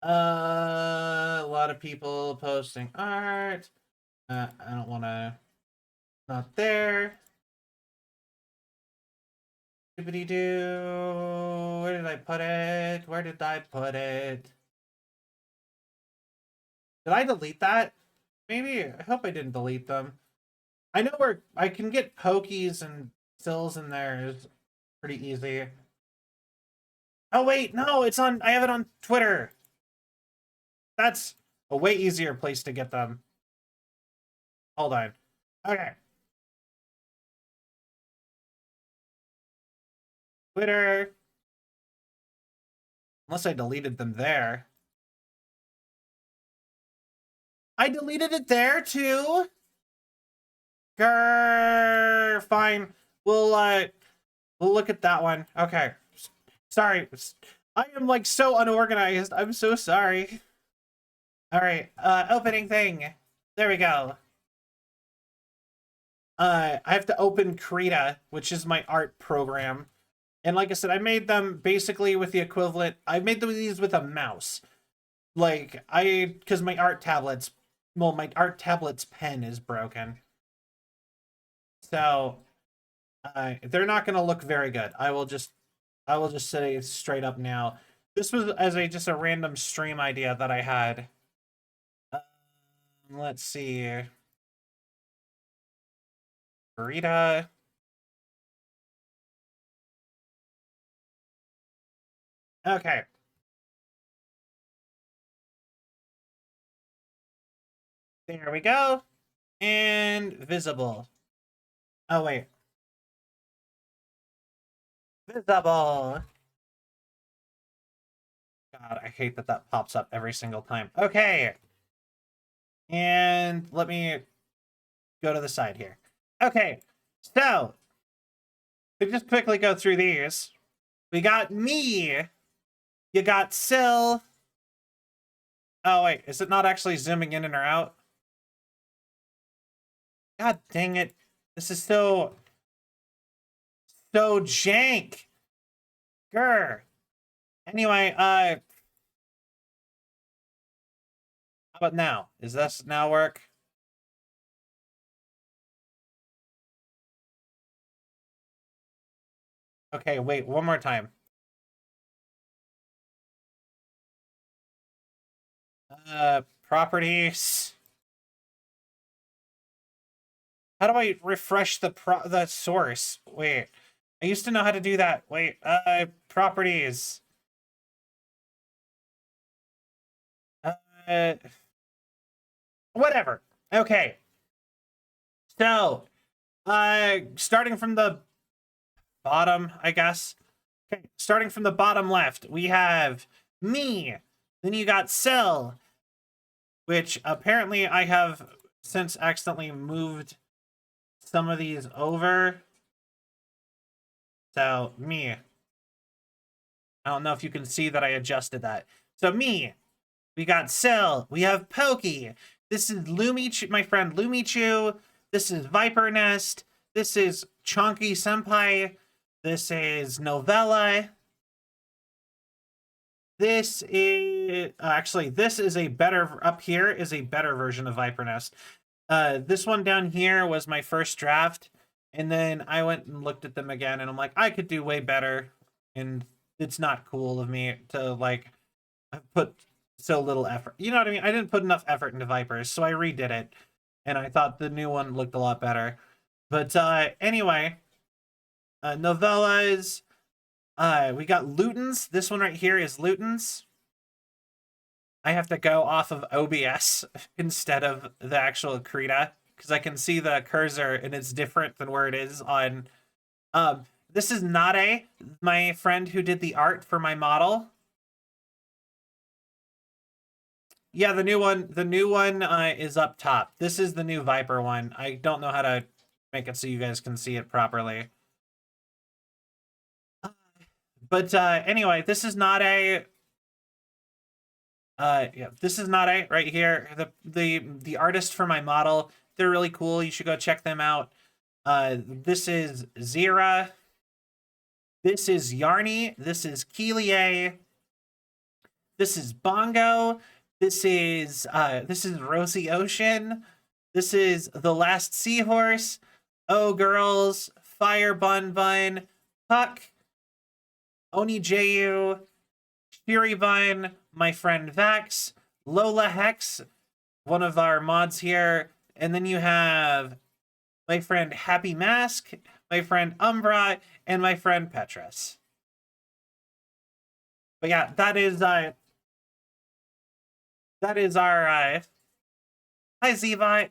A lot of people posting art. I don't want to. Not there. Doobity doo. Where did I put it? Where did I put it? Did I delete that? Maybe. I hope I didn't delete them. I know where I can get pokies and stills in there is pretty easy. Oh wait, no, it's on. I have it on Twitter. That's a way easier place to get them. Hold on. Okay. Twitter. Unless I deleted them there. I deleted it there too? Grrr, fine. We'll look at that one. Okay. Sorry. I am like so unorganized. I'm so sorry. All right. Opening thing. There we go. I have to open Krita, which is my art program. And like I said, I made them basically with the equivalent. I made these with a mouse. Like, because my art tablet's pen is broken. So, they're not going to look very good. I will just say it straight up now. This was just a random stream idea that I had. Let's see. Burrito. Okay. There we go. And visible. Oh, wait. Visible. God, I hate that that pops up every single time. Okay. And let me go to the side here. Okay. So, to just quickly go through these. We got me. You got Sil. Oh, wait. Is it not actually zooming in and or out? God dang it. This is so jank. Grr. Anyway, how about now? Does this now work? Okay, wait, one more time. Properties. How do I refresh the source? Wait, I used to know how to do that. Wait, properties. Whatever. Okay. So, starting from the bottom, I guess. Okay, starting from the bottom left, we have me. Then you got Sil, which apparently I have since accidentally moved some of these over. So, me. I don't know if you can see that I adjusted that. So, me. We got Sil. We have Pokey. This is Lumichu, my friend Lumichu. This is Viper Nest. This is Chonky Senpai. This is Novella. This is actually, this is a better, up here is a better version of Viper Nest. This one down here was my first draft, and then I went and looked at them again, and I'm like, I could do way better in it's not cool of me to like put so little effort. You know what I mean? I didn't put enough effort into Vipers, so I redid it, and I thought the new one looked a lot better. But anyway, novellas. We got Lutens. This one right here is Lutens. I have to go off of OBS instead of the actual Krita because I can see the cursor and it's different than where it is on. This is Nade, my friend who did the art for my model. Yeah, the new one. The new one is up top. This is the new Viper one. I don't know how to make it so you guys can see it properly. But anyway, this is Nade. Yeah, this is Nade right here. The artist for my model. They're really cool. You should go check them out. This is Zira. This is Yarny. This is Keelie. This is Bongo. This is Rosie Ocean. This is The Last Seahorse. Oh Girls, Fire Bun Bun, Puck, Oni Ju, Shiri Bun, my friend Vax, Lola Hex, one of our mods here, and then you have my friend Happy Mask, my friend Umbra, and my friend Petrus. But yeah, that is our hi Zevite.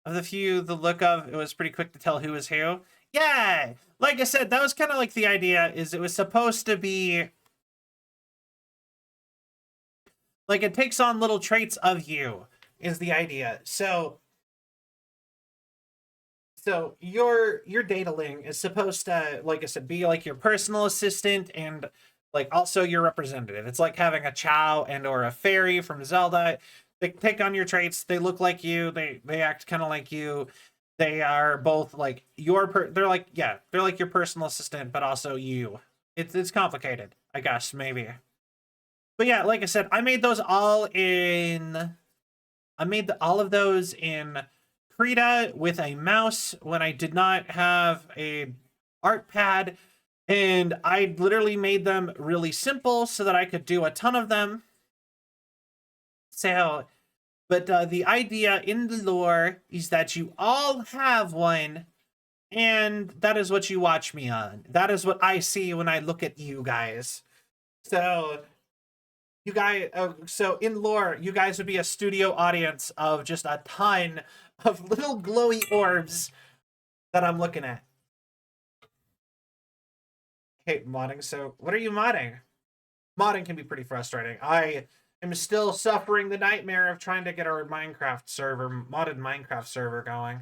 Of the look of, it was pretty quick to tell who was who. Yeah, like I said, that was kind of like the idea, is it was supposed to be like it takes on little traits of you, is the idea. So your dataling is supposed to, like I said, be like your personal assistant and like also your representative. It's like having a Chow and or a fairy from Zelda. They take on your traits. They look like you. They act kind of like you. They are both like they're like your personal assistant, but also you. It's complicated, I guess, maybe. But yeah, like I said, I made those all in. I made all of those in Krita with a mouse when I did not have a art pad, and I literally made them really simple so that I could do a ton of them. So, but the idea in the lore is that you all have one, and that is what you watch me on. That is what I see when I look at you guys. So, you guys, so in lore, you guys would be a studio audience of just a ton of little glowy orbs that I'm looking at. Hey, modding. So, what are you modding? Modding can be pretty frustrating. I am still suffering the nightmare of trying to get our Minecraft server, modded Minecraft server going.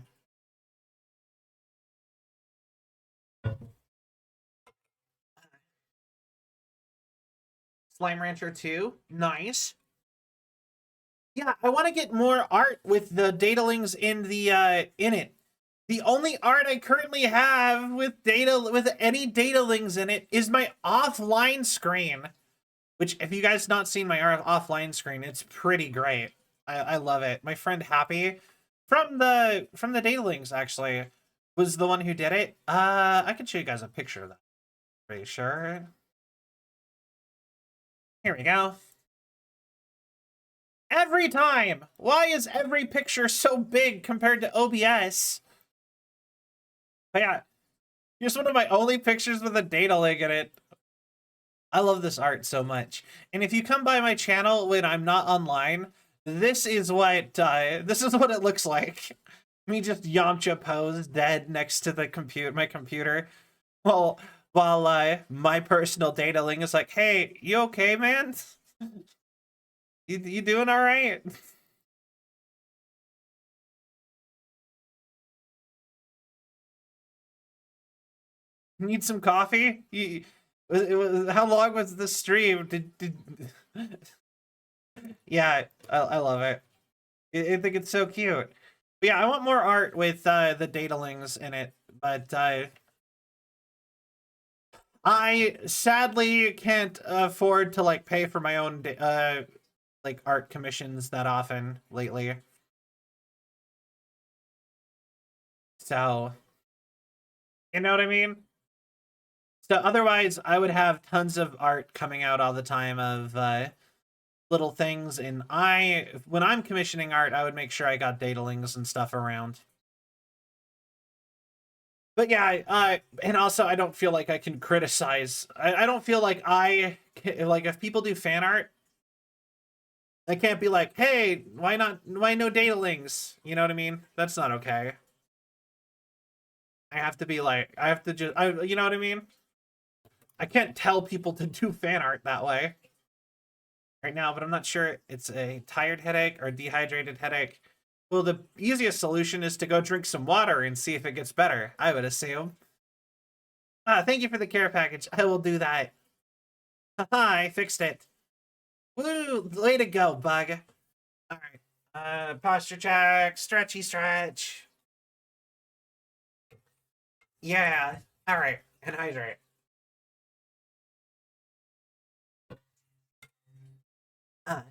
Slime Rancher 2, nice. Yeah, I want to get more art with the datalings in the in it. The only art I currently have with any datalings in it is my offline screen. Which, if you guys not seen my offline screen, it's pretty great. I love it. My friend Happy from the datalings actually was the one who did it. I can show you guys a picture of that. Pretty sure. Here we go. Every time! Why is every picture so big compared to OBS? But yeah, here's one of my only pictures with a data link in it. I love this art so much. And if you come by my channel when I'm not online, this is what it looks like. Me just Yamcha pose dead next to the my computer. While my personal data link is like, hey, you okay, man? You doing all right? Need some coffee? How long was the stream? Yeah, I love it. I think it's so cute. But yeah, I want more art with the datalings in it, but I sadly can't afford to like pay for my own like art commissions that often lately. So, you know what I mean? So otherwise, I would have tons of art coming out all the time of little things, and when I'm commissioning art, I would make sure I got datalings and stuff around. But yeah, and also I don't feel like I can criticize. I don't feel like like if people do fan art, I can't be like, hey, why no datalings? You know what I mean? That's not okay. I have to be like, I have to just, you know what I mean? I can't tell people to do fan art that way right now, but I'm not sure it's a tired headache or dehydrated headache. Well, the easiest solution is to go drink some water and see if it gets better, I would assume. Thank you for the care package. I will do that. Haha, I fixed it. Woo! Way to go, bug. Alright. Posture check. Stretchy stretch. Yeah. Alright. And hydrate. But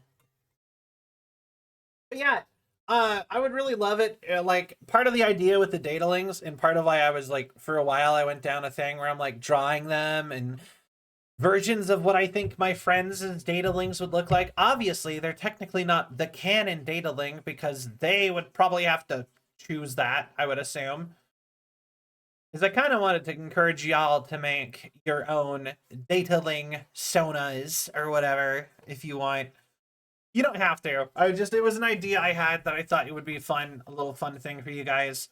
yeah, I would really love it. Like, part of the idea with the datalings, and part of why I was like, for a while, I went down a thing where I'm like drawing them and versions of what I think my friends' datalings would look like. Obviously, they're technically not the canon dataling because they would probably have to choose that, I would assume. Because I kind of wanted to encourage y'all to make your own dataling sonas or whatever if you want. You don't have to. It was an idea I had that I thought it would be fun, a little fun thing for you guys.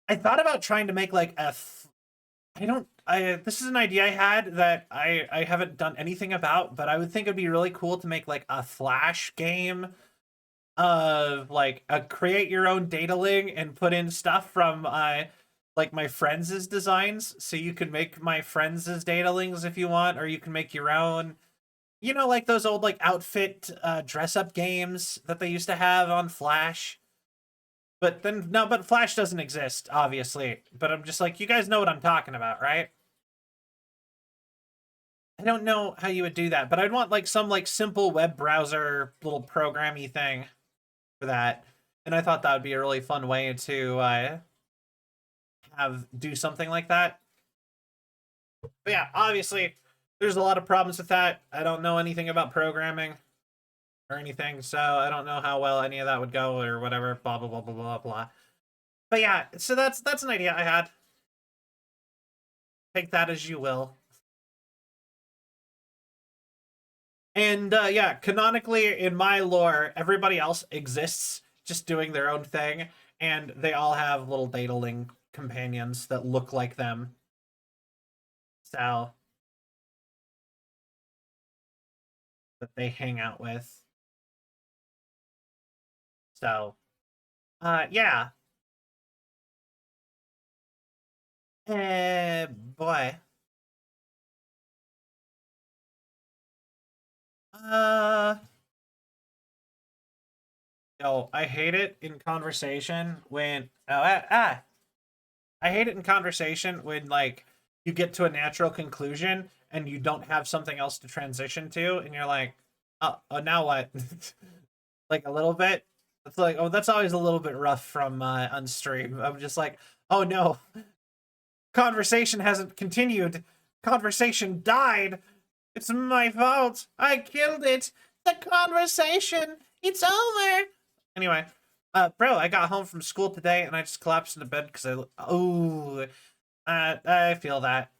I thought about trying to make like this is an idea I had that I haven't done anything about, but I would think it'd be really cool to make like a Flash game of like a create your own dataling and put in stuff from like my friends' designs. So you can make my friends' datalings if you want, or you can make your own. You know, like those old like outfit dress up games that they used to have on Flash. But Flash doesn't exist, obviously. But I'm just like, you guys know what I'm talking about, right? I don't know how you would do that, but I'd want like some like simple web browser little programmy thing for that. And I thought that would be a really fun way to do something like that. But yeah, obviously there's a lot of problems with that. I don't know anything about programming or anything, so I don't know how well any of that would go or whatever, blah, blah, blah, blah, blah, blah. But yeah, so that's an idea I had. Take that as you will. And yeah, canonically in my lore, everybody else exists just doing their own thing, and they all have little dataling companions that look like them. So that they hang out with. So, yeah. Boy. Yo, I hate it in conversation when, I hate it in conversation when, like, you get to a natural conclusion and you don't have something else to transition to, and you're like, oh now what? Like, a little bit. It's like, oh, that's always a little bit rough from Unstream. I'm just like, oh no, conversation hasn't continued. Conversation died. It's my fault. I killed it. The conversation. It's over. Anyway, bro, I got home from school today and I just collapsed into bed because I feel that.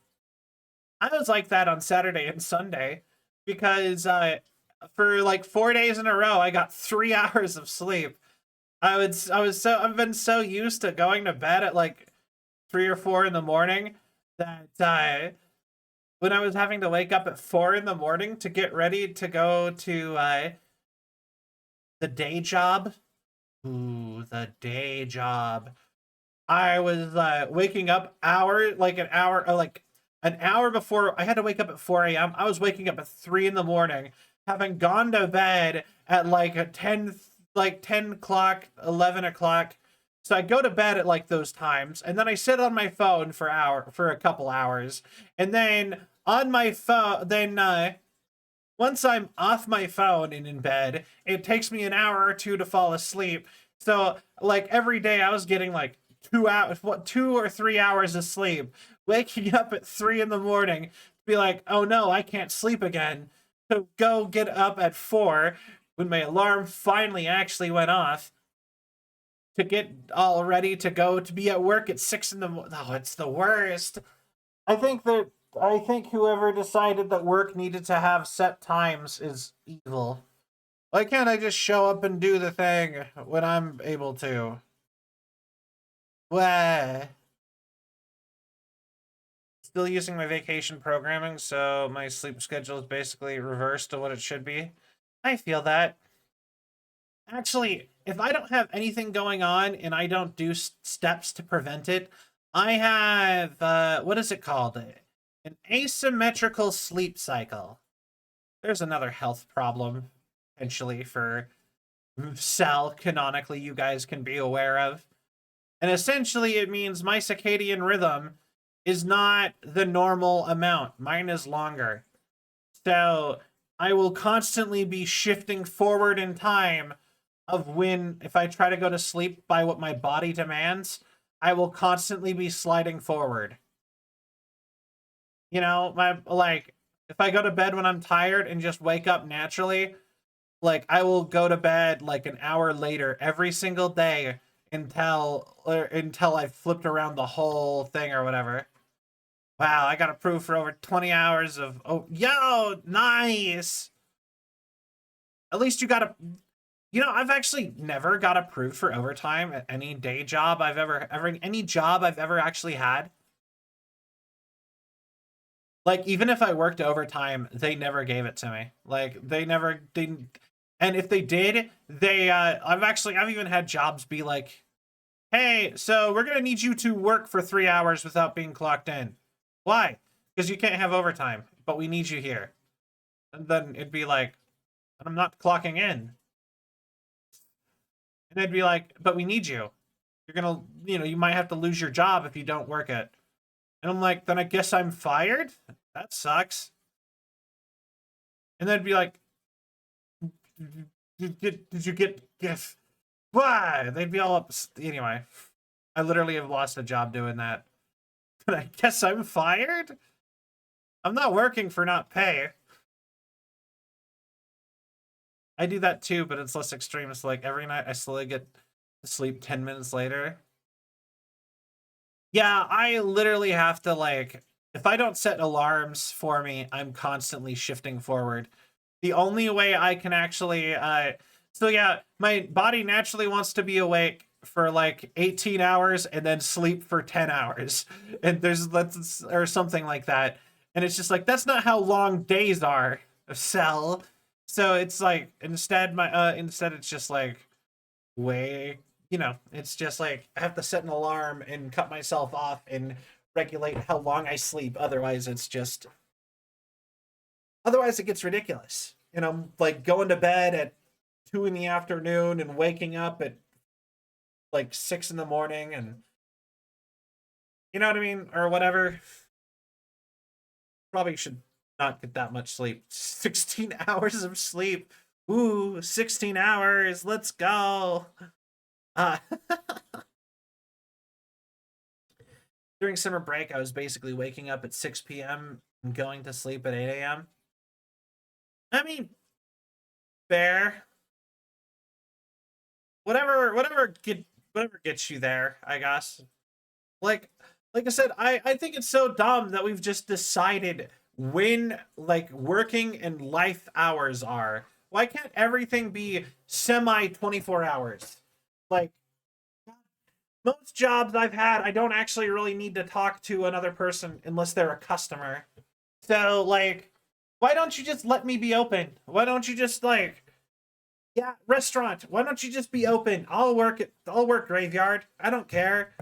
I was like that on Saturday and Sunday because for like 4 days in a row, I got 3 hours of sleep. I've been so used to going to bed at like 3 or 4 in the morning that when I was having to wake up at 4 in the morning to get ready to go to the day job. Ooh, the day job. I was waking up an hour before. I had to wake up at 4 a.m. I was waking up at 3 in the morning, having gone to bed at like 10 o'clock, 11 o'clock. So I go to bed at like those times, and then I sit on my phone for a couple hours, and then on my phone, once I'm off my phone and in bed, it takes me an hour or two to fall asleep. So like every day I was getting like what, 2 or 3 hours of sleep, waking up at 3 in the morning, be like, oh no, I can't sleep again. So go get up at 4 when my alarm finally actually went off to get all ready to go to be at work at 6 in the morning. Oh, it's the worst. I think whoever decided that work needed to have set times is evil. Why can't I just show up and do the thing when I'm able to? Wah. Still using my vacation programming, so my sleep schedule is basically reversed to what it should be. I feel that. Actually, if I don't have anything going on and I don't do steps to prevent it, I have, what is it called? An asymmetrical sleep cycle. There's another health problem, potentially, for Cell, canonically, you guys can be aware of. And essentially, it means my circadian rhythm is not the normal amount. Mine is longer. So I will constantly be shifting forward in time of when, if I try to go to sleep by what my body demands, I will constantly be sliding forward. You know, if I go to bed when I'm tired and just wake up naturally, like, I will go to bed like an hour later every single day until I've flipped around the whole thing or whatever. Wow, I got approved for over 20 hours of, oh, yo, nice. At least you got a, you know, I've actually never got approved for overtime at any day job I've any job I've ever actually had. Like, even if I worked overtime, they never gave it to me. Like, they never didn't. And if they did, I've even had jobs be like, hey, so we're going to need you to work for 3 hours without being clocked in. Why? Because you can't have overtime, but we need you here. And then it'd be like, I'm not clocking in. And they'd be like, but we need you. You're going to, you might have to lose your job if you don't work it. And I'm like, then I guess I'm fired? That sucks. And they'd be like, did you get yes? Why? They'd be all up. Anyway, I literally have lost a job doing that. But I guess I'm fired? I'm not working for not pay. I do that too, but it's less extreme. It's like every night I slowly get to sleep 10 minutes later. Yeah, I literally have to, like, if I don't set alarms for me, I'm constantly shifting forward. The only way I can actually, so yeah, my body naturally wants to be awake for like 18 hours and then sleep for 10 hours. And or something like that. And it's just like, that's not how long days are, Cell. So it's like, instead it's just like, it's just like, I have to set an alarm and cut myself off and regulate how long I sleep. Otherwise it gets ridiculous. And I'm like going to bed at 2 in the afternoon and waking up at like 6 in the morning, and you know what I mean? Or whatever. Probably should not get that much sleep. 16 hours of sleep. Ooh, 16 hours. Let's go. During summer break, I was basically waking up at 6 p.m. and going to sleep at 8 a.m. I mean, fair. Whatever gets you there, I guess. Like I said, I think it's so dumb that we've just decided when, like, working and life hours are. Why can't everything be semi 24 hours? Like, most jobs I've had, I don't actually really need to talk to another person unless they're a customer. So, like, why don't you just let me be open? Why don't you just, like, yeah, restaurant, why don't you just be open? I'll work graveyard. I don't care.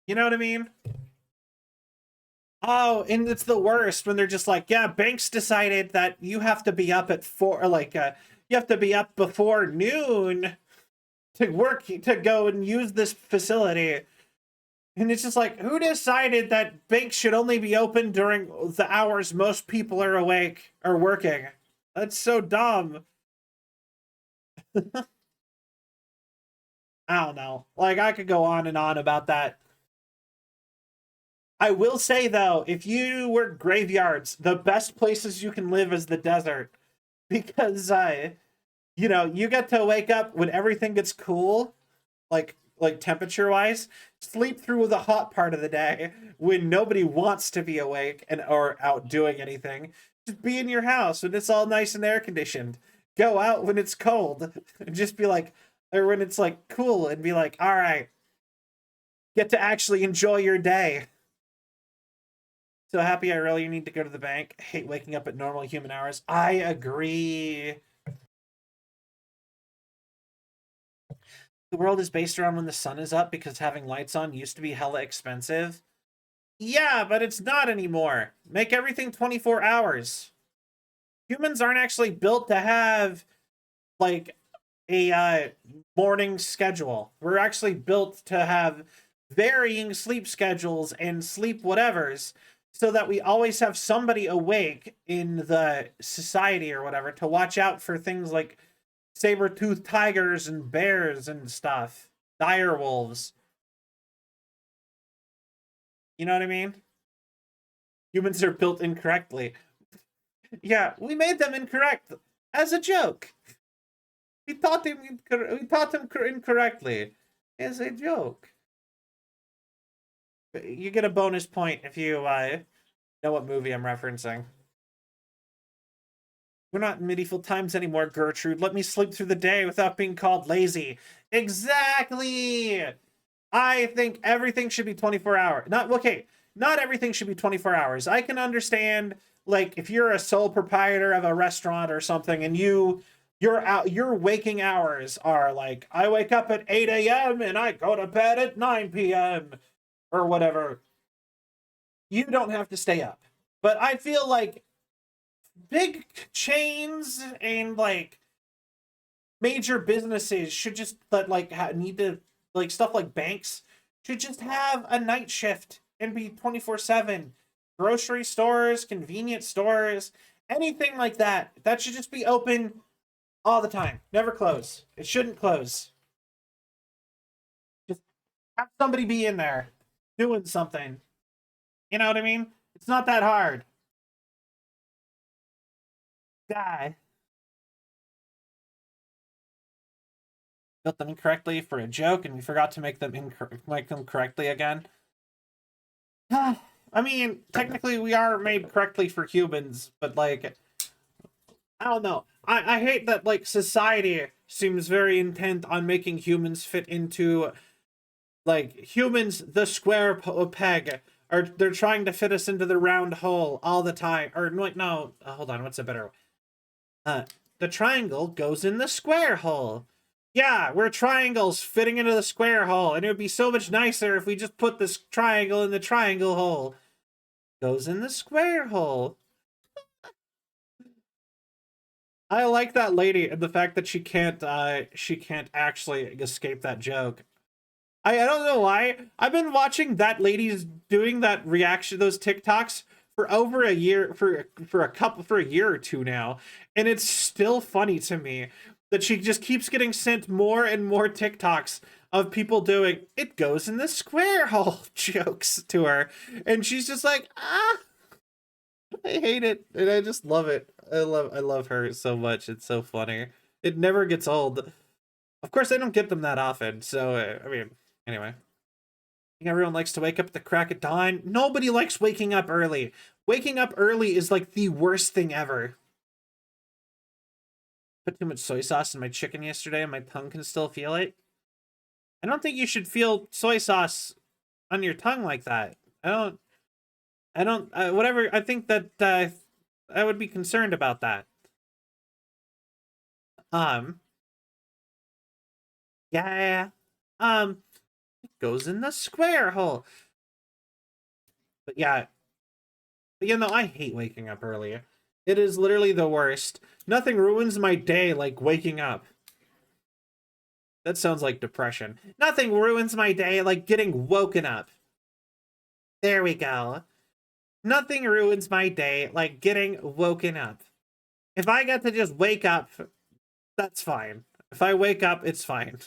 You know what I mean? Oh, and it's the worst when they're just like, yeah, banks decided that you have to be up at 4, or like, you have to be up before noon to go and use this facility. And it's just like, who decided that banks should only be open during the hours most people are awake or working? That's so dumb. I don't know. Like, I could go on and on about that. I will say, though, if you work graveyards, the best places you can live is the desert. Because, you know, you get to wake up when everything gets cool, like temperature-wise, sleep through the hot part of the day when nobody wants to be awake and or out doing anything. Just be in your house when it's all nice and air-conditioned. Go out when it's cold and just be like, or when it's like cool and be like, all right, get to actually enjoy your day. So happy I really need to go to the bank. I hate waking up at normal human hours. I agree. The world is based around when the sun is up because having lights on used to be hella expensive. Yeah, but it's not anymore. Make everything 24 hours. Humans aren't actually built to have, like, a morning schedule. We're actually built to have varying sleep schedules and sleep whatevers so that we always have somebody awake in the society or whatever to watch out for things like saber-toothed tigers and bears and stuff. Dire wolves. You know what I mean? Humans are built incorrectly. Yeah, we made them incorrect as a joke. We taught them incorrectly as a joke. You get a bonus point if you know what movie I'm referencing. We're not in medieval times anymore, Gertrude. Let me sleep through the day without being called lazy. Exactly! I think everything should be 24 hours. Not everything should be 24 hours. I can understand, like, if you're a sole proprietor of a restaurant or something and your waking hours are like, I wake up at 8 a.m. and I go to bed at 9 p.m. or whatever. You don't have to stay up. But I feel like big chains and, like, major businesses should just need to, like, stuff like banks should just have a night shift and be 24/7. Grocery stores, convenience stores, anything like that should just be open all the time. Never close. It shouldn't close. Just have somebody be in there doing something. You know what I mean? It's not that hard. Guy. Built them incorrectly for a joke, and we forgot to make them correctly again. I mean, technically we are made correctly for humans, but, like, I don't know. I hate that, like, society seems very intent on making humans fit into, like, humans, the square peg, or they're trying to fit us into the round hole all the time. Or, no, hold on, what's a better the triangle goes in the square hole. Yeah, we're triangles fitting into the square hole, and it would be so much nicer if we just put this triangle in the triangle hole. Goes in the square hole. I like that lady and the fact that she can't actually escape that joke. I don't know why. I've been watching that lady's doing that reaction, those TikToks for over a year, for a year or two now, and it's still funny to me that she just keeps getting sent more and more TikToks of people doing "it goes in the square hole" jokes to her, and she's just like, I hate it, and I just love it. I love her so much. It's so funny. It never gets old. Of course, I don't get them that often, so I mean, anyway. I think everyone likes to wake up at the crack of dawn. Nobody likes waking up early. Waking up early is like the worst thing ever. Put too much soy sauce in my chicken yesterday and my tongue can still feel it. I don't think you should feel soy sauce on your tongue like that. I don't, whatever, I think that, I would be concerned about that. Yeah, it goes in the square hole. But yeah, I hate waking up early. It is literally the worst. Nothing ruins my day like waking up. That sounds like depression. Nothing ruins my day like getting woken up. There we go. Nothing ruins my day like getting woken up. If I get to just wake up, that's fine. If I wake up, it's fine.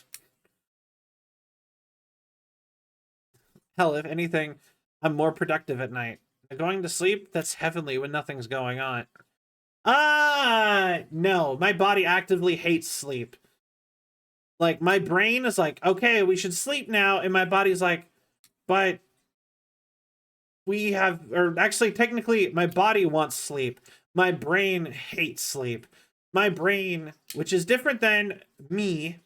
Hell, if anything, I'm more productive at night. Going to sleep, that's heavenly when nothing's going on. No, my body actively hates sleep. Like, my brain is like, okay, we should sleep now, and my body's like, but we have, or actually, technically, my body wants sleep. My brain hates sleep. My brain, which is different than me,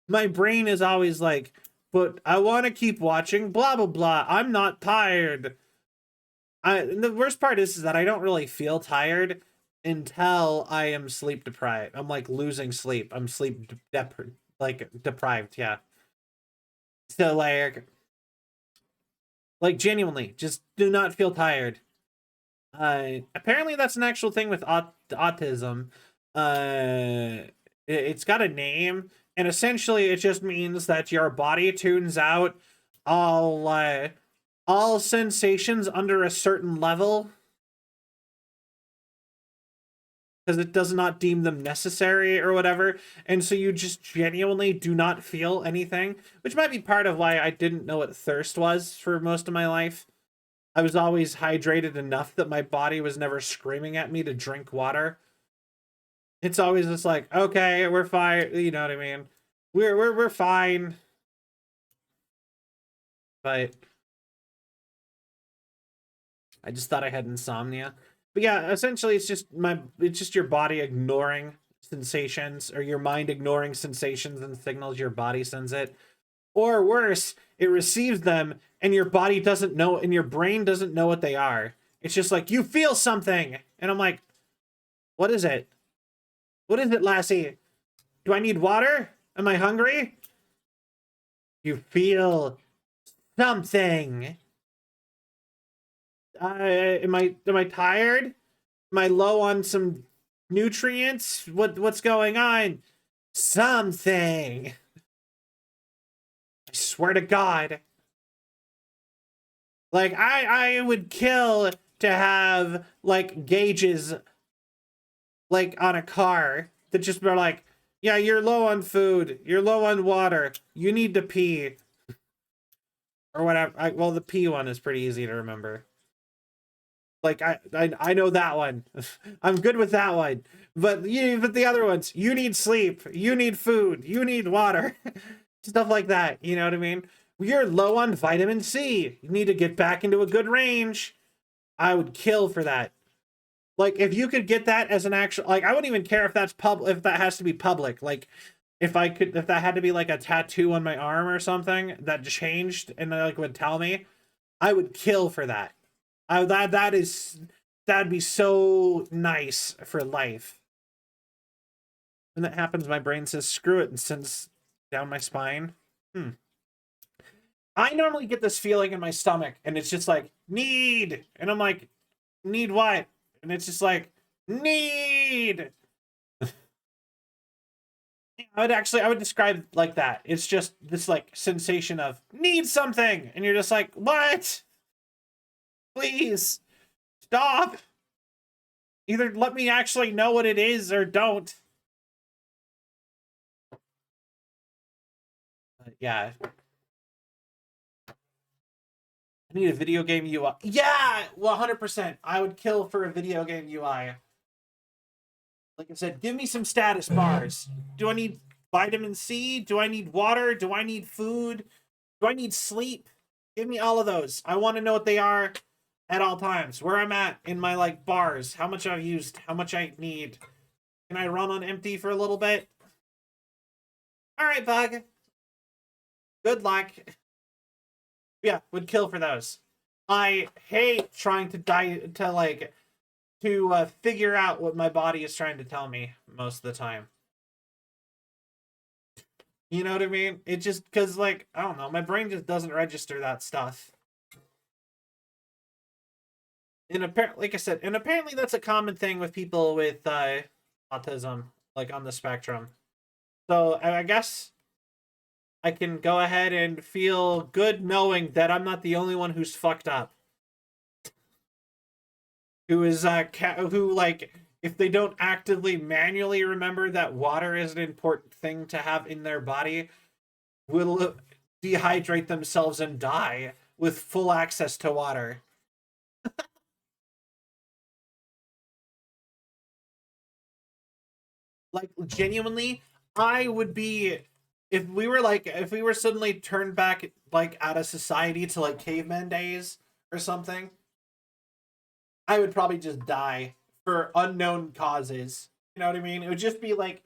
my brain is always like, but I want to keep watching, blah, blah, blah. I'm not tired. The worst part is that I don't really feel tired until I am sleep deprived. I'm like losing sleep. I'm sleep deprived, yeah. So like genuinely, just do not feel tired. Apparently that's an actual thing with autism. It's got a name, and essentially it just means that your body tunes out all sensations under a certain level because it does not deem them necessary or whatever, and so you just genuinely do not feel anything, which might be part of why I didn't know what thirst was for most of my life. I was always hydrated enough that my body was never screaming at me to drink water. It's always just like, okay, we're fine, you know what I mean? We're fine. But I just thought I had insomnia. But yeah, essentially it's just your body ignoring sensations, or your mind ignoring sensations and signals your body sends it. Or worse, it receives them and your body doesn't know, and your brain doesn't know what they are. It's just like, you feel something. And I'm like, what is it? What is it, Lassie? Do I need water? Am I hungry? You feel something. Am I tired? Am I low on some nutrients? What's going on? Something. I swear to God. Like, I would kill to have like gauges like on a car that just were like, yeah, you're low on food, you're low on water, you need to pee. Or whatever. Well, the pee one is pretty easy to remember. Like, I know that one. I'm good with that one. But the other ones, you need sleep, you need food, you need water. Stuff like that, you know what I mean? You're low on vitamin C. You need to get back into a good range. I would kill for that. Like, if you could get that as an actual, like, I wouldn't even care if that's if that has to be public. Like, if that had to be like a tattoo on my arm or something that changed and like would tell me, I would kill for that. That'd be so nice for life. When that happens, my brain says screw it and sends down my spine. I normally get this feeling in my stomach, and it's just like, need, and I'm like, need what? And it's just like, need. I would describe like that. It's just this like sensation of need something, and you're just like, what? Please stop. Either let me actually know what it is or don't. Yeah. I need a video game UI. Yeah, well, 100%. I would kill for a video game UI. Like I said, give me some status bars. Do I need vitamin C? Do I need water? Do I need food? Do I need sleep? Give me all of those. I want to know what they are at all times. Where I'm at in my like bars. How much I've used. How much I need. Can I run on empty for a little bit? All right, bug. Good luck. Yeah, would kill for those. I hate trying to figure out what my body is trying to tell me most of the time. You know what I mean? It just, because, like, I don't know, my brain just doesn't register that stuff. And apparently, like I said, and apparently that's a common thing with people with autism, like on the spectrum. So I guess I can go ahead and feel good knowing that I'm not the only one who's fucked up. Who is who, like, if they don't actively manually remember that water is an important thing to have in their body, will dehydrate themselves and die with full access to water. Like, genuinely, I would be, if we were suddenly turned back, like, out of society to, like, caveman days or something, I would probably just die for unknown causes. You know what I mean? It would just be like,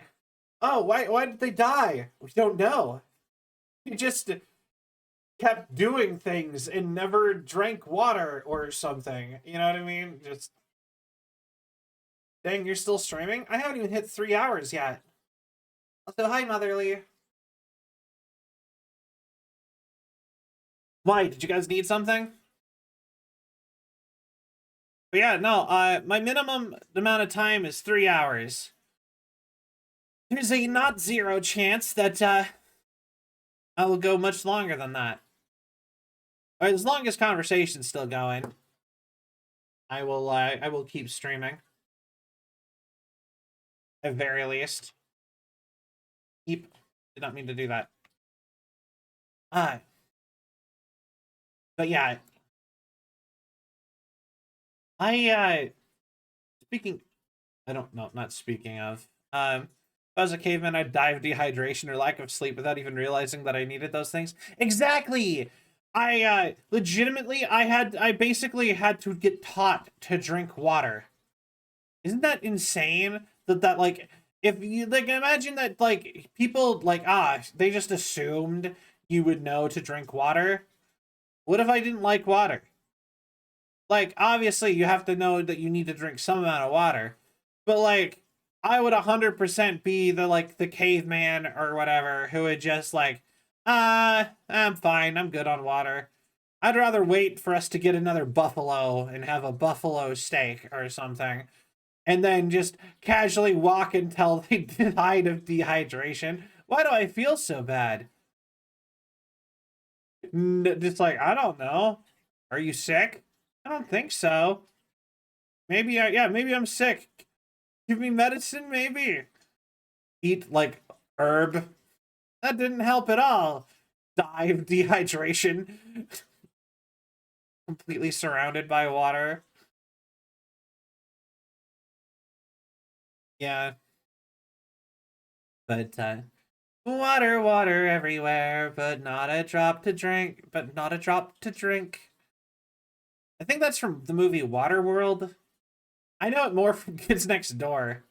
oh, why did they die? We don't know. He just kept doing things and never drank water or something. You know what I mean? Just, dang, you're still streaming? I haven't even hit 3 hours yet. Also, hi, Motherly. Why? Did you guys need something? But yeah, no, my minimum amount of time is 3 hours. There's a not zero chance that I will go much longer than that. Or as long as conversation's still going, I will keep streaming. At very least. Did not mean to do that. But yeah. Speaking, I don't know, not speaking of, if I was a caveman, I'd die of dehydration or lack of sleep without even realizing that I needed those things. Exactly! Legitimately, I basically had to get taught to drink water. Isn't that insane? That like, if you, like, imagine that, like, people, like, they just assumed you would know to drink water. What if I didn't like water? Like, obviously, you have to know that you need to drink some amount of water. But, like, I would 100% be the caveman or whatever who would just, like, I'm fine. I'm good on water. I'd rather wait for us to get another buffalo and have a buffalo steak or something. And then just casually walk until they died of dehydration. Why do I feel so bad? Just like, I don't know. Are you sick? I don't think so. Maybe maybe I'm sick. Give me medicine, maybe. Eat, like, herb. That didn't help at all. Die of dehydration. Completely surrounded by water. Yeah. But, water, water everywhere, but not a drop to drink. I think that's from the movie Waterworld. I know it more from Kids Next Door.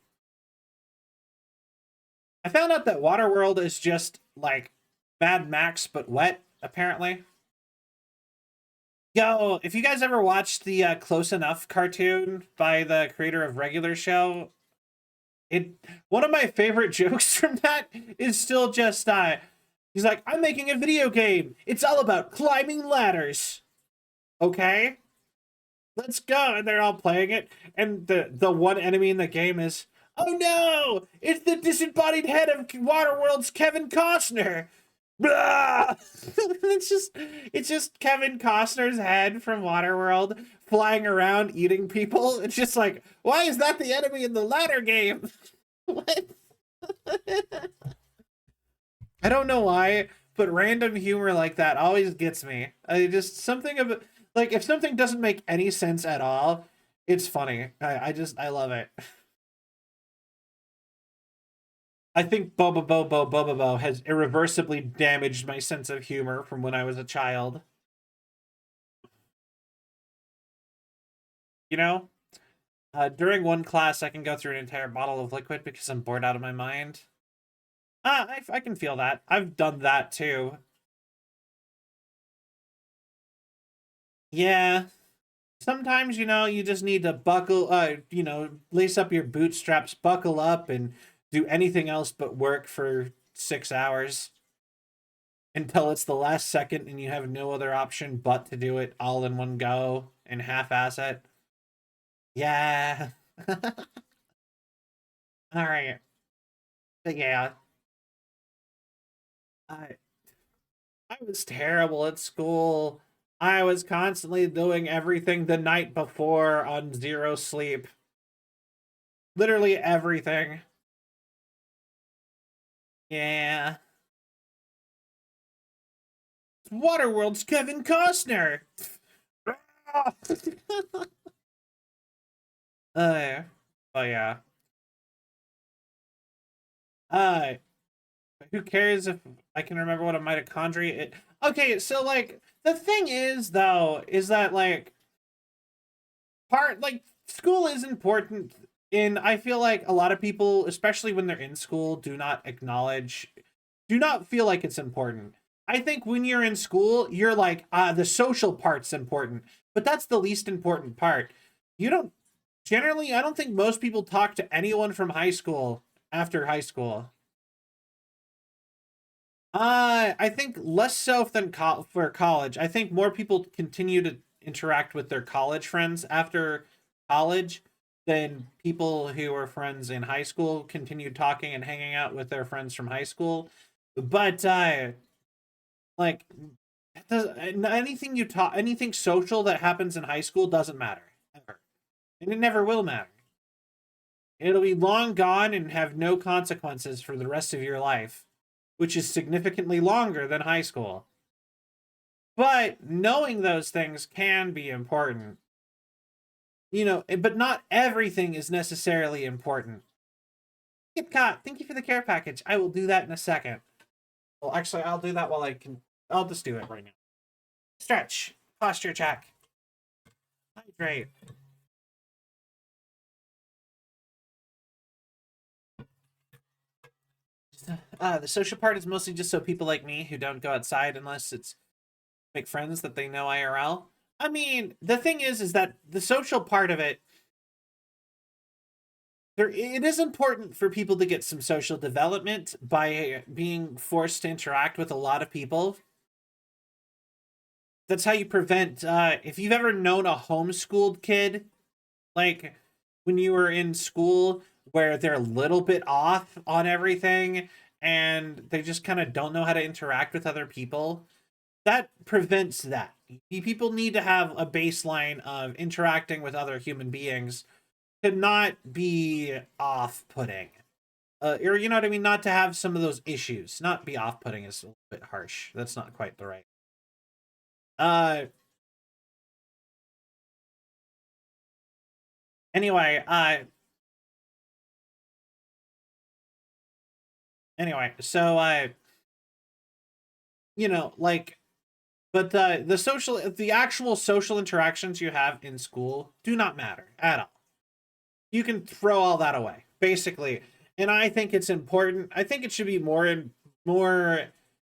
I found out that Waterworld is just like Mad Max but wet, apparently. Yo, if you guys ever watched the Close Enough cartoon by the creator of Regular Show, one of my favorite jokes from that is still just he's like, I'm making a video game. It's all about climbing ladders. Okay? Let's go. And they're all playing it. And the one enemy in the game is, oh no! It's the disembodied head of Waterworld's Kevin Costner. Blah! it's just Kevin Costner's head from Waterworld flying around eating people. It's just like, why is that the enemy in the ladder game? What? I don't know why, but random humor like that always gets me. I just, something of, like, if something doesn't make any sense at all, it's funny. I love it. I think Bobo has irreversibly damaged my sense of humor from when I was a child. You know? During one class, I can go through an entire bottle of liquid because I'm bored out of my mind. I can feel that. I've done that too. Yeah. Sometimes, you just need to buckle, lace up your bootstraps, buckle up, and do anything else but work for 6 hours until it's the last second and you have no other option but to do it all in one go and half-ass it. Yeah. All right. But yeah. I was terrible at school. I was constantly doing everything the night before on zero sleep. Literally everything. Yeah. Waterworld's Kevin Costner. Oh yeah. Uh, who cares if I can remember what a mitochondria it? Okay, so like the thing is though, is that like school is important, and I feel like a lot of people, especially when they're in school, do not feel like it's important. I think when you're in school, you're like, the social part's important, but that's the least important part. You don't generally, I don't think most people talk to anyone from high school after high school. I think less so than for college. I think more people continue to interact with their college friends after college than people who were friends in high school continued talking and hanging out with their friends from high school. But like anything social that happens in high school doesn't matter ever, and it never will matter. It'll be long gone and have no consequences for the rest of your life, which is significantly longer than high school. But knowing those things can be important. You know, but not everything is necessarily important. Epcot, thank you for the care package. I will do that in a second. Well, actually, I'll do that while I can. I'll just do it right now. Stretch. Posture check. Hydrate. The social part is mostly just so people like me who don't go outside unless it's make friends that they know IRL. I mean, the thing is that the social part of it, it is important for people to get some social development by being forced to interact with a lot of people. That's how you prevent, if you've ever known a homeschooled kid, like when you were in school where they're a little bit off on everything and they just kind of don't know how to interact with other people, that prevents that. People need to have a baseline of interacting with other human beings to not be off-putting. Or, you know what I mean? Not to have some of those issues. Not be off-putting is a little bit harsh. That's not quite the right. Anyway, so you know, like, but the actual social interactions you have in school do not matter at all. You can throw all that away, basically. And I think it's important. I think it should be more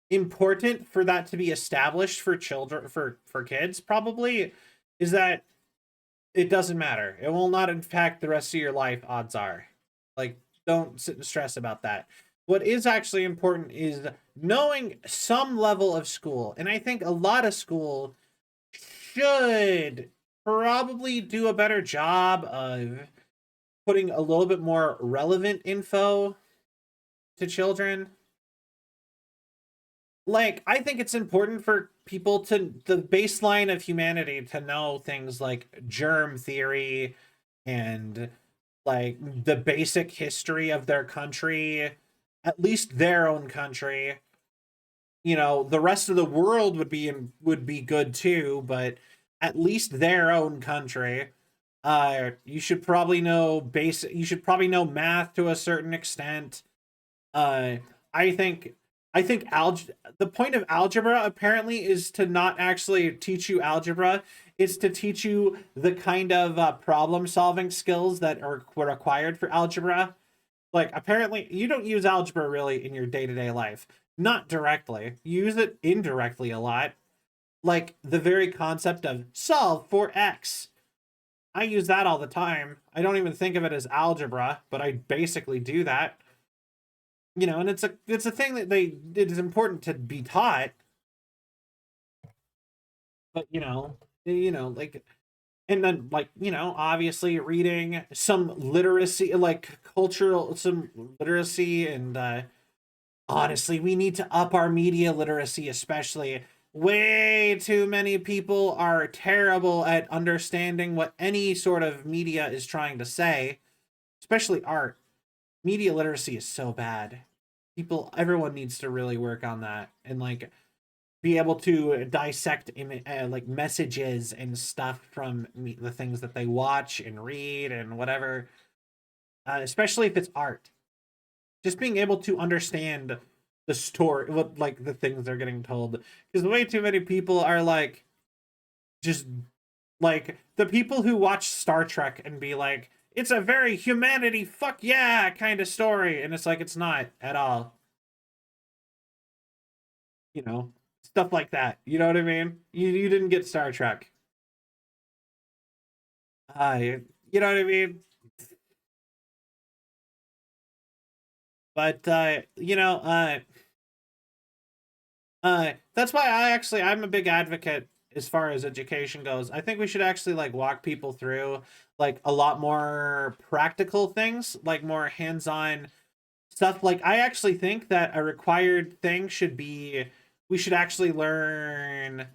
important for that to be established for children, for kids, probably, is that it doesn't matter. It will not impact the rest of your life, odds are. Like, don't sit and stress about that. What is actually important is knowing some level of school. And I think a lot of school should probably do a better job of putting a little bit more relevant info to children. Like, I think it's important for people to the baseline of humanity to know things like germ theory and like the basic history of their country, at least their own country. You know, the rest of the world would be good too, but at least their own country. You should probably know you should probably know math to a certain extent. I think the point of algebra apparently is to not actually teach you algebra. It's to teach you the kind of problem solving skills that are required for algebra. Like, apparently you don't use algebra really in your day-to-day life. Not directly. You use it indirectly a lot. Like the very concept of solve for X. I use that all the time. I don't even think of it as algebra, but I basically do that. You know, and it's a thing that it is important to be taught. But like, and then like, obviously reading some literacy, like some literacy, and honestly, we need to up our media literacy, especially. Way too many people are terrible at understanding what any sort of media is trying to say, especially art. Media literacy is so bad. Everyone needs to really work on that and like be able to dissect like messages and stuff from the things that they watch and read and whatever, especially if it's art. Just being able to understand the story, what like the things they're getting told, because way too many people are like, just like the people who watch Star Trek and be like, it's a very humanity fuck yeah kind of story, and it's like it's not at all. You know, stuff like that. You know what I mean? You didn't get Star Trek. You know what I mean? But that's why I'm a big advocate as far as education goes. I think we should actually like walk people through like a lot more practical things, like more hands-on stuff. Like I actually think that a required thing should be, we should actually learn,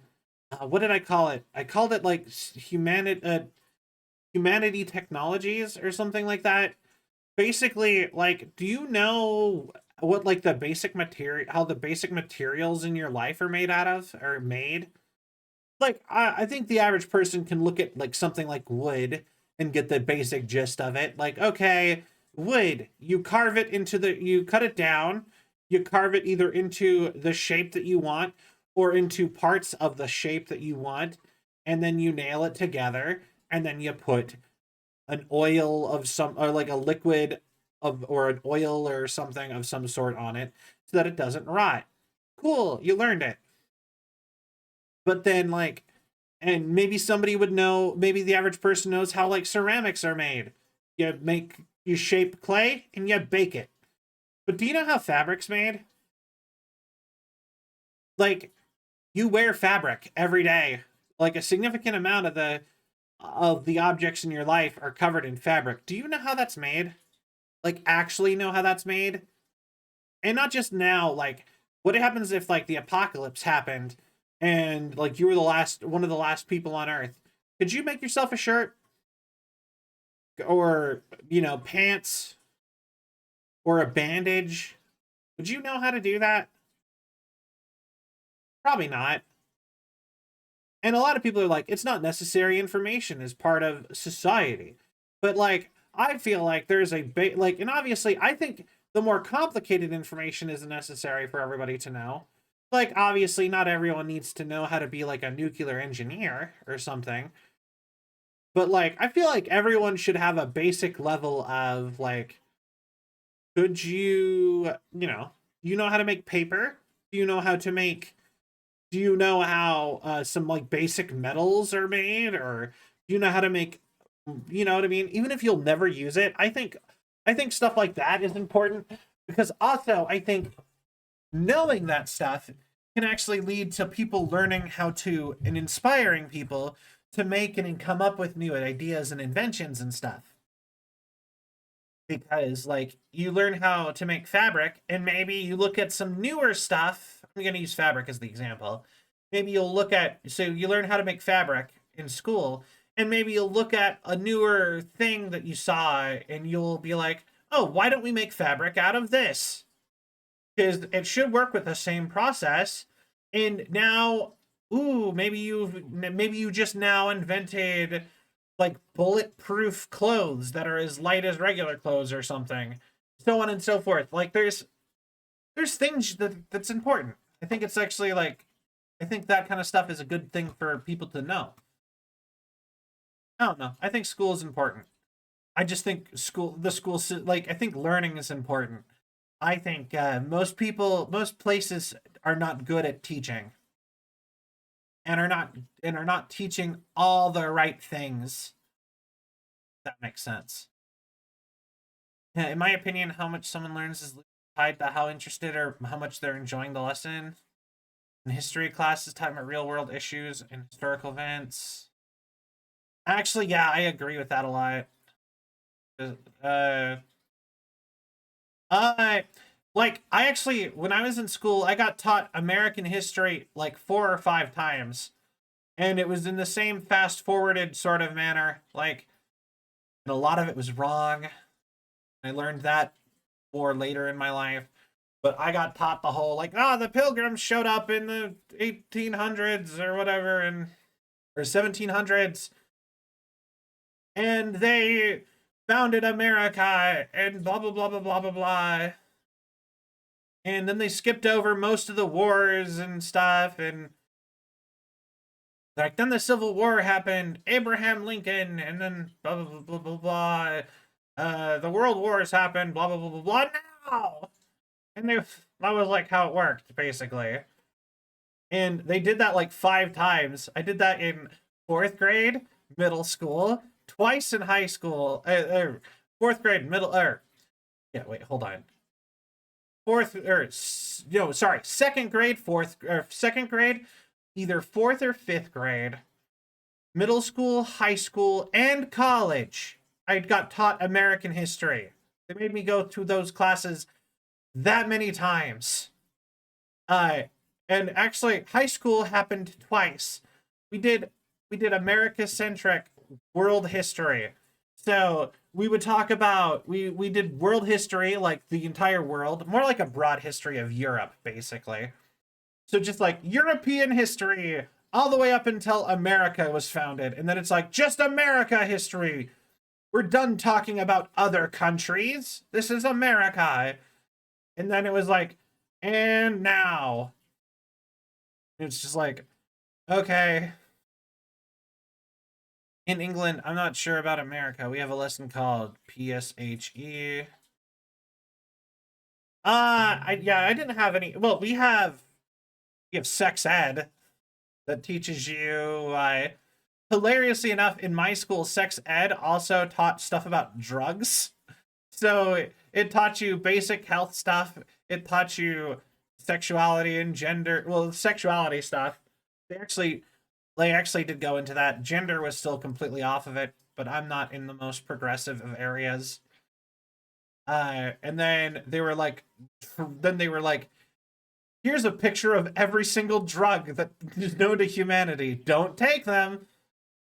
what did I call it? I called it like humanity technologies or something like that. Basically, like, do you know what like the basic material, how the basic materials in your life are made out of, or made? Like I think the average person can look at like something like wood and get the basic gist of it. Like, okay, wood, you carve it into you cut it down, you carve it either into the shape that you want or into parts of the shape that you want, and then you nail it together, and then you put an oil of some, or like a liquid of, or an oil or something of some sort on it so that it doesn't rot. Cool, you learned it. But then like, and maybe somebody would know, maybe the average person knows how like ceramics are made. You shape clay and you bake it. But do you know how fabric's made? Like, you wear fabric every day. Like a significant amount of the objects in your life are covered in fabric. Do you know how that's made? Like, actually know how that's made? And not just now, like, what happens if like the apocalypse happened and like you were one of the last people on Earth? Could you make yourself a shirt? Or, pants? Or a bandage? Would you know how to do that? Probably not. And a lot of people are like, it's not necessary information as part of society. But like, I feel like there's like, and obviously I think the more complicated information is necessary for everybody to know. Like, obviously not everyone needs to know how to be like a nuclear engineer or something. But like, I feel like everyone should have a basic level of like, could you know how to make paper? Do you know how to make, do you know how some like basic metals are made, or do you know how to make, you know what I mean? Even if you'll never use it, I think stuff like that is important, because also I think knowing that stuff can actually lead to people learning how to, and inspiring people to make and come up with new ideas and inventions and stuff. Because like you learn how to make fabric, and maybe you look at some newer stuff. I'm going to use fabric as the example. Maybe you'll look at, so you learn how to make fabric in school, and maybe you'll look at a newer thing that you saw and you'll be like, oh, why don't we make fabric out of this? Because it should work with the same process. And now, ooh, maybe you just now invented like bulletproof clothes that are as light as regular clothes or something, so on and so forth. Like there's things that's important. I think it's actually like, I think that kind of stuff is a good thing for people to know. I don't know. I think school is important. I just think like, I think learning is important. I think most places are not good at teaching, and are not teaching all the right things. That makes sense. Yeah, in my opinion, how much someone learns is tied to how interested or how much they're enjoying the lesson. In history classes, talking about real world issues and historical events. Actually, yeah, I agree with that a lot. I like, I actually, when I was in school, I got taught American history like 4 or 5 times, and it was in the same fast forwarded sort of manner. Like, and a lot of it was wrong. I learned that more later in my life. But I got taught the whole like, the Pilgrims showed up in the 1800s or whatever, or 1700s, and they founded America and blah blah blah blah blah blah blah. And then they skipped over most of the wars and stuff, and like then the Civil War happened, Abraham Lincoln, and then blah blah blah blah blah blah. The World Wars happened, blah blah blah blah blah. Now, and that was like how it worked basically. And they did that like 5 times. I did that in 4th grade, middle school, twice in high school, 4th grade, wait, hold on. 2nd grade, 2nd grade, either 4th or 5th grade, middle school, high school, and college. I got taught American history. They made me go through those classes that many times. And actually, high school happened twice. We did America-centric world history. So we would talk about, we did world history, like the entire world, more like a broad history of Europe, basically. So just like European history, all the way up until America was founded. And then it's like, just America history. We're done talking about other countries. This is America. And then it was like, and now. It's just like, okay. In England, I'm not sure about America. We have a lesson called PSHE. I didn't have any. Well, we have sex ed that teaches you. Hilariously enough, in my school, sex ed also taught stuff about drugs. So it taught you basic health stuff. It taught you sexuality and gender. Well, sexuality stuff. They actually did go into that. Gender was still completely off of it, but I'm not in the most progressive of areas. And then they were like, here's a picture of every single drug that is known to humanity. Don't take them.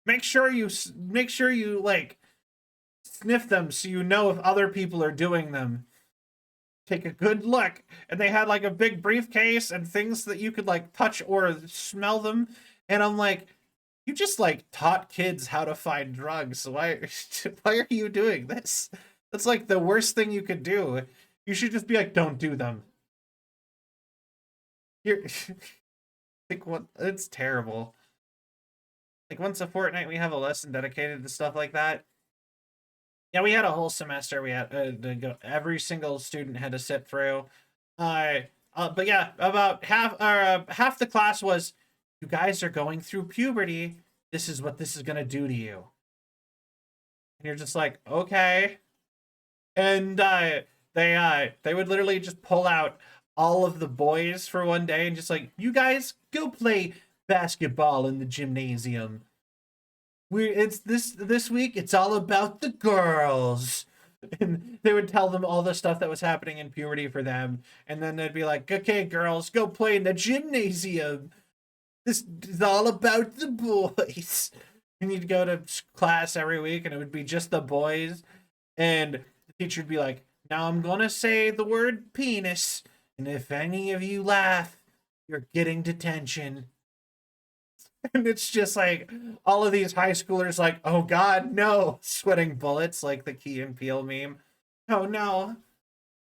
Make sure you like sniff them so you know if other people are doing them. Take a good look. And they had like a big briefcase and things that you could like touch or smell them. And I'm like, you just like taught kids how to find drugs. Why are you doing this? That's like the worst thing you could do. You should just be like, don't do them. You're like, what? It's terrible. Like once a fortnight, we have a lesson dedicated to stuff like that. Yeah, we had a whole semester. We had to go. Every single student had to sit through. But yeah, about half the class was, you guys are going through puberty. This is what this is gonna do to you. And you're just like, okay. And they would literally just pull out all of the boys for one day and just like, you guys go play basketball in the gymnasium. This week it's all about the girls. And they would tell them all the stuff that was happening in puberty for them, and then they'd be like, okay, girls, go play in the gymnasium. This is all about the boys. And you'd go to class every week and it would be just the boys, and the teacher would be like, now I'm gonna say the word penis, and if any of you laugh, you're getting detention. And it's just like all of these high schoolers like, oh god, no, sweating bullets like the Key and Peele meme. Oh no,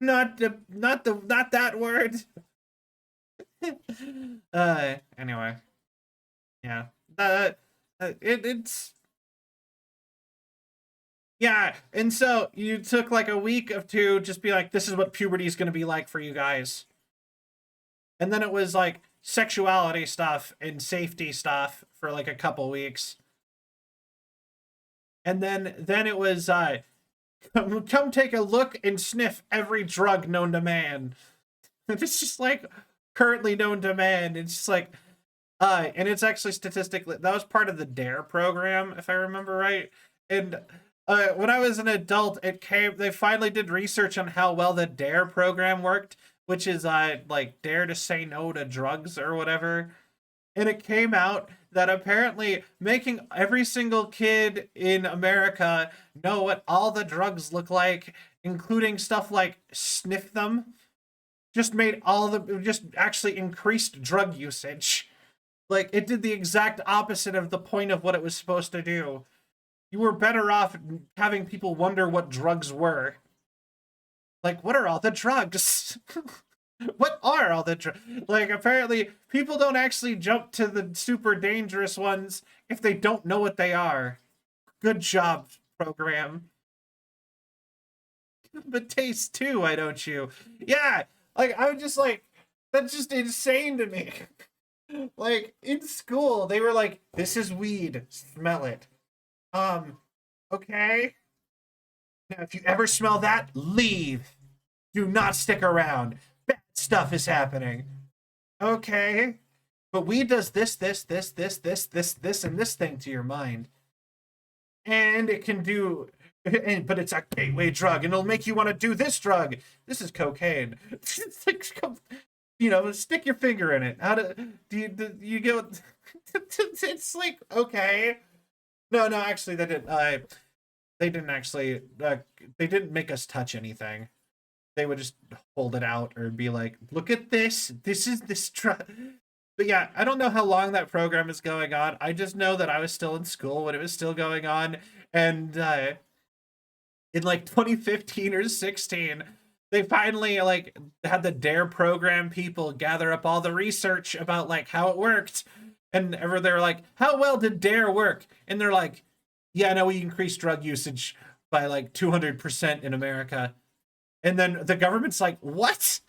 not that word. Anyway, yeah, it's yeah. And so you took like a week of 2, just be like, this is what puberty is going to be like for you guys. And then it was like sexuality stuff and safety stuff for like a couple weeks. And then it was come take a look and sniff every drug known to man. It's just like currently known to man. It's just like and it's actually statistically, that was part of the DARE program, if I remember right. And when I was an adult, they finally did research on how well the DARE program worked, which is like dare to say no to drugs or whatever. And it came out that apparently making every single kid in America know what all the drugs look like, including stuff like sniff them, just actually increased drug usage. Like, it did the exact opposite of the point of what it was supposed to do. You were better off having people wonder what drugs were. Like, what are all the drugs? What are all the drugs? Like, apparently, people don't actually jump to the super dangerous ones if they don't know what they are. Good job, program. But taste too, why don't you? Yeah, like, I was just like, that's just insane to me. Like, in school, they were like, this is weed, smell it. Okay. Now, if you ever smell that, leave. Do not stick around. Bad stuff is happening. Okay. But weed does this, and this thing to your mind. And it can do, but it's a gateway drug, and it'll make you want to do this drug. This is cocaine. You know, stick your finger in it. How do you get? It's like, okay. No, actually, they didn't actually. They didn't make us touch anything. They would just hold it out or be like, "Look at this. This is this drug." But yeah, I don't know how long that program is going on. I just know that I was still in school when it was still going on, and in like 2015 or 16, they finally like had the DARE program people gather up all the research about like how it worked, and they're like, "How well did DARE work?" And they're like, "Yeah, no, we increased drug usage by like 200% in America." And then the government's like, "What?"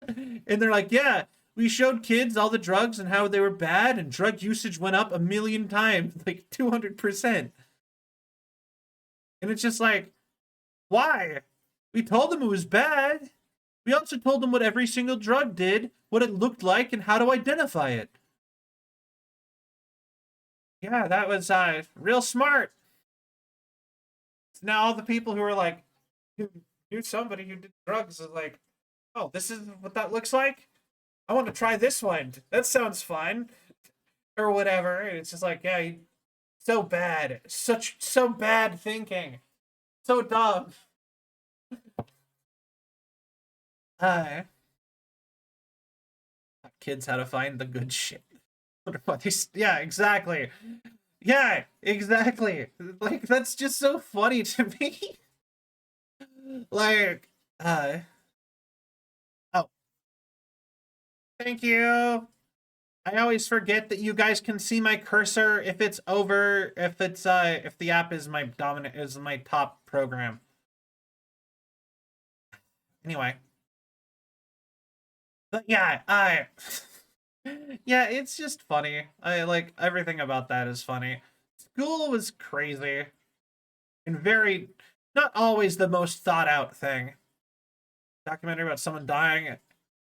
And they're like, "Yeah, we showed kids all the drugs and how they were bad, and drug usage went up 1,000,000 times, like 200%. And it's just like, why? We told them it was bad. We also told them what every single drug did, what it looked like, and how to identify it. Yeah, that was real smart. Now all the people who are like, who knew somebody who did drugs is like, oh, this is what that looks like? I want to try this one. That sounds fun. Or whatever. It's just like, yeah, so bad. So bad thinking. So dumb. Kids how to find the good shit. Yeah, exactly. Yeah, exactly. Like, that's just so funny to me. Like, oh. Thank you. I always forget that you guys can see my cursor if it's over, if the app is my top program. Anyway. But yeah, yeah, it's just funny. I like everything about that is funny. School was crazy and very not always the most thought out thing. Documentary about someone dying,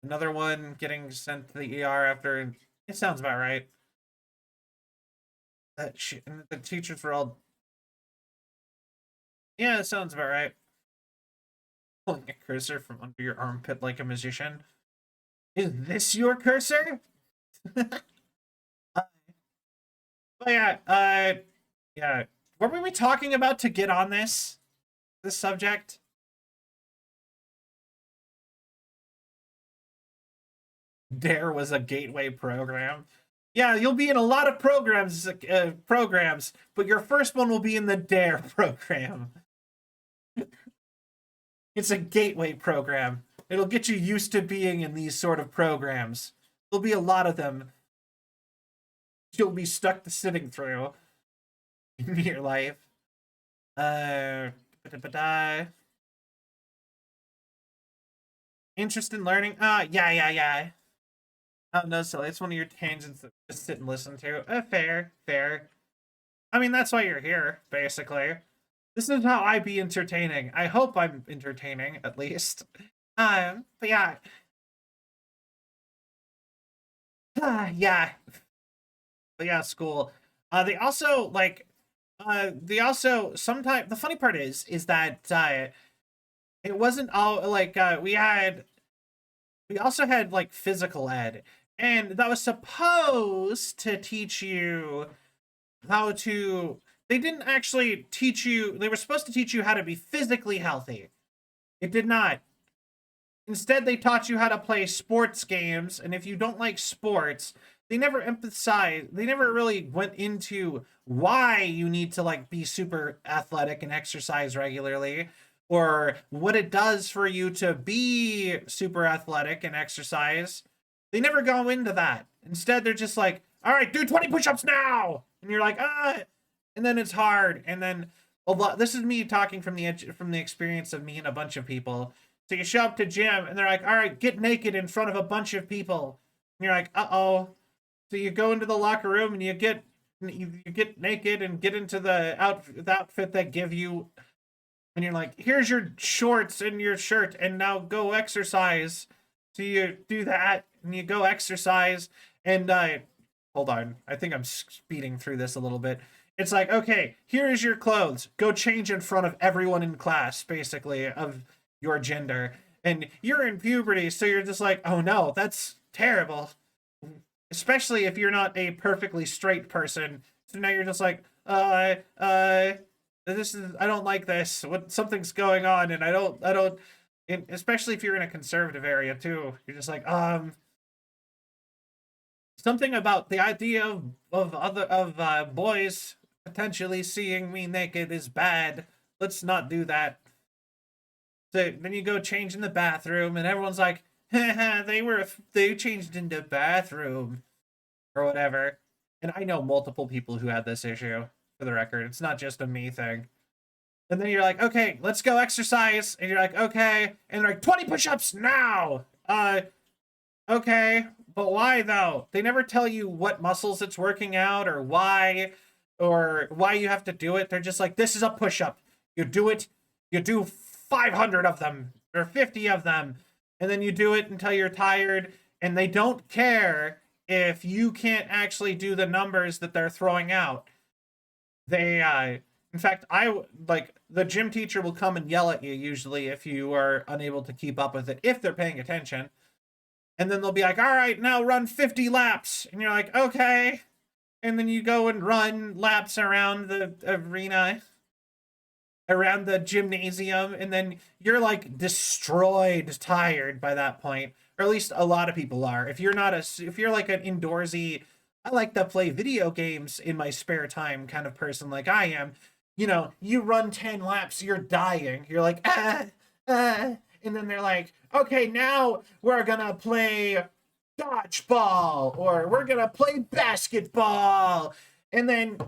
another one getting sent to the ER after. It sounds about right. That shit, and the teachers were all. Yeah, it sounds about right. Pulling a cursor from under your armpit like a magician. Is this your cursor? But yeah, yeah. What were we talking about to get on this subject? DARE was a gateway program. Yeah, you'll be in a lot of programs, but your first one will be in the DARE program. It's a gateway program. It'll get you used to being in these sort of programs. There'll be a lot of them. You'll be stuck to sitting through in your life. Interest in learning? Yeah. Oh, no, silly. It's one of your tangents that just sit and listen to. Fair. I mean, that's why you're here, basically. This is how I be entertaining. I hope I'm entertaining, at least. But yeah. Yeah. But yeah, school. They also, like, sometimes, the funny part is that, it wasn't all, like, we also had, like, physical ed, and that was supposed to teach you how to, they didn't actually teach you, they were supposed to teach you how to be physically healthy. It did not. Instead, they taught you how to play sports games, and if you don't like sports, they never really went into why you need to like be super athletic and exercise regularly, or what it does for you to be super athletic and exercise. They never go into that. Instead, they're just like, all right, do 20 push-ups now. And you're like, and then it's hard. And then a lot, this is me talking from the experience of me and a bunch of people. So you show up to gym and they're like, all right, get naked in front of a bunch of people. And you're like, uh-oh. So you go into the locker room and you get naked and get into the outfit they give you. And you're like, here's your shorts and your shirt, and now go exercise. So you do that and you go exercise. And hold on, I think I'm speeding through this a little bit. It's like, okay, here is your clothes. Go change in front of everyone in class, basically, of your gender. And you're in puberty, so you're just like, oh no, that's terrible. Especially if you're not a perfectly straight person. So now you're just like, this is, I don't like this. Something's going on, and I don't, and especially if you're in a conservative area too. You're just like, something about the idea of boys potentially seeing me naked is bad. Let's not do that. So then you go change in the bathroom, and everyone's like, haha, they changed into bathroom or whatever. And I know multiple people who had this issue, for the record. It's not just a me thing. And then you're like, okay, let's go exercise. And you're like, okay. And they're like, 20 push-ups now. Okay, but why though? They never tell you what muscles it's working out or why you have to do it. They're just like, this is a push-up. You do it. You do 500 of them or 50 of them. And then you do it until you're tired. And they don't care if you can't actually do the numbers that they're throwing out. They, in fact, the gym teacher will come and yell at you usually if you are unable to keep up with it, if they're paying attention. And then they'll be like, all right, now run 50 laps. And you're like, okay. And then you go and run laps around the arena, around the gymnasium. And then you're like destroyed, tired by that point. Or at least a lot of people are. If you're like an indoorsy, I like to play video games in my spare time kind of person like I am, you know, you run 10 laps, you're dying. You're like, and then they're like, okay, now we're gonna play dodgeball, or we're gonna play basketball. And then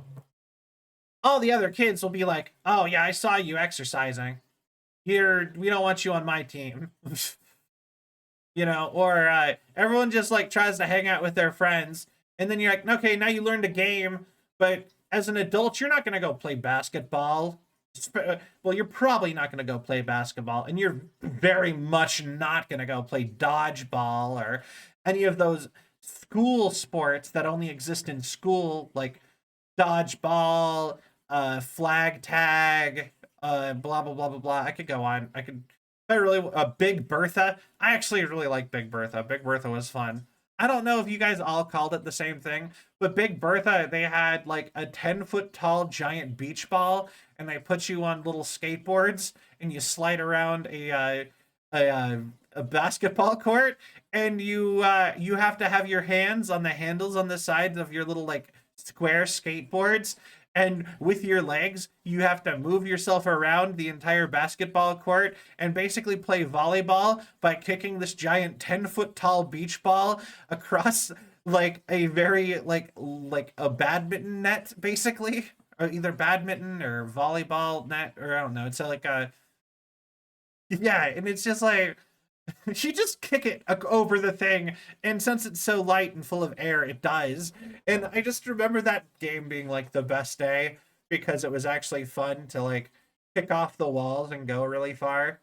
all the other kids will be like, oh yeah, I saw you exercising. We don't want you on my team. You know, or everyone just like tries to hang out with their friends. And then you're like, okay, now you learned a game, but as an adult, you're not gonna go play basketball. Well, you're probably not going to go play basketball, and you're very much not going to go play dodgeball or any of those school sports that only exist in school, like dodgeball, flag tag, blah, blah, blah, blah, blah. I could go on. Big Bertha. I actually really like Big Bertha. Big Bertha was fun. I don't know if you guys all called it the same thing, but Big Bertha, they had like a 10-foot tall giant beach ball, and they put you on little skateboards, and you slide around a basketball court, and you have to have your hands on the handles on the sides of your little like square skateboards. And with your legs, you have to move yourself around the entire basketball court and basically play volleyball by kicking this giant 10-foot tall beach ball across like a very like a badminton net, basically, or either badminton or volleyball net, or I don't know. It's like yeah, and it's just like you just kick it over the thing, and since it's so light and full of air, it dies. And I just remember that game being like the best day because it was actually fun to like kick off the walls and go really far.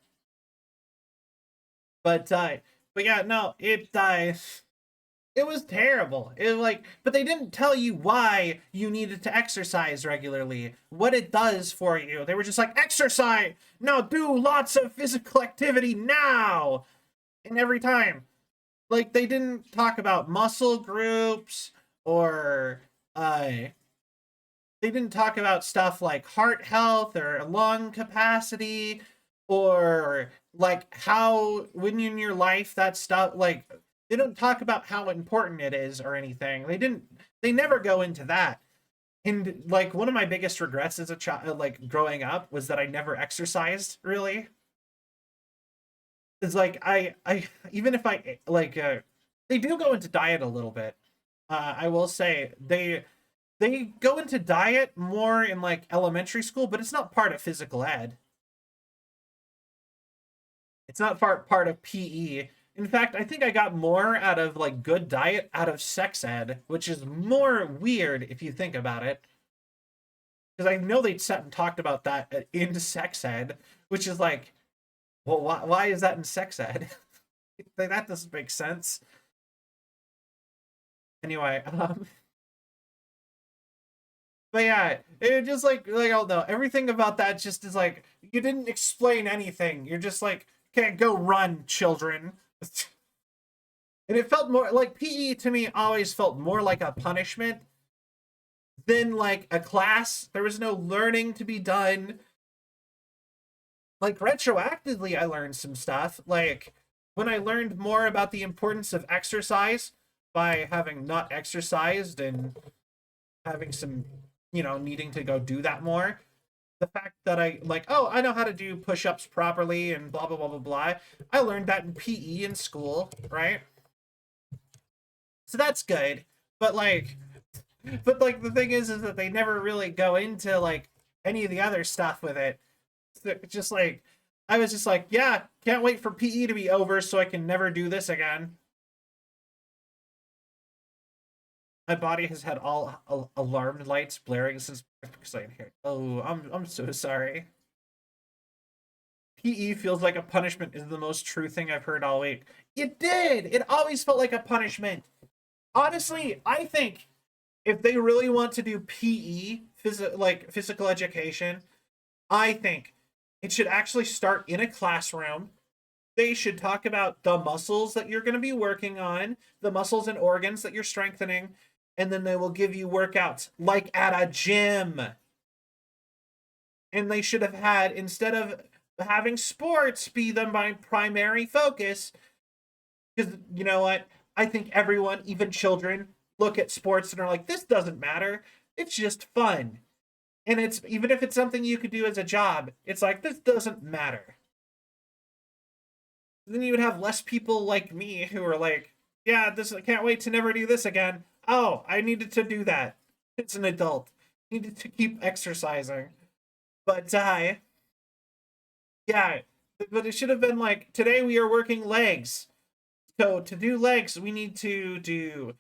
But yeah, no, it was terrible. It was like, but they didn't tell you why you needed to exercise regularly, what it does for you. They were just like, exercise now, do lots of physical activity now. And every time, like, they didn't talk about muscle groups, or they didn't talk about stuff like heart health or lung capacity or like how when in your life that stuff, like they don't talk about how important it is or anything. They never go into that. And like one of my biggest regrets as a child, like growing up, was that I never exercised really. It's like I even if I like they do go into diet a little bit. I will say they go into diet more in like elementary school, but it's not part of physical ed. It's not part of PE. In fact, I think I got more out of like good diet out of sex ed, which is more weird if you think about it. Because I know they sat and talked about that in sex ed, which is like, well, why is that in sex ed? Like, that doesn't make sense. Anyway, but yeah, it just like I don't know, everything about that just is like you didn't explain anything. You're just like, okay, go run, children. And it felt more like PE to me always felt more like a punishment than like a class. There was no learning to be done. Like retroactively, I learned some stuff. Like when I learned more about the importance of exercise by having not exercised and having some, needing to go do that more. The fact that I like, oh, I know how to do push-ups properly and blah blah blah blah blah. I learned that in PE in school, right? So that's good. But like the thing is that they never really go into like any of the other stuff with it. It's just like I was just like, yeah, can't wait for PE to be over so I can never do this again. My body has had all alarm lights blaring since I'm here. Oh, I'm so sorry. PE feels like a punishment is the most true thing I've heard all week. It did. It always felt like a punishment. Honestly, I think if they really want to do PE, like physical education, I think it should actually start in a classroom. They should talk about the muscles that you're going to be working on, the muscles and organs that you're strengthening, and then they will give you workouts like at a gym. And they should have had, instead of having sports be my primary focus, because you know what? I think everyone, even children, look at sports and are like, this doesn't matter. It's just fun. And it's even if it's something you could do as a job, it's like, this doesn't matter. Then you would have less people like me who are like, yeah, I can't wait to never do this again. Oh, I needed to do that. It's an adult. Needed to keep exercising. But yeah, but it should have been like, today we are working legs. So to do legs, we need to do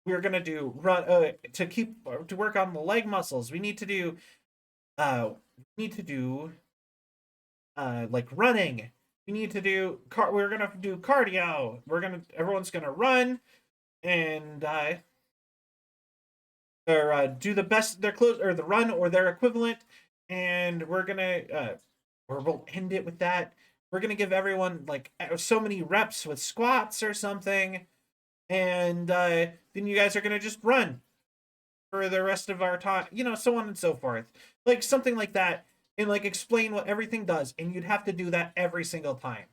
we're gonna do run to work on the leg muscles. We need to do like running. We need to do we're gonna do cardio. Everyone's gonna run and or do the best their close or the run or their equivalent, and we're gonna or we'll end it with that. We're gonna give everyone like so many reps with squats or something, and then you guys are gonna just run for the rest of our time, so on and so forth, like something like that, and like explain what everything does, and you'd have to do that every single time.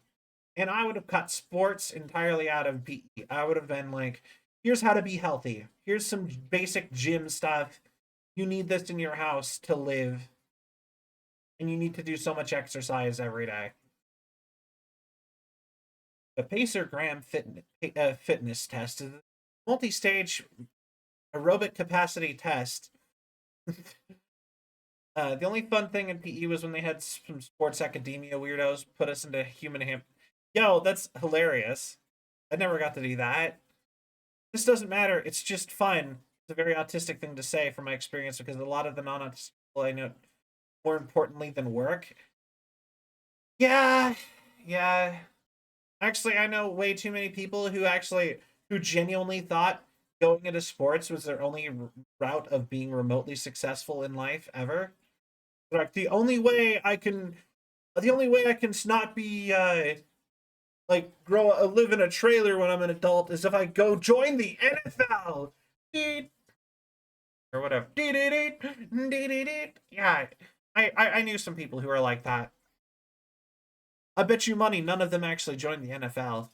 And I would have cut sports entirely out of PE. I would have been like, here's how to be healthy. Here's some basic gym stuff. You need this in your house to live. And you need to do so much exercise every day. The Pacer Graham fitness test is a multi-stage aerobic capacity test. The only fun thing in PE was when they had some sports academia weirdos put us into human Yo, that's hilarious. I never got to do that. This doesn't matter. It's just fun. It's a very autistic thing to say from my experience, because a lot of the non-autistic people I know more importantly than work. Yeah. Actually, I know way too many people who genuinely thought going into sports was their only route of being remotely successful in life ever. Like the only way I can not be like live in a trailer when I'm an adult is if I go join the NFL. Or whatever. Yeah. I knew some people who are like that. I bet you money none of them actually joined the NFL.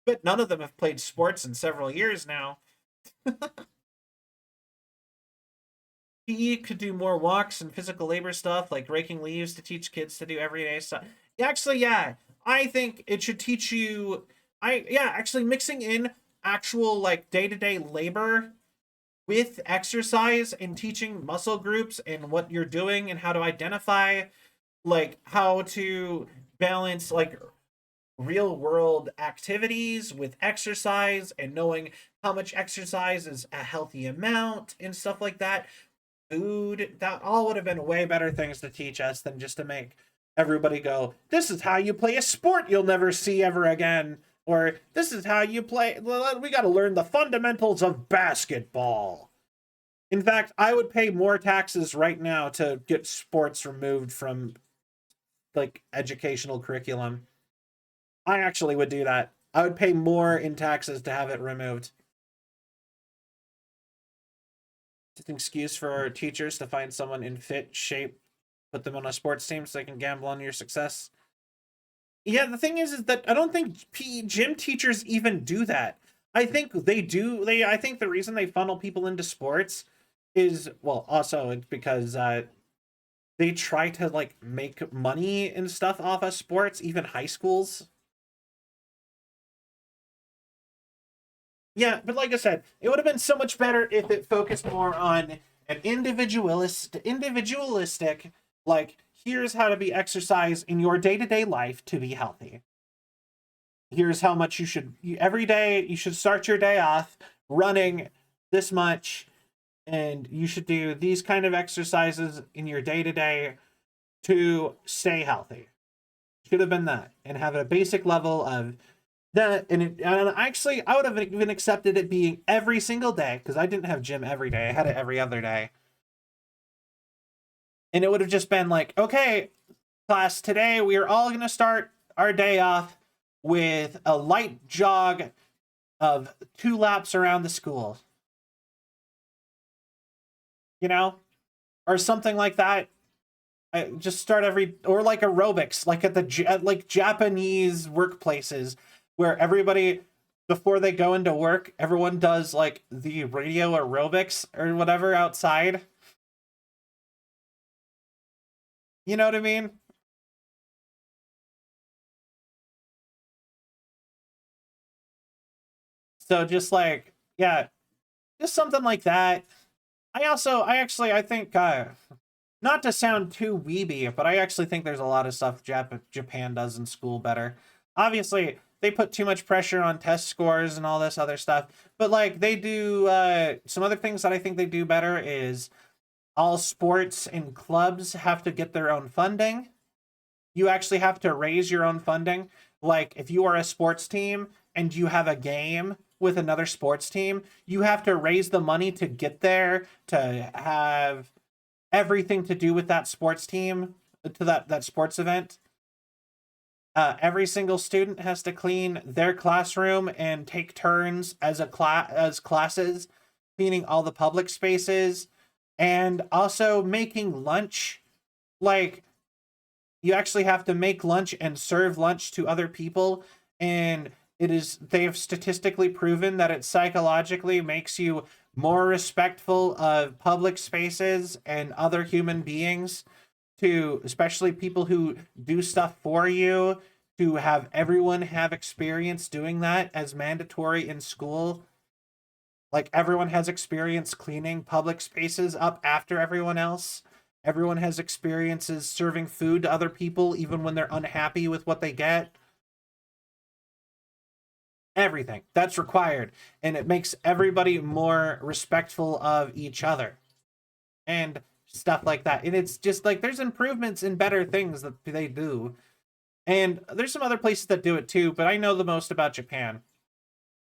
But none of them have played sports in several years now. PE could do more walks and physical labor stuff, like raking leaves to teach kids to do everyday stuff. Actually, yeah, I think it should teach you. Actually, mixing in actual like day-to-day labor with exercise and teaching muscle groups and what you're doing and how to identify, like how to balance like real world activities with exercise and knowing how much exercise is a healthy amount and stuff like that. Food, that all would have been way better things to teach us than just to make everybody go, this is how you play a sport you'll never see ever again, or this is how you play, we got to learn the fundamentals of basketball. In fact, I would pay more taxes right now to get sports removed from like educational curriculum. I actually would do that. I would pay more in taxes to have it removed. It's an excuse for teachers to find someone in fit shape, put them on a sports team so they can gamble on your success. Yeah, the thing is that I don't think PE gym teachers even do that. I think they do. I think the reason they funnel people into sports is, well, also it's because they try to like make money and stuff off of sports, even high schools. Yeah, but like I said, it would have been so much better if it focused more on an individualistic, like, here's how to be exercise in your day-to-day life to be healthy. Here's how much every day, you should start your day off running this much, and you should do these kind of exercises in your day-to-day to stay healthy. Should have been that, and have a basic level of that, and actually, I would have even accepted it being every single day, because I didn't have gym every day. I had it every other day. And it would have just been like, okay, class, today we are all going to start our day off with a light jog of 2 laps around the school. You know? Or something like that. I just start or like aerobics, like at like Japanese workplaces, where everybody, before they go into work, everyone does like the radio aerobics or whatever outside. You know what I mean? So just like, yeah, just something like that. I think, not to sound too weeby, but I actually think there's a lot of stuff Japan does in school better. Obviously, they put too much pressure on test scores and all this other stuff. But like they do some other things that I think they do better is all sports and clubs have to get their own funding. You actually have to raise your own funding. Like if you are a sports team and you have a game with another sports team, you have to raise the money to get there, to have everything to do with that sports team, to that sports event. Every single student has to clean their classroom and take turns as classes, cleaning all the public spaces, and also making lunch. Like, you actually have to make lunch and serve lunch to other people, and they have statistically proven that it psychologically makes you more respectful of public spaces and other human beings, to especially people who do stuff for you, to have everyone have experience doing that as mandatory in school. Like everyone has experience cleaning public spaces up after everyone else. Everyone has experiences serving food to other people even when they're unhappy with what they get. Everything that's required, and it makes everybody more respectful of each other and stuff like that. And it's just like there's improvements and better things that they do, and there's some other places that do it too, but I know the most about Japan.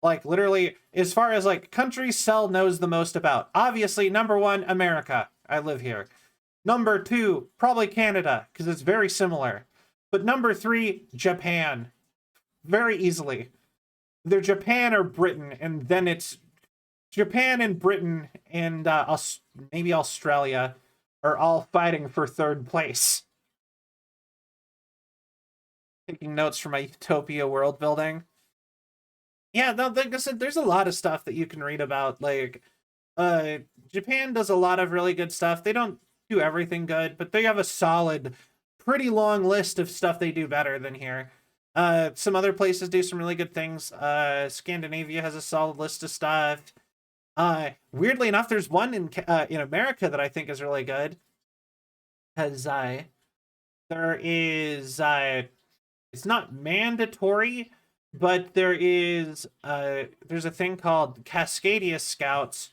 Like literally, as far as like countries Cell knows the most about, obviously number 1, America, I live here. Number 2, probably Canada, because it's very similar. But number 3, Japan, very easily. They're Japan or Britain, and then it's Japan and Britain and maybe Australia are all fighting for 3rd place. Taking notes from my Utopia world building. Yeah, no, like I said, there's a lot of stuff that you can read about. Like, Japan does a lot of really good stuff. They don't do everything good, but they have a solid, pretty long list of stuff they do better than here. Some other places do some really good things. Scandinavia has a solid list of stuff. Weirdly enough, there's one in America that I think is really good. Because there is it's not mandatory, but there's a thing called Cascadia Scouts,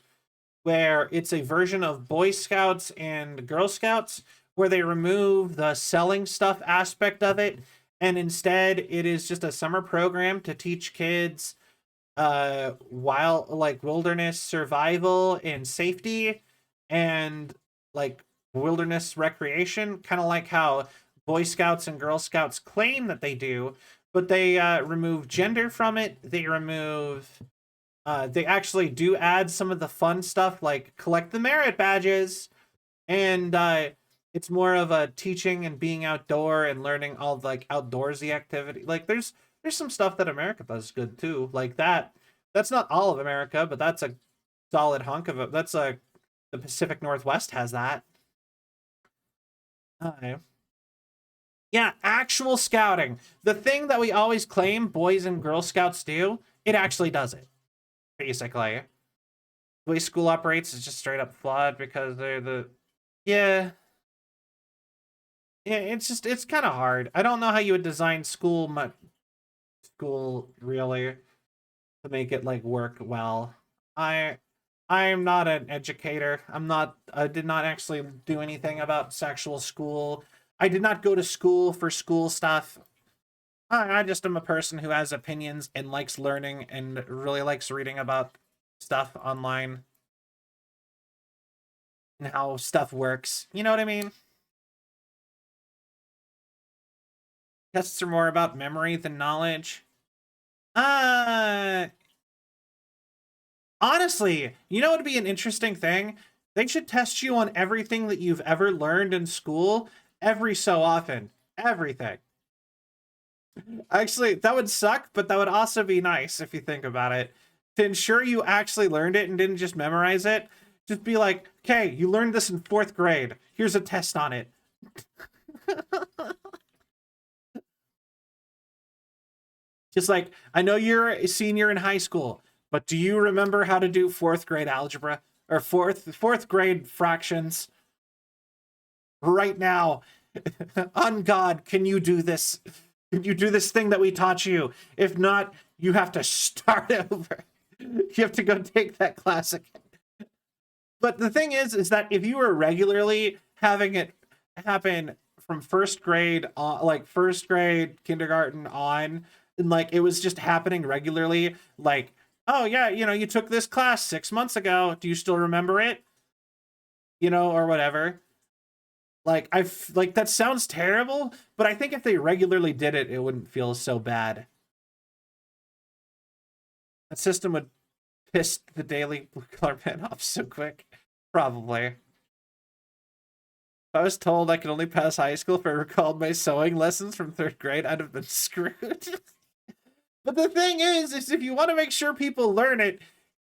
where it's a version of Boy Scouts and Girl Scouts, where they remove the selling stuff aspect of it, and instead it is just a summer program to teach kids wilderness survival and safety, and like wilderness recreation, kind of like how Boy Scouts and Girl Scouts claim that they do, but they remove gender from it. They actually do add some of the fun stuff like collect the merit badges, and it's more of a teaching and being outdoor and learning all like outdoorsy activity. Like there's some stuff that America does good too, like that. That's not all of America, but that's a solid hunk of it. The Pacific Northwest has that. Yeah, actual scouting. The thing that we always claim Boys and Girl Scouts do, it actually does it. Basically. The way school operates is just straight up flawed because they're yeah, it's kind of hard. I don't know how you would design school really to make it like work well. I'm not an educator. I did not actually do anything about sexual school. I did not go to school for school stuff. I just am a person who has opinions and likes learning and really likes reading about stuff online and how stuff works. You know what I mean? Tests are more about memory than knowledge. Honestly, you know what would be an interesting thing? They should test you on everything that you've ever learned in school every so often. Everything. Actually, that would suck, but that would also be nice if you think about it. To ensure you actually learned it and didn't just memorize it, just be like, okay, you learned this in 4th grade. Here's a test on it. Just like, I know you're a senior in high school, but do you remember how to do 4th grade algebra? Or fourth grade fractions? Right now. On God, can you do this? Can you do this thing that we taught you? If not, you have to start over. You have to go take that class again. But the thing is that if you were regularly having it happen from 1st grade on, like 1st grade, kindergarten on, and like it was just happening regularly, like, oh yeah, you took this class 6 months ago. Do you still remember it? Or whatever. Like, that sounds terrible, but I think if they regularly did it, it wouldn't feel so bad. That system would piss the Daily Blue Collar Man off so quick. Probably. If I was told I could only pass high school if I recalled my sewing lessons from 3rd grade, I'd have been screwed. But the thing is if you want to make sure people learn it,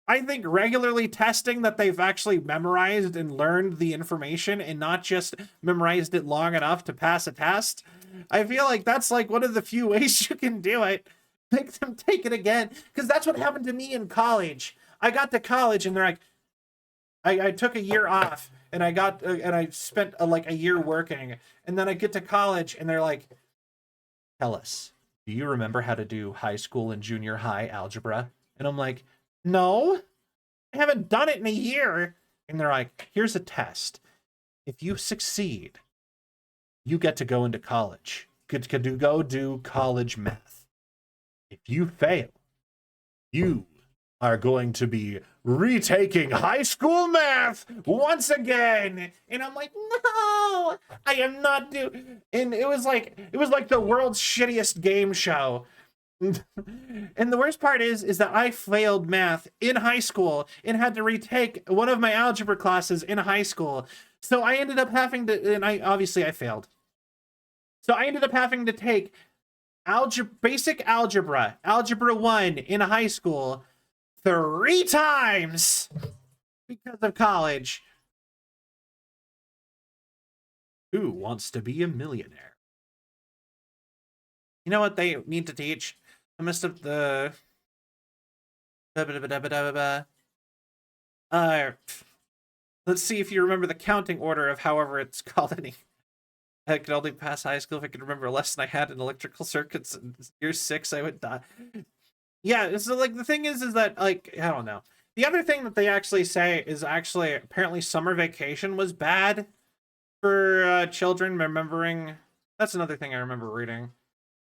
I think regularly testing that they've actually memorized and learned the information and not just memorized it long enough to pass a test, I feel like that's like one of the few ways you can do it. Make them take it again. Because that's what happened to me in college. I got to college and they're like, I took a year off and I spent a year working. And then I get to college and they're like, tell us, do you remember how to do high school and junior high algebra? And I'm like, no, I haven't done it in a year. And they're like, here's a test. If you succeed, you get to go into college. Get to go do college math. If you fail, you are going to be retaking high school math once again. And I'm like, no, I am not doing. And it was like the world's shittiest game show. And the worst part is that I failed math in high school and had to retake one of my algebra classes in high school. So I ended up having to, and I failed. So I ended up having to take basic algebra, algebra 1 in high school 3 times because of college. Who wants to be a millionaire? You know what they need to teach? I messed up the let's see if you remember the counting order of however it's called. I could only pass high school if I could remember a lesson I had in electrical circuits in year 6. I would die. Yeah, so like the thing is that like I don't know. The other thing that they actually say is actually apparently summer vacation was bad for children remembering. That's another thing I remember reading.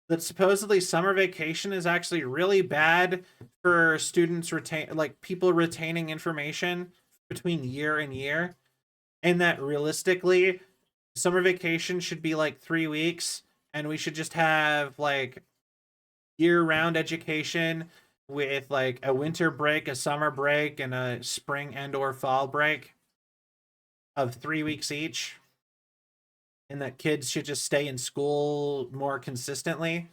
That supposedly summer vacation is actually really bad for students people retaining information between year and year, and that realistically summer vacation should be like 3 weeks, and we should just have like year-round education with like a winter break, a summer break, and a spring and or fall break of 3 weeks each, and that kids should just stay in school more consistently.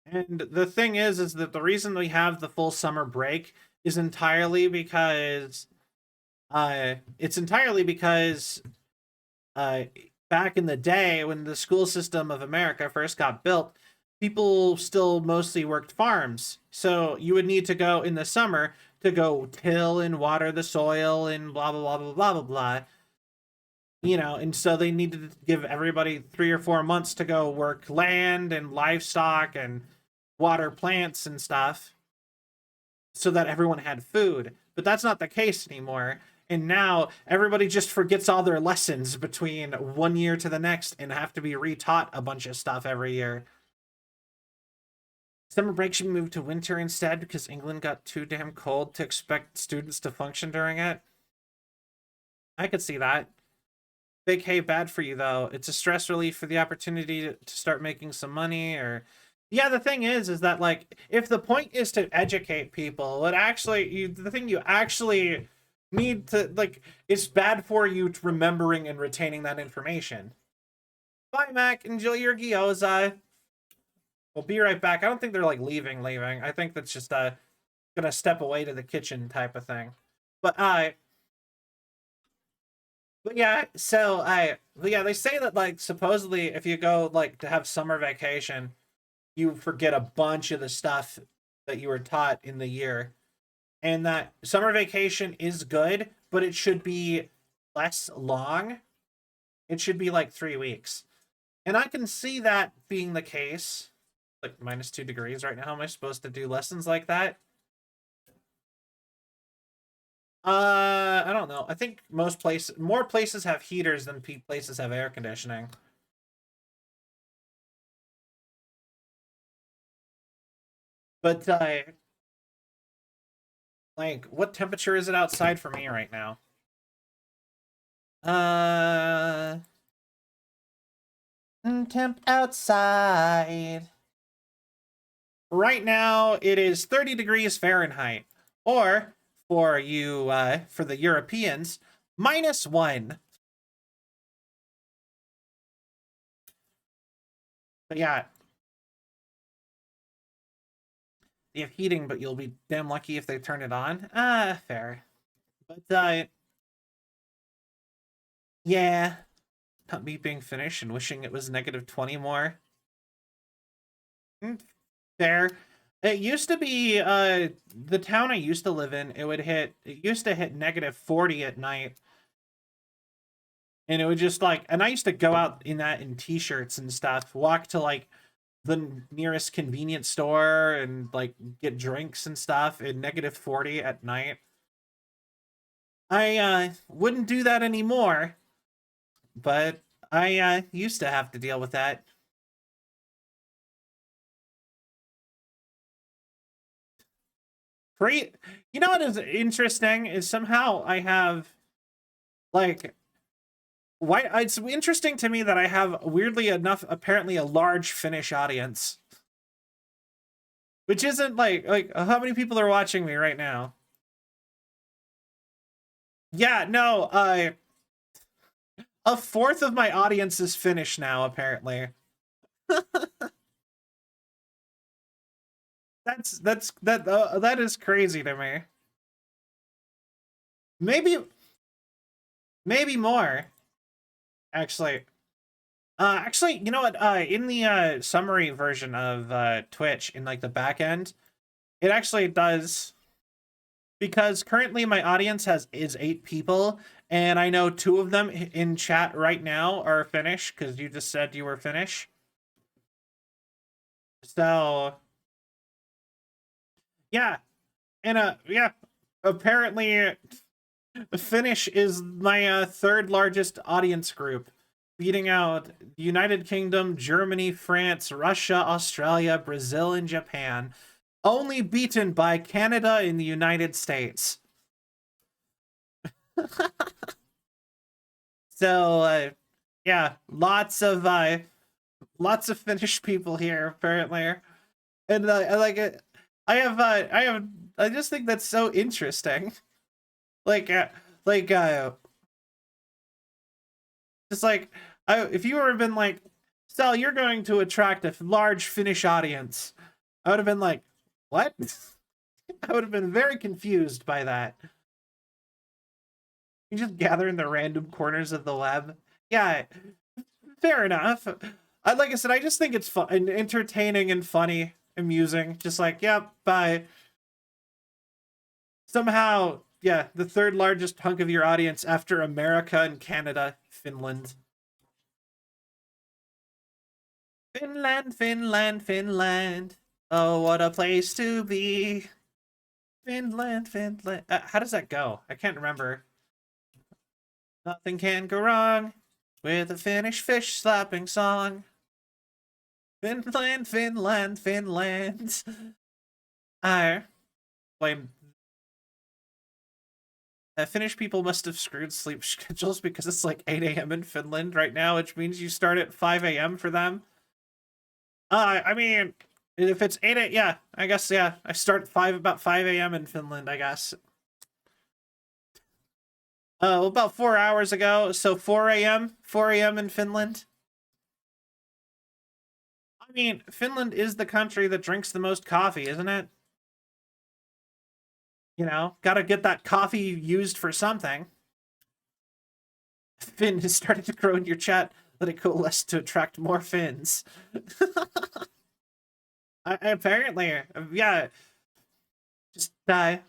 And the thing is that the reason we have the full summer break is entirely because back in the day when the school system of America first got built, people still mostly worked farms. So you would need to go in the summer to go till and water the soil and blah blah blah blah blah blah blah. You know, and so they needed to give everybody 3 or 4 months to go work land and livestock and water plants and stuff so that everyone had food. But that's not the case anymore. And now everybody just forgets all their lessons between one year to the next and have to be retaught a bunch of stuff every year. Summer break should move to winter instead because England got too damn cold to expect students to function during it. I could see that. Big hey, bad for you though. It's a stress relief for the opportunity to start making some money. Or yeah, the thing is that like if the point is to educate people, the thing you actually need to like, it's bad for you remembering and retaining that information. Bye, Mac. Enjoy your gyoza. We'll be right back. I don't think they're like leaving. I think that's just gonna step away to the kitchen type of thing. But yeah, they say that like supposedly if you go like to have summer vacation, you forget a bunch of the stuff that you were taught in the year. And that summer vacation is good, but it should be less long. It should be like 3 weeks. And I can see that being the case. Like -2 degrees right now. How am I supposed to do lessons like that? I don't know. I think more places have heaters than places have air conditioning. But like, what temperature is it outside for me right now? Temp outside. Right now, it is 30 degrees Fahrenheit. Or, for you, for the Europeans, -1. But yeah. You have heating, but you'll be damn lucky if they turn it on. Fair. But, yeah. Not me being finished and wishing it was -20 more. Fair. It used to be, the town I used to live in, it used to hit -40 at night. And it would just like, and I used to go out in t-shirts and stuff, walk to like the nearest convenience store and like get drinks and stuff in -40 at night. I wouldn't do that anymore, but I used to have to deal with that. You know what is interesting is somehow I have like it's interesting to me that I have, weirdly enough, apparently a large Finnish audience. Which isn't like how many people are watching me right now? Yeah, no, a fourth of my audience is Finnish now, apparently. that is crazy to me. Maybe more, actually. Actually, you know what? In the summary version of Twitch, in like the back end, it actually does, because currently my audience is 8 people, and I know 2 of them in chat right now are Finnish because you just said you were Finnish. So yeah, and yeah, apparently Finnish is my 3rd largest audience group, beating out United Kingdom, Germany, France, Russia, Australia, Brazil, and Japan, only beaten by Canada and the United States. So yeah, lots of Finnish people here apparently, and I like it. I just think that's so interesting. Like just like, if you were been like, Sal, you're going to attract a large Finnish audience, I would have been like, what? I would have been very confused by that. You just gather in the random corners of the web. Yeah, fair enough. Like I said, I just think it's fun and entertaining and funny, amusing. Just like, yep, bye. Somehow, yeah, the 3rd largest hunk of your audience after America and Canada, Finland. Finland, Finland, Finland. Oh, what a place to be. Finland, Finland. How does that go? I can't remember. Nothing can go wrong with a Finnish fish slapping song. Finland, Finland, Finland. I blame. Finnish people must have screwed sleep schedules because it's like 8 a.m. in Finland right now, which means you start at 5 a.m. for them. I mean, if it's 8 a.m., yeah, I guess, yeah, I start about 5 a.m. in Finland, I guess. About 4 hours ago, so 4 a.m. in Finland. I mean, Finland is the country that drinks the most coffee, isn't it? You know, gotta get that coffee used for something. Finn has started to grow in your chat. Let it coalesce to attract more Finns. Apparently, yeah. Just die.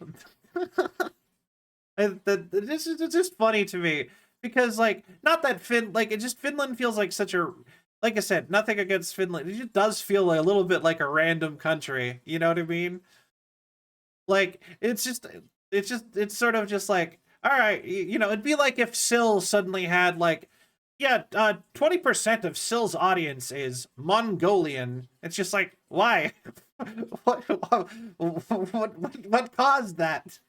This is just funny to me because, like, not that Finland feels like such a, like I said, nothing against Finland. It just does feel like a little bit like a random country. You know what I mean? Like, it's sort of just like, all right, you know, it'd be like if Syl suddenly had like, yeah, 20% of Syl's audience is Mongolian. It's just like, why? what caused that?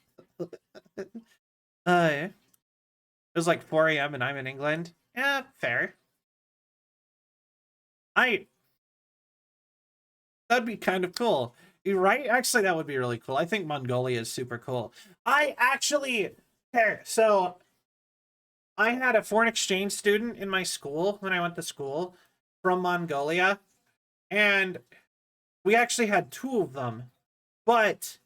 It was like 4 a.m. and I'm in England. Yeah, fair. That'd be kind of cool. You're right? Actually, that would be really cool. I think Mongolia is super cool. So I had a foreign exchange student in my school when I went to school from Mongolia, and we actually had 2 of them, but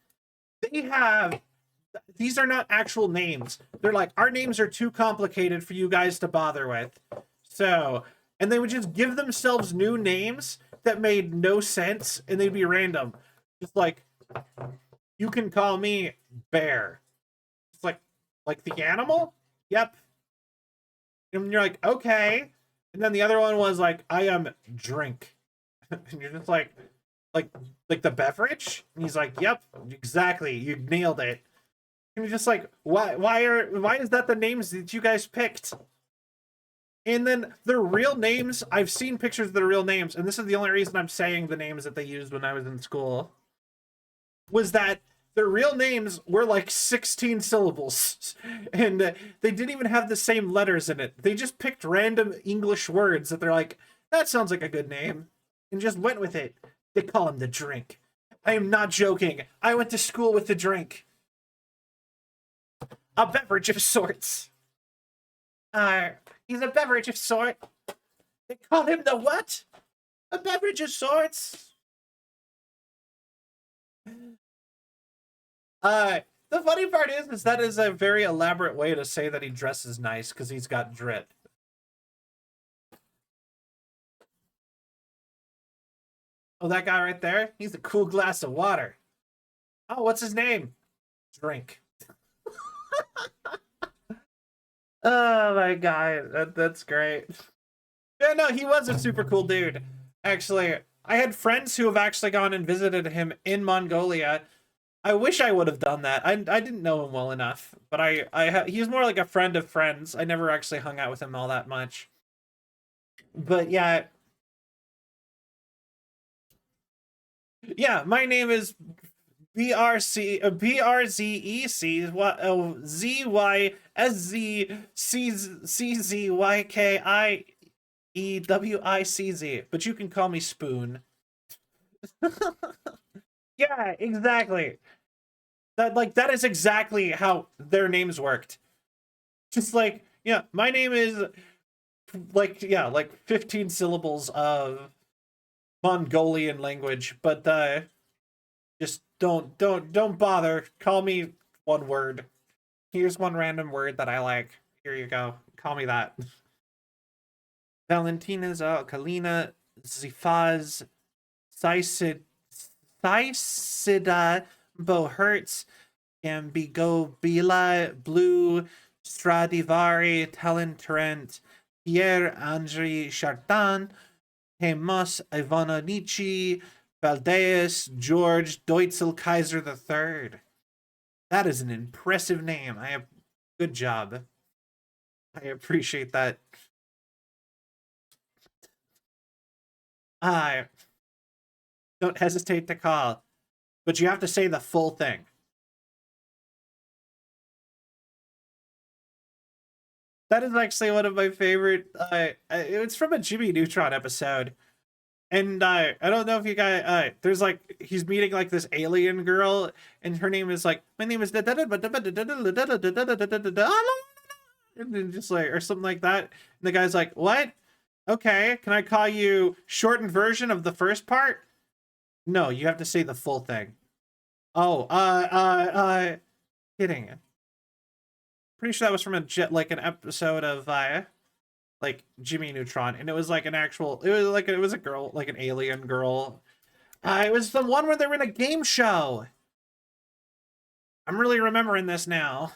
these are not actual names. They're like, our names are too complicated for you guys to bother with. So, and they would just give themselves new names that made no sense, and they'd be random. Just like, you can call me Bear. It's like the animal? Yep. And you're like, okay. And then the other one was like, I am Drink. And you're just like the beverage? And he's like, yep, exactly. You nailed it. And you're just like, why is that the names that you guys picked? And then their real names, I've seen pictures of their real names, and this is the only reason I'm saying the names that they used when I was in school, was that their real names were like 16 syllables, and they didn't even have the same letters in it. They just picked random English words that they're like, that sounds like a good name, and just went with it. They call him the Drink. I am not joking. I went to school with the Drink. A beverage of sorts. He's a beverage of sort. They call him the what? A beverage of sorts. The funny part is that is a very elaborate way to say that he dresses nice because he's got drip. Oh, that guy right there? He's a cool glass of water. Oh, what's his name? Drink. Oh my god, that's great. Yeah, no, he was a super cool dude. Actually, I had friends who have actually gone and visited him in Mongolia. I wish I would have done that. I didn't know him well enough, but he's more like a friend of friends. I never actually hung out with him all that much. But yeah. Yeah, my name is BRZYSZCZYKIEWICZ, but you can call me Spoon. Yeah, exactly. That is exactly how their names worked. Just like, yeah, my name is like 15 syllables of Mongolian language, but just don't bother. Call me one word. Here's one random word that I like. Here you go. Call me that. Valentina's Kalina Zifaz Sysida Bohertz Ambigo Bila Blue Stradivari Talent Pierre Andre Chartan Hemos Ivanonici Valdeus George Deutzel Kaiser III. That is an impressive name. Good job. I appreciate that. Don't hesitate to call, but you have to say the full thing. That is actually one of my favorite. It's from a Jimmy Neutron episode. And I don't know if you guys, there's like, he's meeting like this alien girl, and her name is like, my name is, and then just like, or something like that. And the guy's like, what? Okay, can I call you shortened version of the first part? No, you have to say the full thing. Oh, kidding. Pretty sure that was from an episode of, like Jimmy Neutron, and it was like it was a girl, like an alien girl. It was the one where they were in a game show. I'm really remembering this now.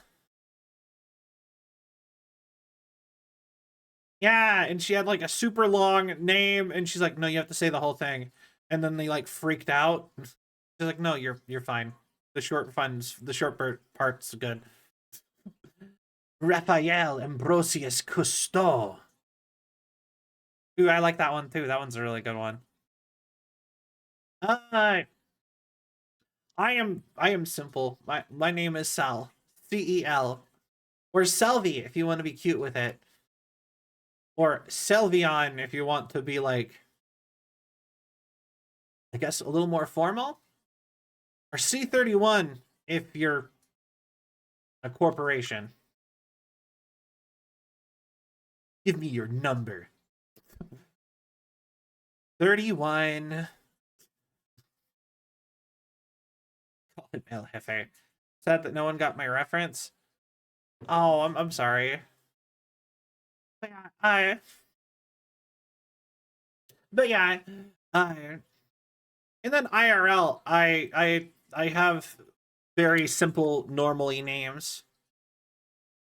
Yeah, and she had like a super long name, and she's like, no, you have to say the whole thing. And then they like freaked out. She's like, no, you're fine. The short part's good. Raphael Ambrosius Cousteau. Ooh, I like that one too. That one's a really good one. I am simple. My name is Sal. C-E-L. Or Selvi if you want to be cute with it. Or Selvion if you want to be like, I guess, a little more formal. Or C31 if you're a corporation. Give me your number. 31. Call him El Jefe. Sad that no one got my reference. Oh, I'm sorry. But yeah, and then IRL, I have very simple, normally names.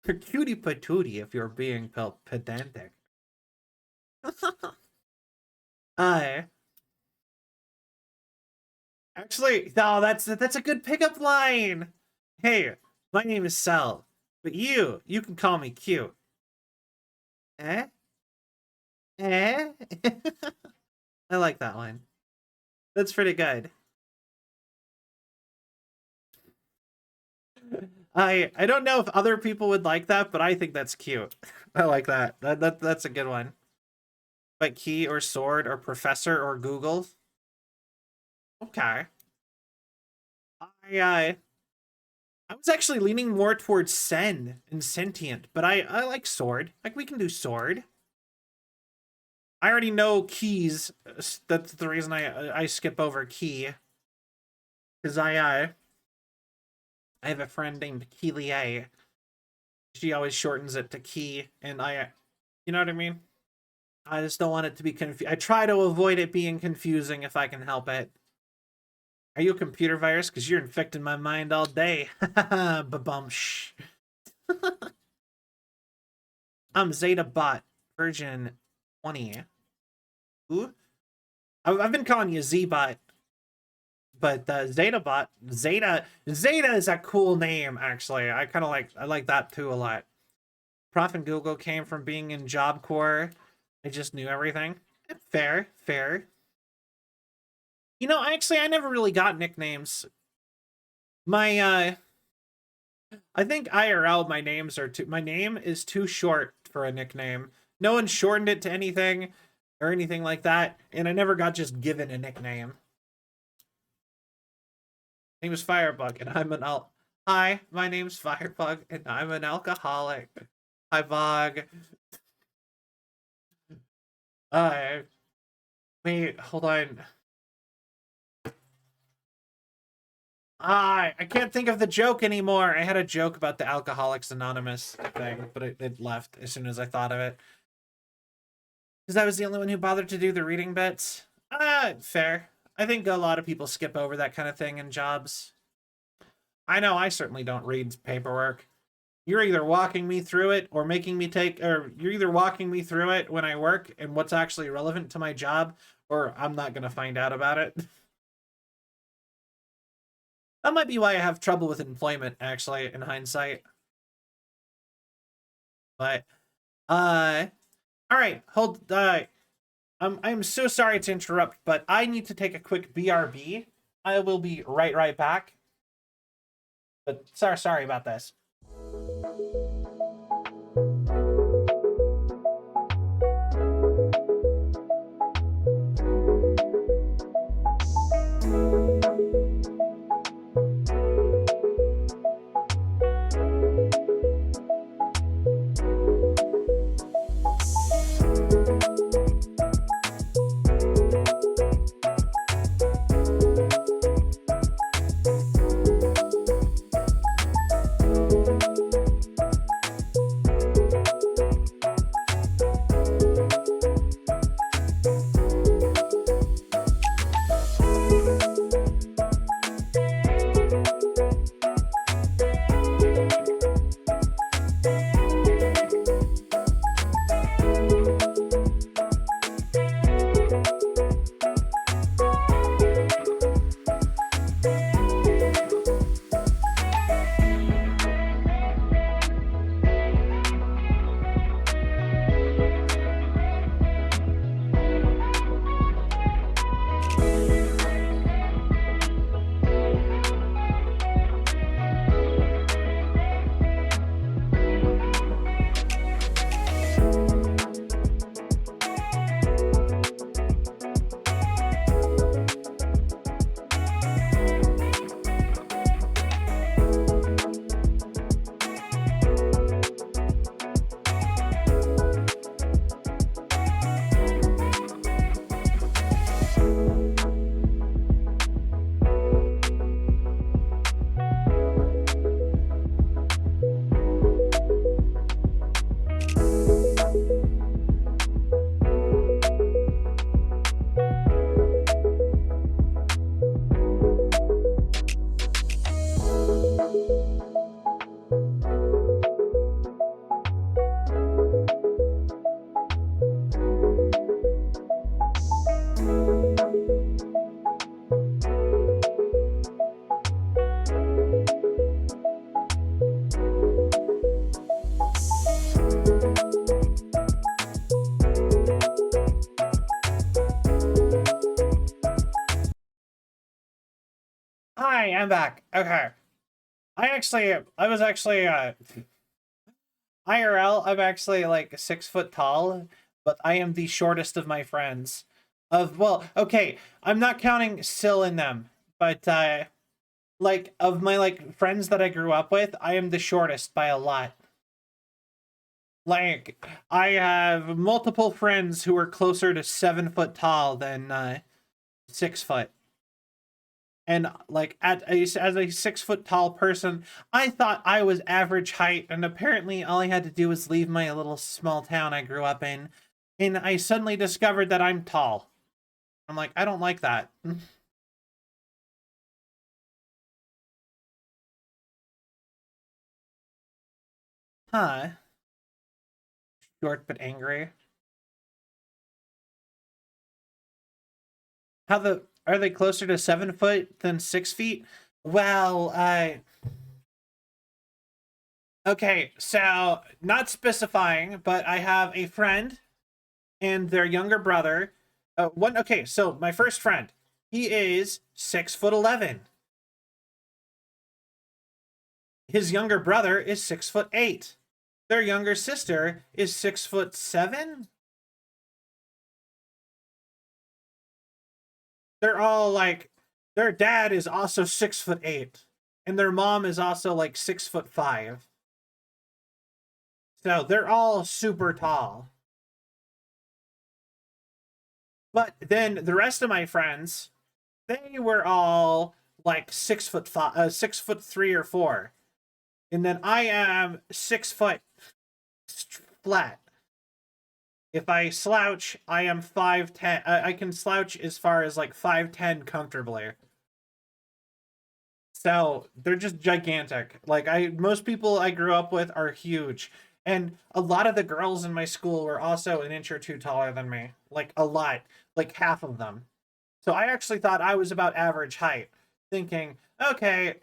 Cutie patootie if you're being pedantic. Actually, no, that's a good pickup line. Hey, my name is Sal, but you can call me cute. Eh? Eh? I like that line. That's pretty good. I don't know if other people would like that, but I think that's cute. I like that. That's a good one. Like key or sword or professor or Google. Okay. I was actually leaning more towards Sen and sentient, but I like sword. Like we can do sword. I already know keys. That's the reason I skip over key. Because I have a friend named Keelie. She always shortens it to Key, and you know what I mean? I just don't want it to be confused. I try to avoid it being confusing if I can help it. Are you a computer virus? Because you're infecting my mind all day. Ba-bumsh. I'm ZetaBot version 20. Ooh. I've been calling you Z-Bot. But ZetaBot, Zeta is a cool name, actually. I like that too a lot. Prof and Google came from being in Job Corps. I just knew everything. Fair. You know, actually, I never really got nicknames. My, I think IRL, my name is too short for a nickname. No one shortened it to anything or anything like that, and I never got just given a nickname. My name is Firebug, and I'm an Hi, my name's Firebug, and I'm an alcoholic. Hi, Bog. Wait, hold on. I can't think of the joke anymore. I had a joke about the Alcoholics Anonymous thing, but it left as soon as I thought of it. Because I was the only one who bothered to do the reading bits. Fair. I think a lot of people skip over that kind of thing in jobs. I know I certainly don't read paperwork. You're either walking me through it or you're either walking me through it when I work and what's actually relevant to my job, or I'm not going to find out about it. That might be why I have trouble with employment, actually, in hindsight. But, all right, I'm so sorry to interrupt, but I need to take a quick BRB. I will be right back. But sorry about this. Hi, I'm back. Okay. I was actually, IRL, I'm actually like 6 foot tall, but I am the shortest of my friends. Well, okay, I'm not counting Sil in them, but, like, of my, like, friends that I grew up with, I am the shortest by a lot. Like, I have multiple friends who are closer to 7 foot tall than, 6 foot. And like as a 6 foot tall person, I thought I was average height, and apparently all I had to do was leave my little small town I grew up in, and I suddenly discovered that I'm tall. I'm like, I don't like that. Huh. Short but angry. Are they closer to 7 foot than 6 feet? Well, okay, so not specifying, but I have a friend and their younger brother. Okay, so my first friend, he is 6'11". His younger brother is 6'8". Their younger sister is 6'7". They're all like, their dad is also 6'8", and their mom is also like 6'5". So they're all super tall. But then the rest of my friends, they were all like 6'5", 6'3" or 4, and then I am 6 foot flat. If I slouch, I am 5'10". I can slouch as far as like 5'10" comfortably. So they're just gigantic. Like most people I grew up with are huge. And a lot of the girls in my school were also an inch or two taller than me. Like a lot. Like half of them. So I actually thought I was about average height. Thinking, okay,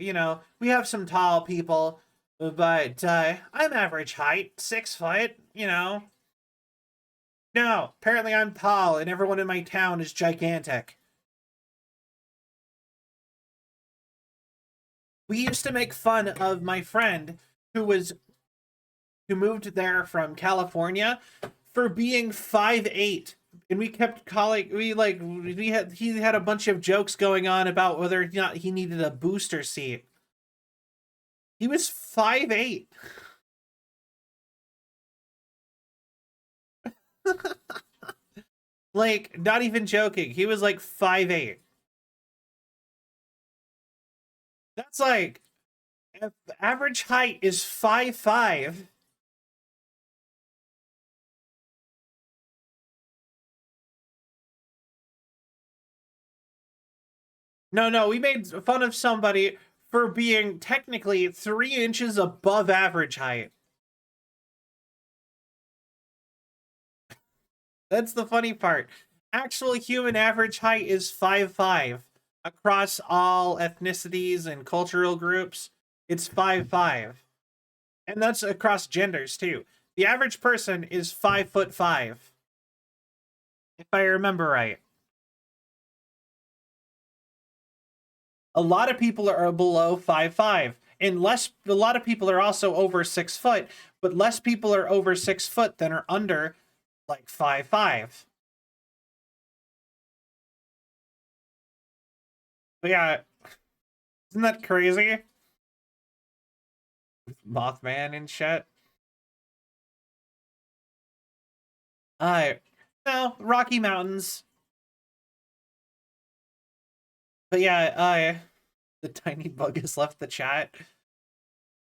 we have some tall people, but I'm average height, 6 foot, No, apparently I'm tall and everyone in my town is gigantic. We used to make fun of my friend who moved there from California for being 5'8", and we kept calling he had a bunch of jokes going on about whether or not he needed a booster seat. He was 5'8". Like, not even joking. He was like 5'8". That's like, if average height is 5'5". No, we made fun of somebody for being technically 3 inches above average height. That's the funny part. Actual human average height is 5'5". Across all ethnicities and cultural groups, it's 5'5". And that's across genders too. The average person is 5'5", if I remember right. A lot of people are below 5'5", and a lot of people are also over 6 foot, but less people are over 6 foot than are under like 5'5". But yeah, isn't that crazy? Mothman and shit. No, Rocky Mountains. But yeah, the tiny bug has left the chat.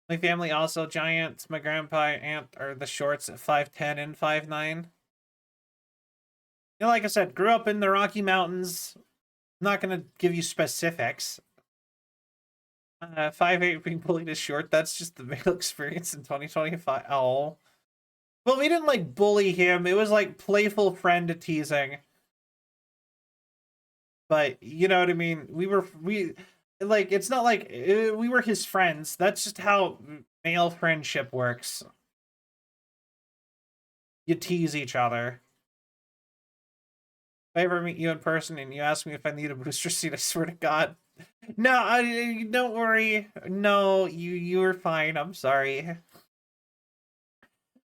My family also giants. My grandpa and aunt are the shorts at 5'10" and 5'9". Like I said, grew up in the Rocky Mountains. I'm not gonna give you specifics. 5'8" being bullied is short. That's just the male experience in 2025. Oh. Well, we didn't like bully him. It was like playful friend teasing. But you know what I mean? It's not like we were his friends. That's just how male friendship works. You tease each other. If I ever meet you in person and you ask me if I need a booster seat, I swear to God. No, don't worry. No, you're fine. I'm sorry.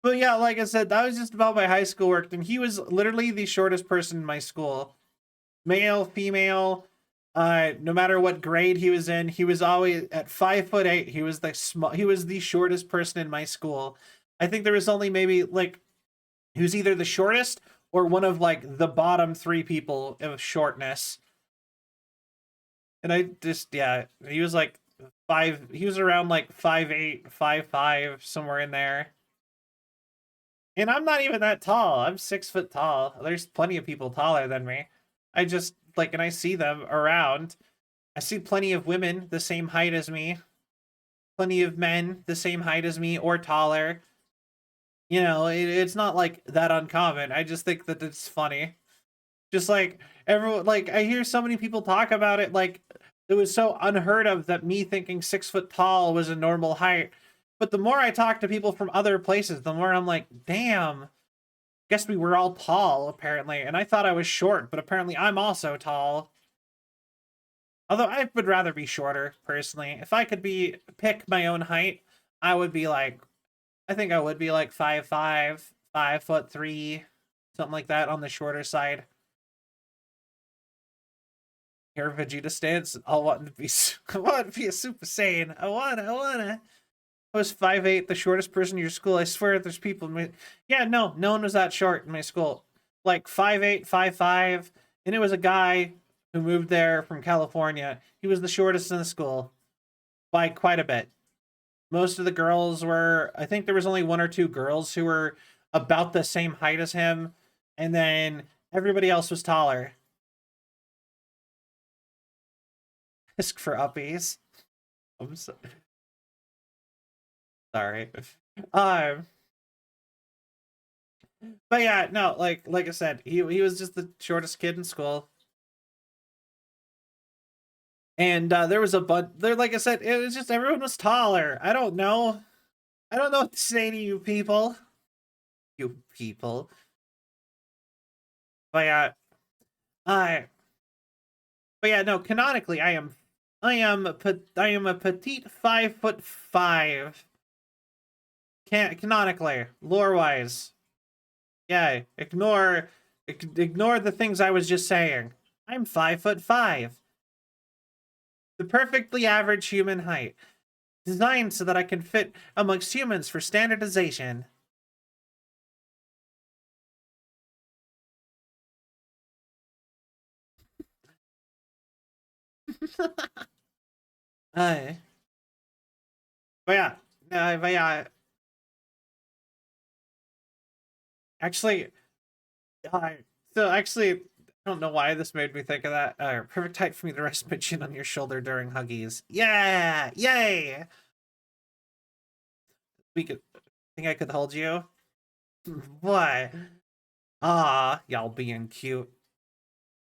But yeah, like I said, that was just about my high school work, and he was literally the shortest person in my school. Male, female, no matter what grade he was in, he was always at 5'8". He was the shortest person in my school. I think there was only maybe like he was either the shortest or one of like the bottom 3 people of shortness. And I just, yeah, he was like he was around like 5'8", 5'5", somewhere in there. And I'm not even that tall. I'm 6 foot tall. There's plenty of people taller than me. I just, like, and I see them around. I see plenty of women the same height as me. Plenty of men the same height as me or taller. You know, it's not like that uncommon. I just think that it's funny. Just like everyone, like I hear so many people talk about it, like it was so unheard of that me thinking 6 foot tall was a normal height. But the more I talk to people from other places, the more I'm like, damn, guess we were all tall apparently. And I thought I was short, but apparently I'm also tall. Although I would rather be shorter personally. If I could pick my own height, I would be like, I think I would be like 5'5", 5'3", something like that on the shorter side. Here, Vegeta stance. I want to be a Super Saiyan. I wanna. I was 5'8", the shortest person in your school. I swear, there's people. Yeah, no one was that short in my school. Like 5'8", 5'5", and it was a guy who moved there from California. He was the shortest in the school by quite a bit. Most of the girls were, I think there was only 1 or 2 girls who were about the same height as him, and then everybody else was taller. Risk for uppies. I'm sorry. But yeah, no, like I said, he was just the shortest kid in school. And there was a there, like I said, it was just everyone was taller. I don't know what to say to you people. You people. But yeah, but yeah, no, canonically I am a petite 5'5". Canonically, lore-wise. Yeah, ignore the things I was just saying. I'm 5'5". The perfectly average human height. Designed so that I can fit amongst humans for standardization. But yeah, actually, I don't know why this made me think of that. Perfect height for me to rest my chin on your shoulder during huggies. Yeah, yay! Think I could hold you? What? Ah, y'all being cute.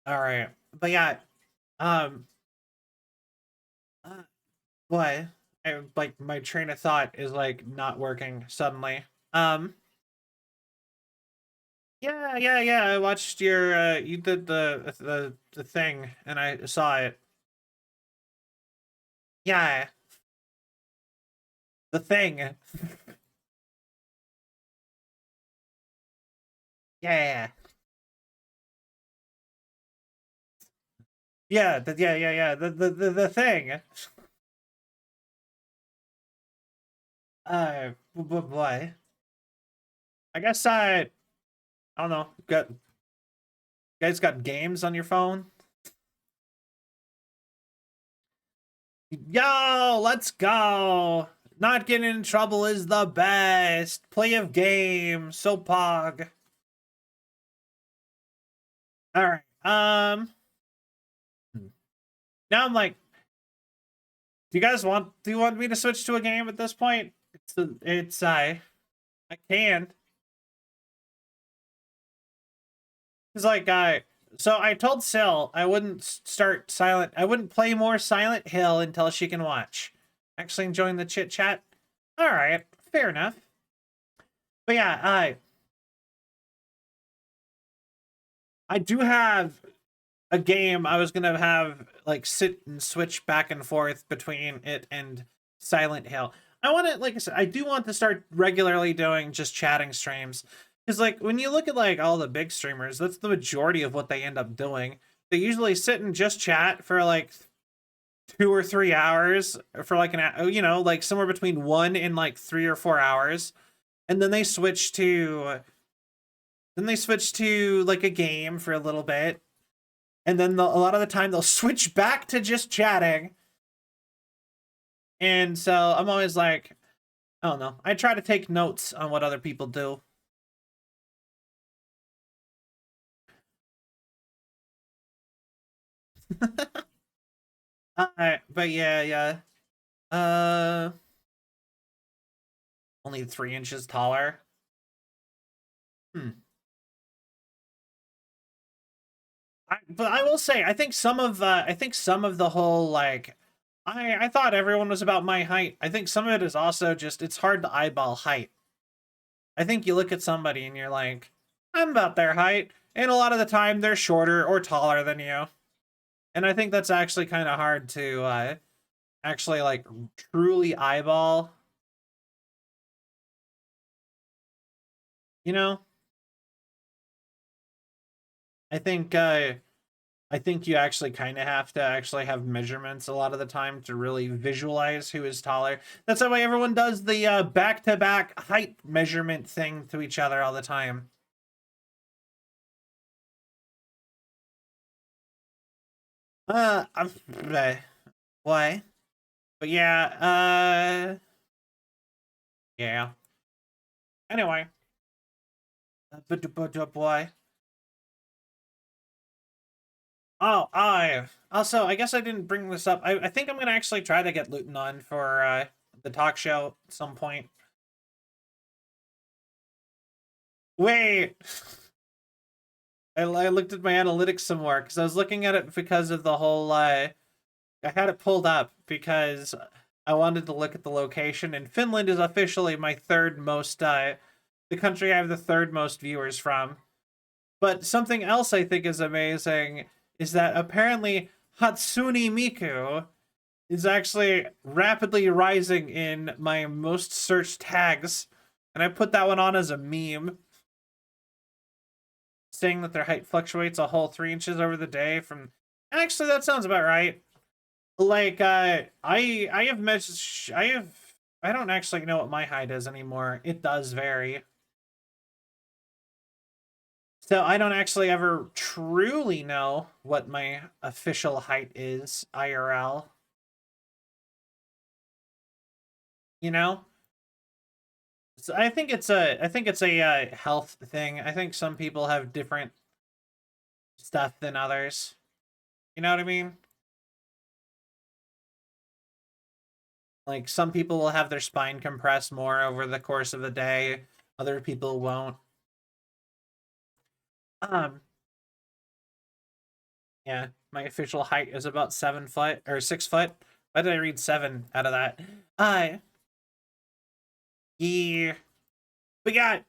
All right, but yeah, what? Like my train of thought is like not working suddenly. Yeah. I watched your you did the thing and I saw it. Yeah. The thing. Yeah. Yeah, yeah. The thing. Boy. I guess I don't know. Guys got games on your phone? Yo, let's go. Not getting in trouble is the best. Play of game. So pog. All right. Now I'm like, do you want me to switch to a game at this point? I can. It's like so I told Sil I wouldn't play more Silent Hill until she can watch. Actually enjoying the chit chat. All right, fair enough. But yeah, I do have a game I was gonna have like sit and switch back and forth between it and Silent Hill. I want to, like I said, I do want to start regularly doing just chatting streams. Because like when you look at like all the big streamers, that's the majority of what they end up doing. They usually sit and just chat for like 2 or 3 hours for like like somewhere between 1 and like 3 or 4 hours. And then they switch to like a game for a little bit. And then a lot of the time they'll switch back to just chatting. And so I'm always like, I don't know. I try to take notes on what other people do. But yeah. Only 3 inches taller. But I will say, I think some of the whole, like, I thought everyone was about my height. I think some of it is also just, it's hard to eyeball height. I think you look at somebody and you're like, I'm about their height. And a lot of the time they're shorter or taller than you. And I think that's actually kind of hard to actually, like, truly eyeball. You know? I think you actually kind of have to actually have measurements a lot of the time to really visualize who is taller. That's why everyone does the back-to-back height measurement thing to each other all the time. Why? But yeah, yeah. Anyway. But why? Oh, I guess I didn't bring this up. I think I'm gonna actually try to get Luton on for the talk show at some point. Wait, I looked at my analytics some more because I was looking at it because of the whole. I had it pulled up because I wanted to look at the location, and Finland is officially my third most. The country I have the third most viewers from. But something else I think is amazing is that apparently Hatsune Miku is actually rapidly rising in my most searched tags. And I put that one on as a meme. Saying that their height fluctuates a whole 3 inches over the day from... Actually, that sounds about right. Like, I don't actually know what my height is anymore. It does vary. So I don't actually ever truly know what my official height is, IRL. You know? So I think it's a health thing. I think some people have different stuff than others. You know what I mean? Like, some people will have their spine compressed more over the course of a day. Other people won't. Yeah, my official height is about 7 foot or 6 foot. Why did I read 7 out of that? Yeah. But yeah,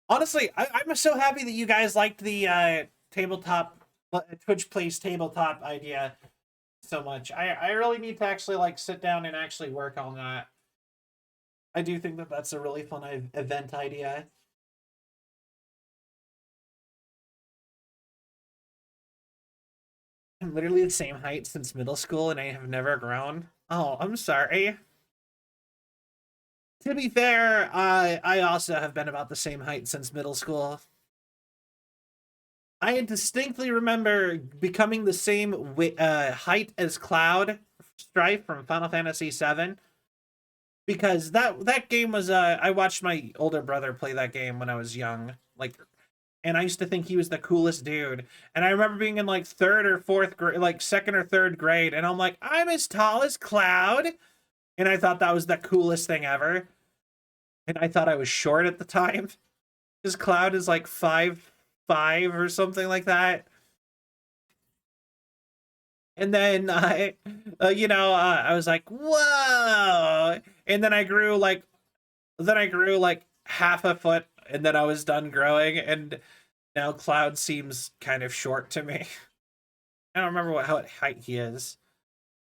honestly, I'm so happy that you guys liked the tabletop Twitch plays tabletop idea so much. I really need to actually, like, sit down and actually work on that. I do think that that's a really fun event idea. I'm literally the same height since middle school and I have never grown. Oh, I'm sorry. To be fair, I also have been about the same height since middle school. I distinctly remember becoming the same height as Cloud Strife from Final Fantasy VII. Because that game was, I watched my older brother play that game when I was young. Like, and I used to think he was the coolest dude. And I remember being in, like, third or fourth grade, like second or third grade, and I'm like, I'm as tall as Cloud. And I thought that was the coolest thing ever. And I thought I was short at the time. Because Cloud is like 5'5" or something like that. And then I was like, whoa. And then I grew like half a foot, and then I was done growing, and now Cloud seems kind of short to me. I don't remember what height he is.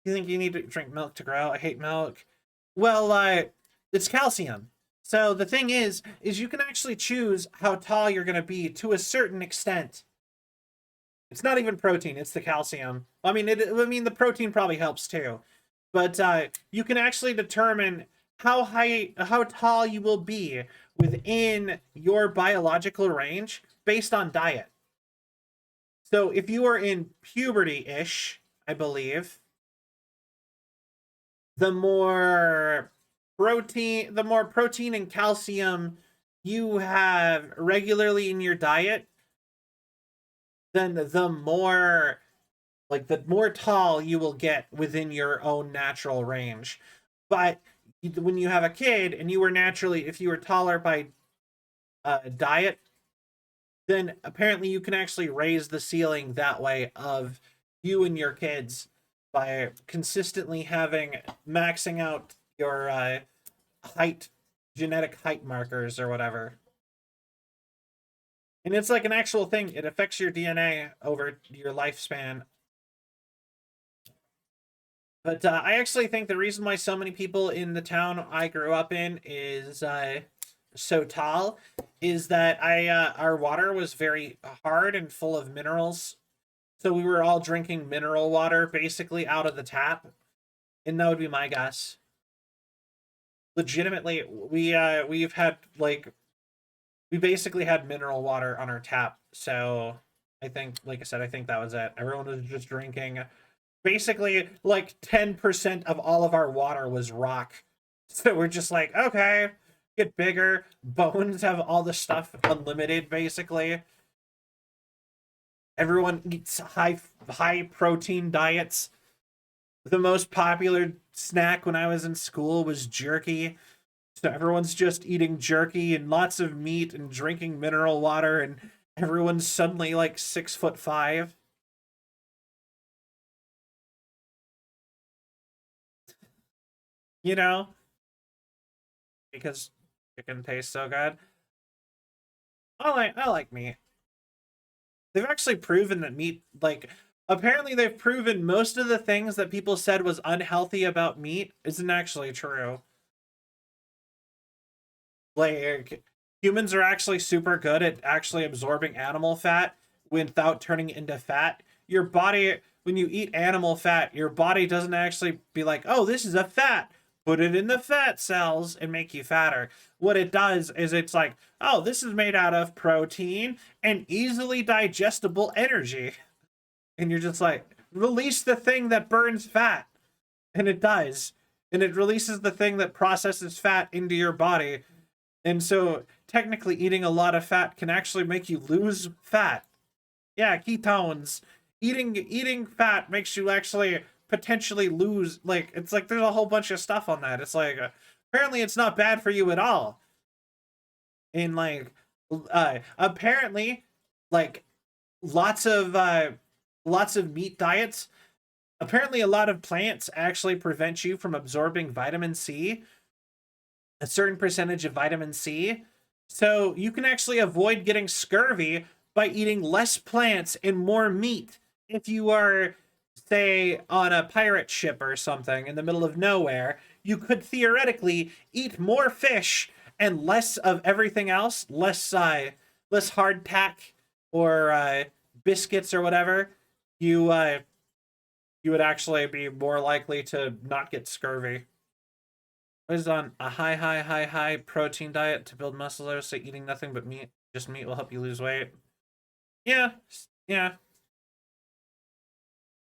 You think you need to drink milk to grow? I hate milk. Well, it's calcium. So the thing is you can actually choose how tall you're going to be to a certain extent. It's not even protein, it's the calcium. I mean, the protein probably helps too. But you can actually determine how tall you will be within your biological range based on diet. So if you are in puberty-ish, I believe, the more protein and calcium you have regularly in your diet, then the more tall you will get within your own natural range. But when you have a kid and you were naturally, if you were taller by diet, then apparently you can actually raise the ceiling that way of you and your kids by consistently maxing out your height, genetic height markers or whatever. And it's like an actual thing. It affects your DNA over your lifespan. But I actually think the reason why so many people in the town I grew up in is so tall is that our water was very hard and full of minerals. So we were all drinking mineral water basically out of the tap. And that would be my guess. Legitimately, we've had we basically had mineral water on our tap. So I think, like I said, I think that was it. Everyone was just drinking. Basically, like 10% of all of our water was rock. So we're just like, okay, get bigger. Bones have all the stuff unlimited, basically. Everyone eats high protein diets. The most popular snack when I was in school was jerky. So everyone's just eating jerky and lots of meat and drinking mineral water, and everyone's suddenly like 6'5". You know? Because chicken tastes so good. I like meat. They've actually proven that meat, like, apparently they've proven most of the things that people said was unhealthy about meat isn't actually true. Like, humans are actually super good at actually absorbing animal fat without turning it into fat. Your body, when you eat animal fat, your body doesn't actually be like, oh, this is a fat. Put it in the fat cells and make you fatter. What it does is it's like, oh, this is made out of protein and easily digestible energy. And you're just like, release the thing that burns fat. And it does. And it releases the thing that processes fat into your body. And so technically eating a lot of fat can actually make you lose fat. Yeah, ketones. Eating fat makes you actually potentially lose, like, it's like there's a whole bunch of stuff on that. It's like apparently it's not bad for you at all. And like apparently like lots of meat diets, apparently a lot of plants actually prevent you from absorbing vitamin C, a certain percentage of vitamin C. So you can actually avoid getting scurvy by eating less plants and more meat. If you are, say, on a pirate ship or something in the middle of nowhere, you could theoretically eat more fish and less of everything else, less hardtack or biscuits or whatever. You would actually be more likely to not get scurvy. I was on a high protein diet to build muscle, so eating nothing but meat, just meat, will help you lose weight. Yeah.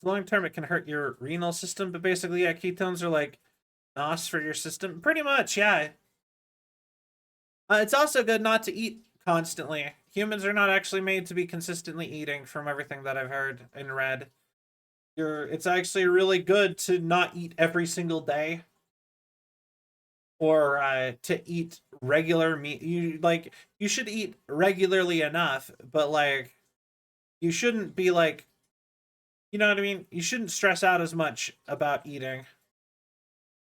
Long term, it can hurt your renal system, but basically, yeah, ketones are like NOS for your system. Pretty much, yeah. It's also good not to eat constantly. Humans are not actually made to be consistently eating, from everything that I've heard and read. It's actually really good to not eat every single day, or to eat regular meat. You should eat regularly enough, but like you shouldn't be like, you know what I mean? You shouldn't stress out as much about eating.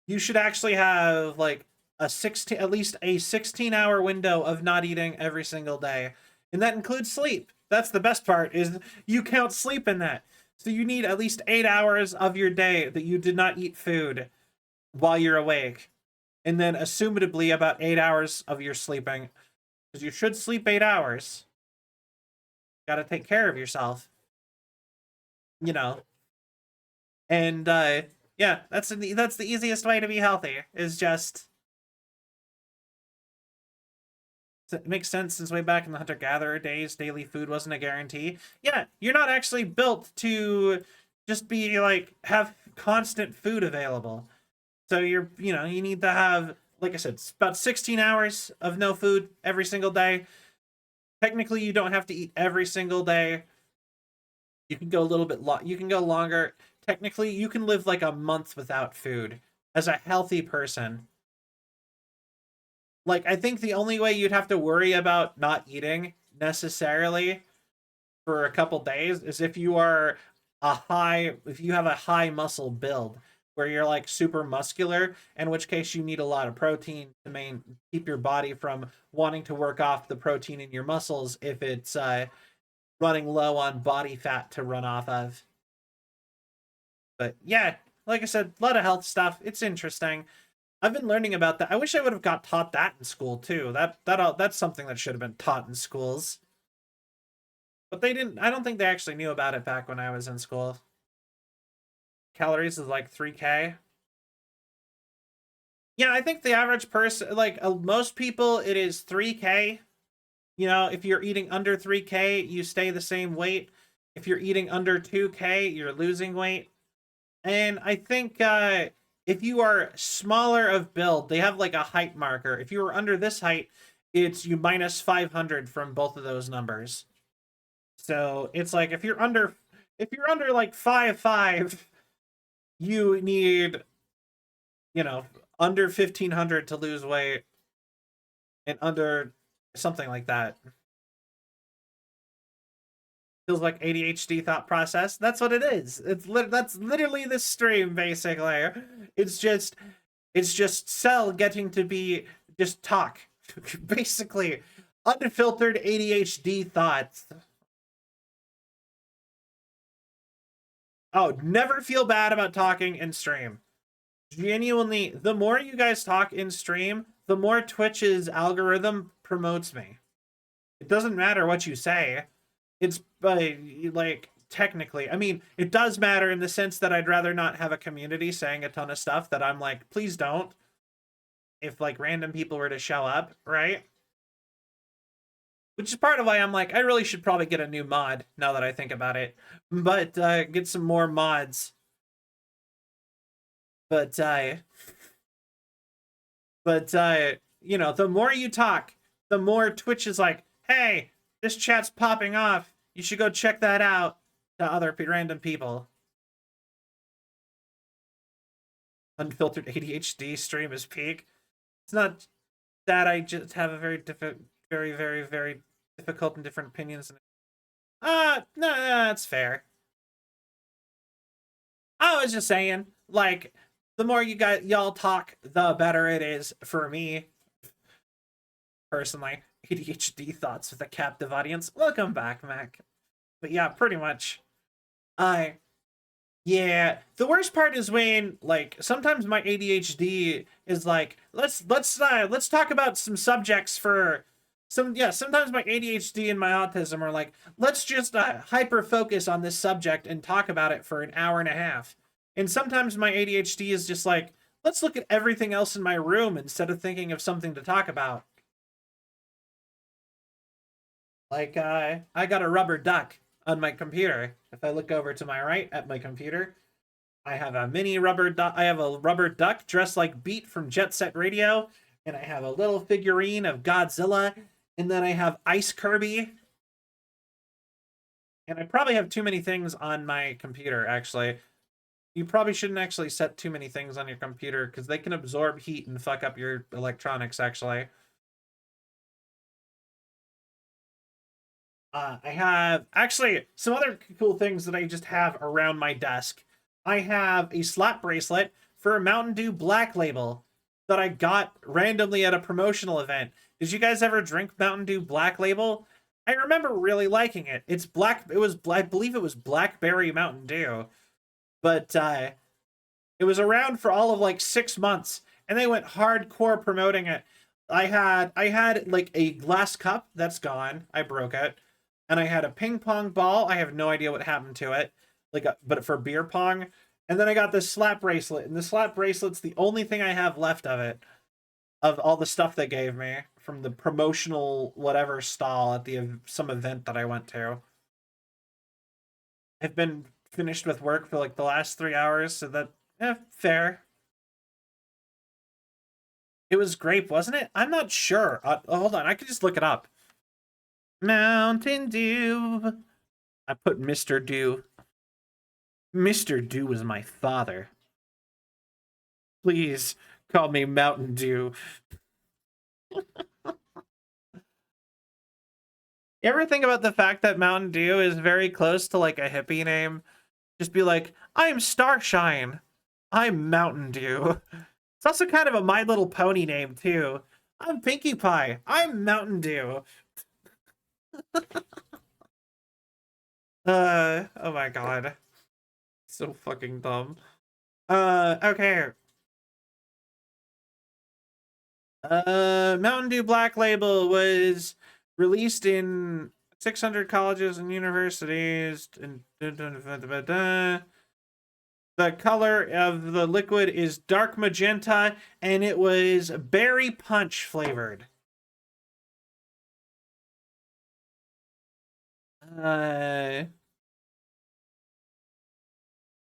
You should actually have like at least a 16-hour window of not eating every single day. And that includes sleep. That's the best part, is you count sleep in that. So you need at least 8 hours of your day that you did not eat food while you're awake. And then assumedly about 8 hours of your sleeping. Because you should sleep 8 hours. Gotta take care of yourself. You know. And yeah, that's the easiest way to be healthy, is just It makes sense since way back in the hunter-gatherer days, daily food wasn't a guarantee. Yeah, you're not actually built to just be like have constant food available. So you need to have, like I said, it's about 16 hours of no food every single day. Technically, you don't have to eat every single day. You can go a little bit you can go longer. Technically, you can live like a month without food as a healthy person. Like, I think the only way you'd have to worry about not eating necessarily for a couple days is if you have a high muscle build where you're like super muscular, in which case you need a lot of protein to keep your body from wanting to work off the protein in your muscles if it's running low on body fat to run off of. But yeah, like I said, a lot of health stuff. It's interesting. I've been learning about that. I wish I would have got taught that in school too. That's something that should have been taught in schools. But they didn't. I don't think they actually knew about it back when I was in school. Calories is like 3K. Yeah, I think the average person, like most people, it is 3K. You know, if you're eating under 3K, you stay the same weight. If you're eating under 2K, you're losing weight. And I think if you are smaller of build, they have like a height marker. If you are under this height, it's you minus 500 from both of those numbers. So it's like if you're under like 5'5", you need, under 1,500 to lose weight, and under something like that. Feels like ADHD thought process. That's what it is. That's literally this stream, basically. It's just Cell getting to be just talk. Basically, unfiltered ADHD thoughts. Oh, never feel bad about talking in stream. Genuinely, the more you guys talk in stream, the more Twitch's algorithm promotes me. It doesn't matter what you say. It's like technically, I mean, it does matter in the sense that I'd rather not have a community saying a ton of stuff that I'm like, please don't. If like random people were to show up, right? Which is part of why I'm like, I really should probably get a new mod now that I think about it. But get some more mods. But the more you talk, the more Twitch is like, hey, this chat's popping off. You should go check that out to other random people. Unfiltered ADHD stream is peak. It's not that I just have a very very difficult and different opinions. No, that's fair. I was just saying, like, the more y'all talk, the better it is for me. Personally, ADHD thoughts with a captive audience. Welcome back, Mac. But yeah, pretty much. Yeah, the worst part is when, like, sometimes my ADHD is like, let's talk about some subjects for sometimes my ADHD and my autism are like, let's just hyper focus on this subject and talk about it for an hour and a half. And sometimes my ADHD is just like, let's look at everything else in my room instead of thinking of something to talk about. Like, I got a rubber duck on my computer. If I look over to my right at my computer, I have a mini rubber duck. I have a rubber duck dressed like Beat from Jet Set Radio, and I have a little figurine of Godzilla, and then I have Ice Kirby. And I probably have too many things on my computer, actually. You probably shouldn't actually set too many things on your computer, because they can absorb heat and fuck up your electronics, actually. I have actually some other cool things that I just have around my desk. I have a slap bracelet for a Mountain Dew Black Label that I got randomly at a promotional event. Did you guys ever drink Mountain Dew Black Label? I remember really liking it. It's black. I believe it was Blackberry Mountain Dew, but it was around for all of like 6 months, and they went hardcore promoting it. I had like a glass cup that's gone. I broke it. And I had a ping pong ball. I have no idea what happened to it, but for beer pong. And then I got this slap bracelet, and the slap bracelet's the only thing I have left of it, of all the stuff they gave me from the promotional whatever stall at some event that I went to. I've been finished with work for like the last 3 hours, so that fair. It was grape, wasn't it? I'm not sure. Hold on, I could just look it up. Mountain Dew. I put Mr. Dew. Mr. Dew was my father. Please call me Mountain Dew. You ever think about the fact that Mountain Dew is very close to like a hippie name? Just be like, I'm Starshine. I'm Mountain Dew. It's also kind of a My Little Pony name too. I'm Pinkie Pie. I'm Mountain Dew. Oh my god. So fucking dumb. Okay. Mountain Dew Black Label was released in 600 colleges and universities. The color of the liquid is dark magenta, and it was berry punch flavored.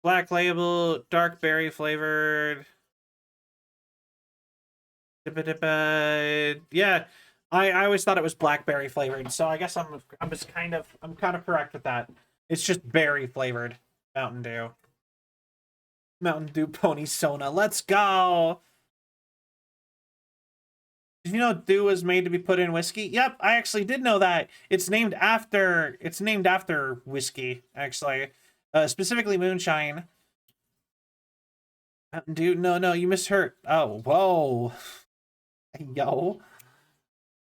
Black Label, dark berry flavored. Yeah, I always thought it was blackberry flavored, so I guess I'm kind of correct with that. It's just berry flavored Mountain Dew. Mountain Dew Pony Sona. Let's go. Did you know Dew was made to be put in whiskey? Yep, I actually did know that. It's named after whiskey, actually. Specifically moonshine. Mountain Dew. No, you misheard. Oh, whoa. Yo.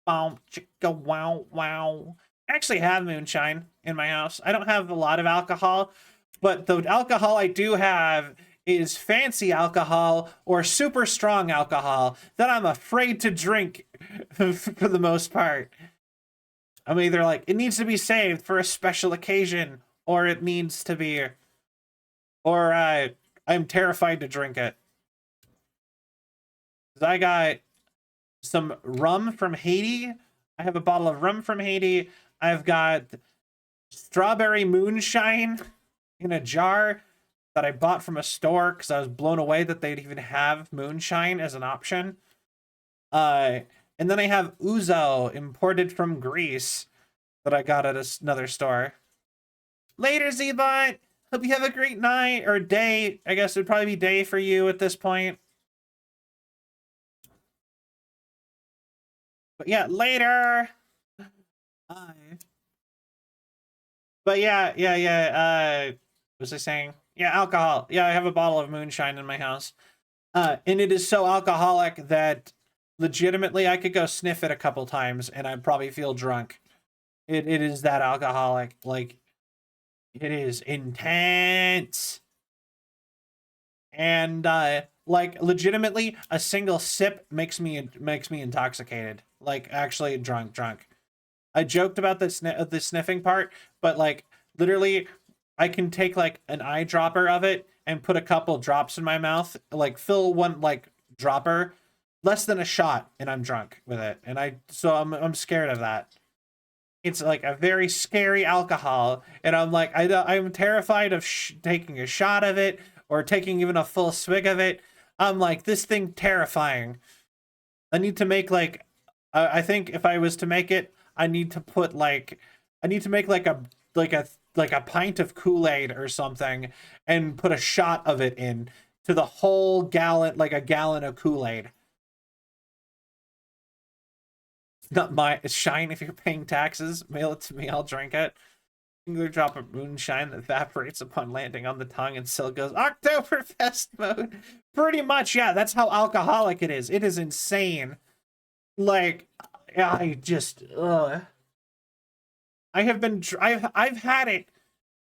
Chicka wow wow. I actually have moonshine in my house. I don't have a lot of alcohol, but the alcohol I do have is fancy alcohol or super strong alcohol that I'm afraid to drink for the most part. I'm either like, it needs to be saved for a special occasion, or it needs to be, or I'm terrified to drink it. I got some rum from Haiti. I have a bottle of rum from Haiti. I've got strawberry moonshine in a jar that I bought from a store because I was blown away that they'd even have moonshine as an option. And then I have Ouzo imported from Greece that I got at another store. Later, Z-Bot. Hope you have a great night or day. I guess it'd probably be day for you at this point. But yeah, later. Bye. But yeah. What was I saying? Yeah, alcohol. Yeah, I have a bottle of moonshine in my house. And it is so alcoholic that legitimately I could go sniff it a couple times and I'd probably feel drunk. It is that alcoholic. Like, it is intense. And like legitimately a single sip makes me intoxicated. Like actually drunk. I joked about the sniffing part, but like literally I can take like an eyedropper of it and put a couple drops in my mouth, like fill one like dropper, less than a shot, and I'm drunk with it. And I'm scared of that. It's like a very scary alcohol, and I'm like I'm terrified of taking a shot of it or taking even a full swig of it. I'm like, this thing terrifying. I need to make like I think if I was to make it, I need to make like a pint of Kool-Aid or something and put a shot of it in to the whole gallon, like a gallon of Kool-Aid. It's not my shine. If you're paying taxes, mail it to me, I'll drink it. Singular drop of moonshine that evaporates upon landing on the tongue and still goes Oktoberfest mode. Pretty much, yeah, that's how alcoholic it is. It is insane. Like, I just I've had it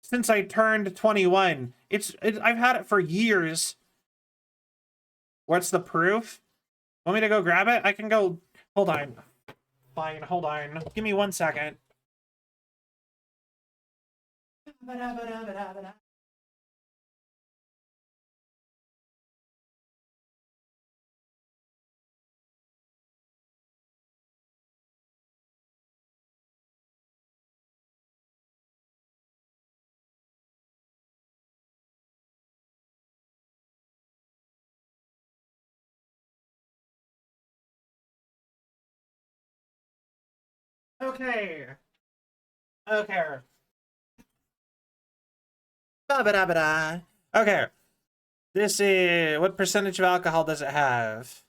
since I turned 21. I've had it for years. What's the proof? Want me to go grab it? I can go. Hold on. Fine, hold on. Give me 1 second. Okay. Okay. Ba-ba-da-ba-da. Okay. This is... What percentage of alcohol does it have?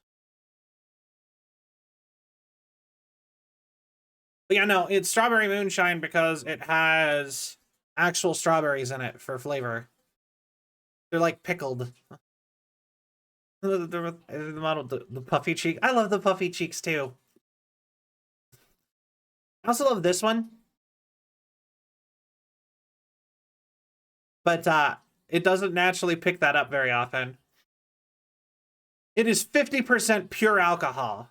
But yeah, no, it's strawberry moonshine because it has actual strawberries in it for flavor. They're like pickled. The puffy cheek. I love the puffy cheeks too. I also love this one. But it doesn't naturally pick that up very often. It is 50% pure alcohol.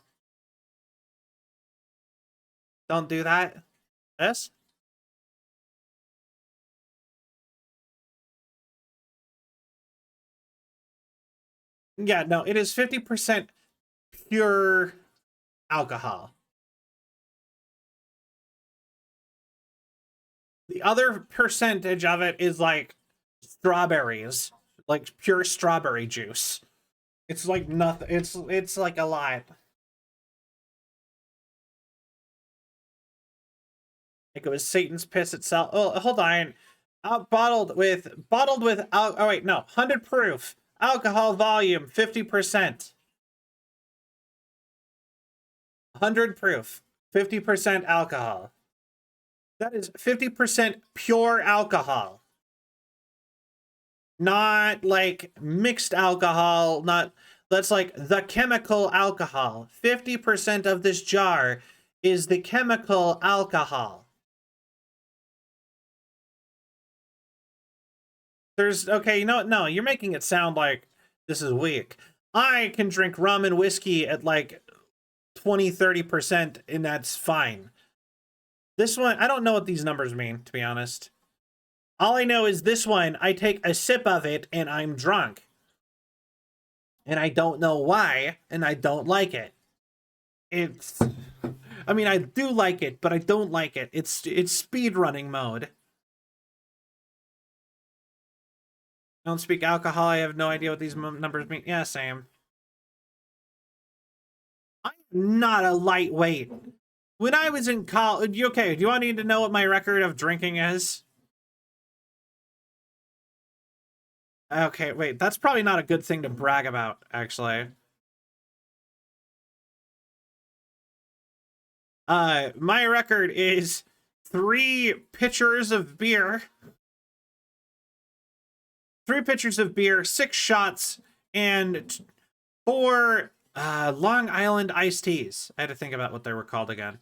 Don't do that. This? Yeah, no, it is 50% pure alcohol. The other percentage of it is like strawberries, like pure strawberry juice. It's like nothing. It's like a lot. Like it was Satan's piss itself. Oh, hold on. Bottled with oh wait, no, 100 proof. Alcohol volume 50%. 100 proof, 50% alcohol. That is 50% pure alcohol. Not like mixed alcohol, not that's like the chemical alcohol. 50% of this jar is the chemical alcohol. There's okay, no, you're making it sound like this is weak. I can drink rum and whiskey at like 20-30% and that's fine. This one, I don't know what these numbers mean, to be honest. All I know is this one, I take a sip of it and I'm drunk. And I don't know why, and I don't like it. I mean, I do like it, but I don't like it. It's speed running mode. I don't speak alcohol. I have no idea what these numbers mean. Yeah, same. I'm not a lightweight. When I was in college, okay, do you want me to know what my record of drinking is? Okay, wait, that's probably not a good thing to brag about, actually. My record is 3 pitchers of beer. 3 pitchers of beer, 6 shots, and 4 Long Island iced teas. I had to think about what they were called again.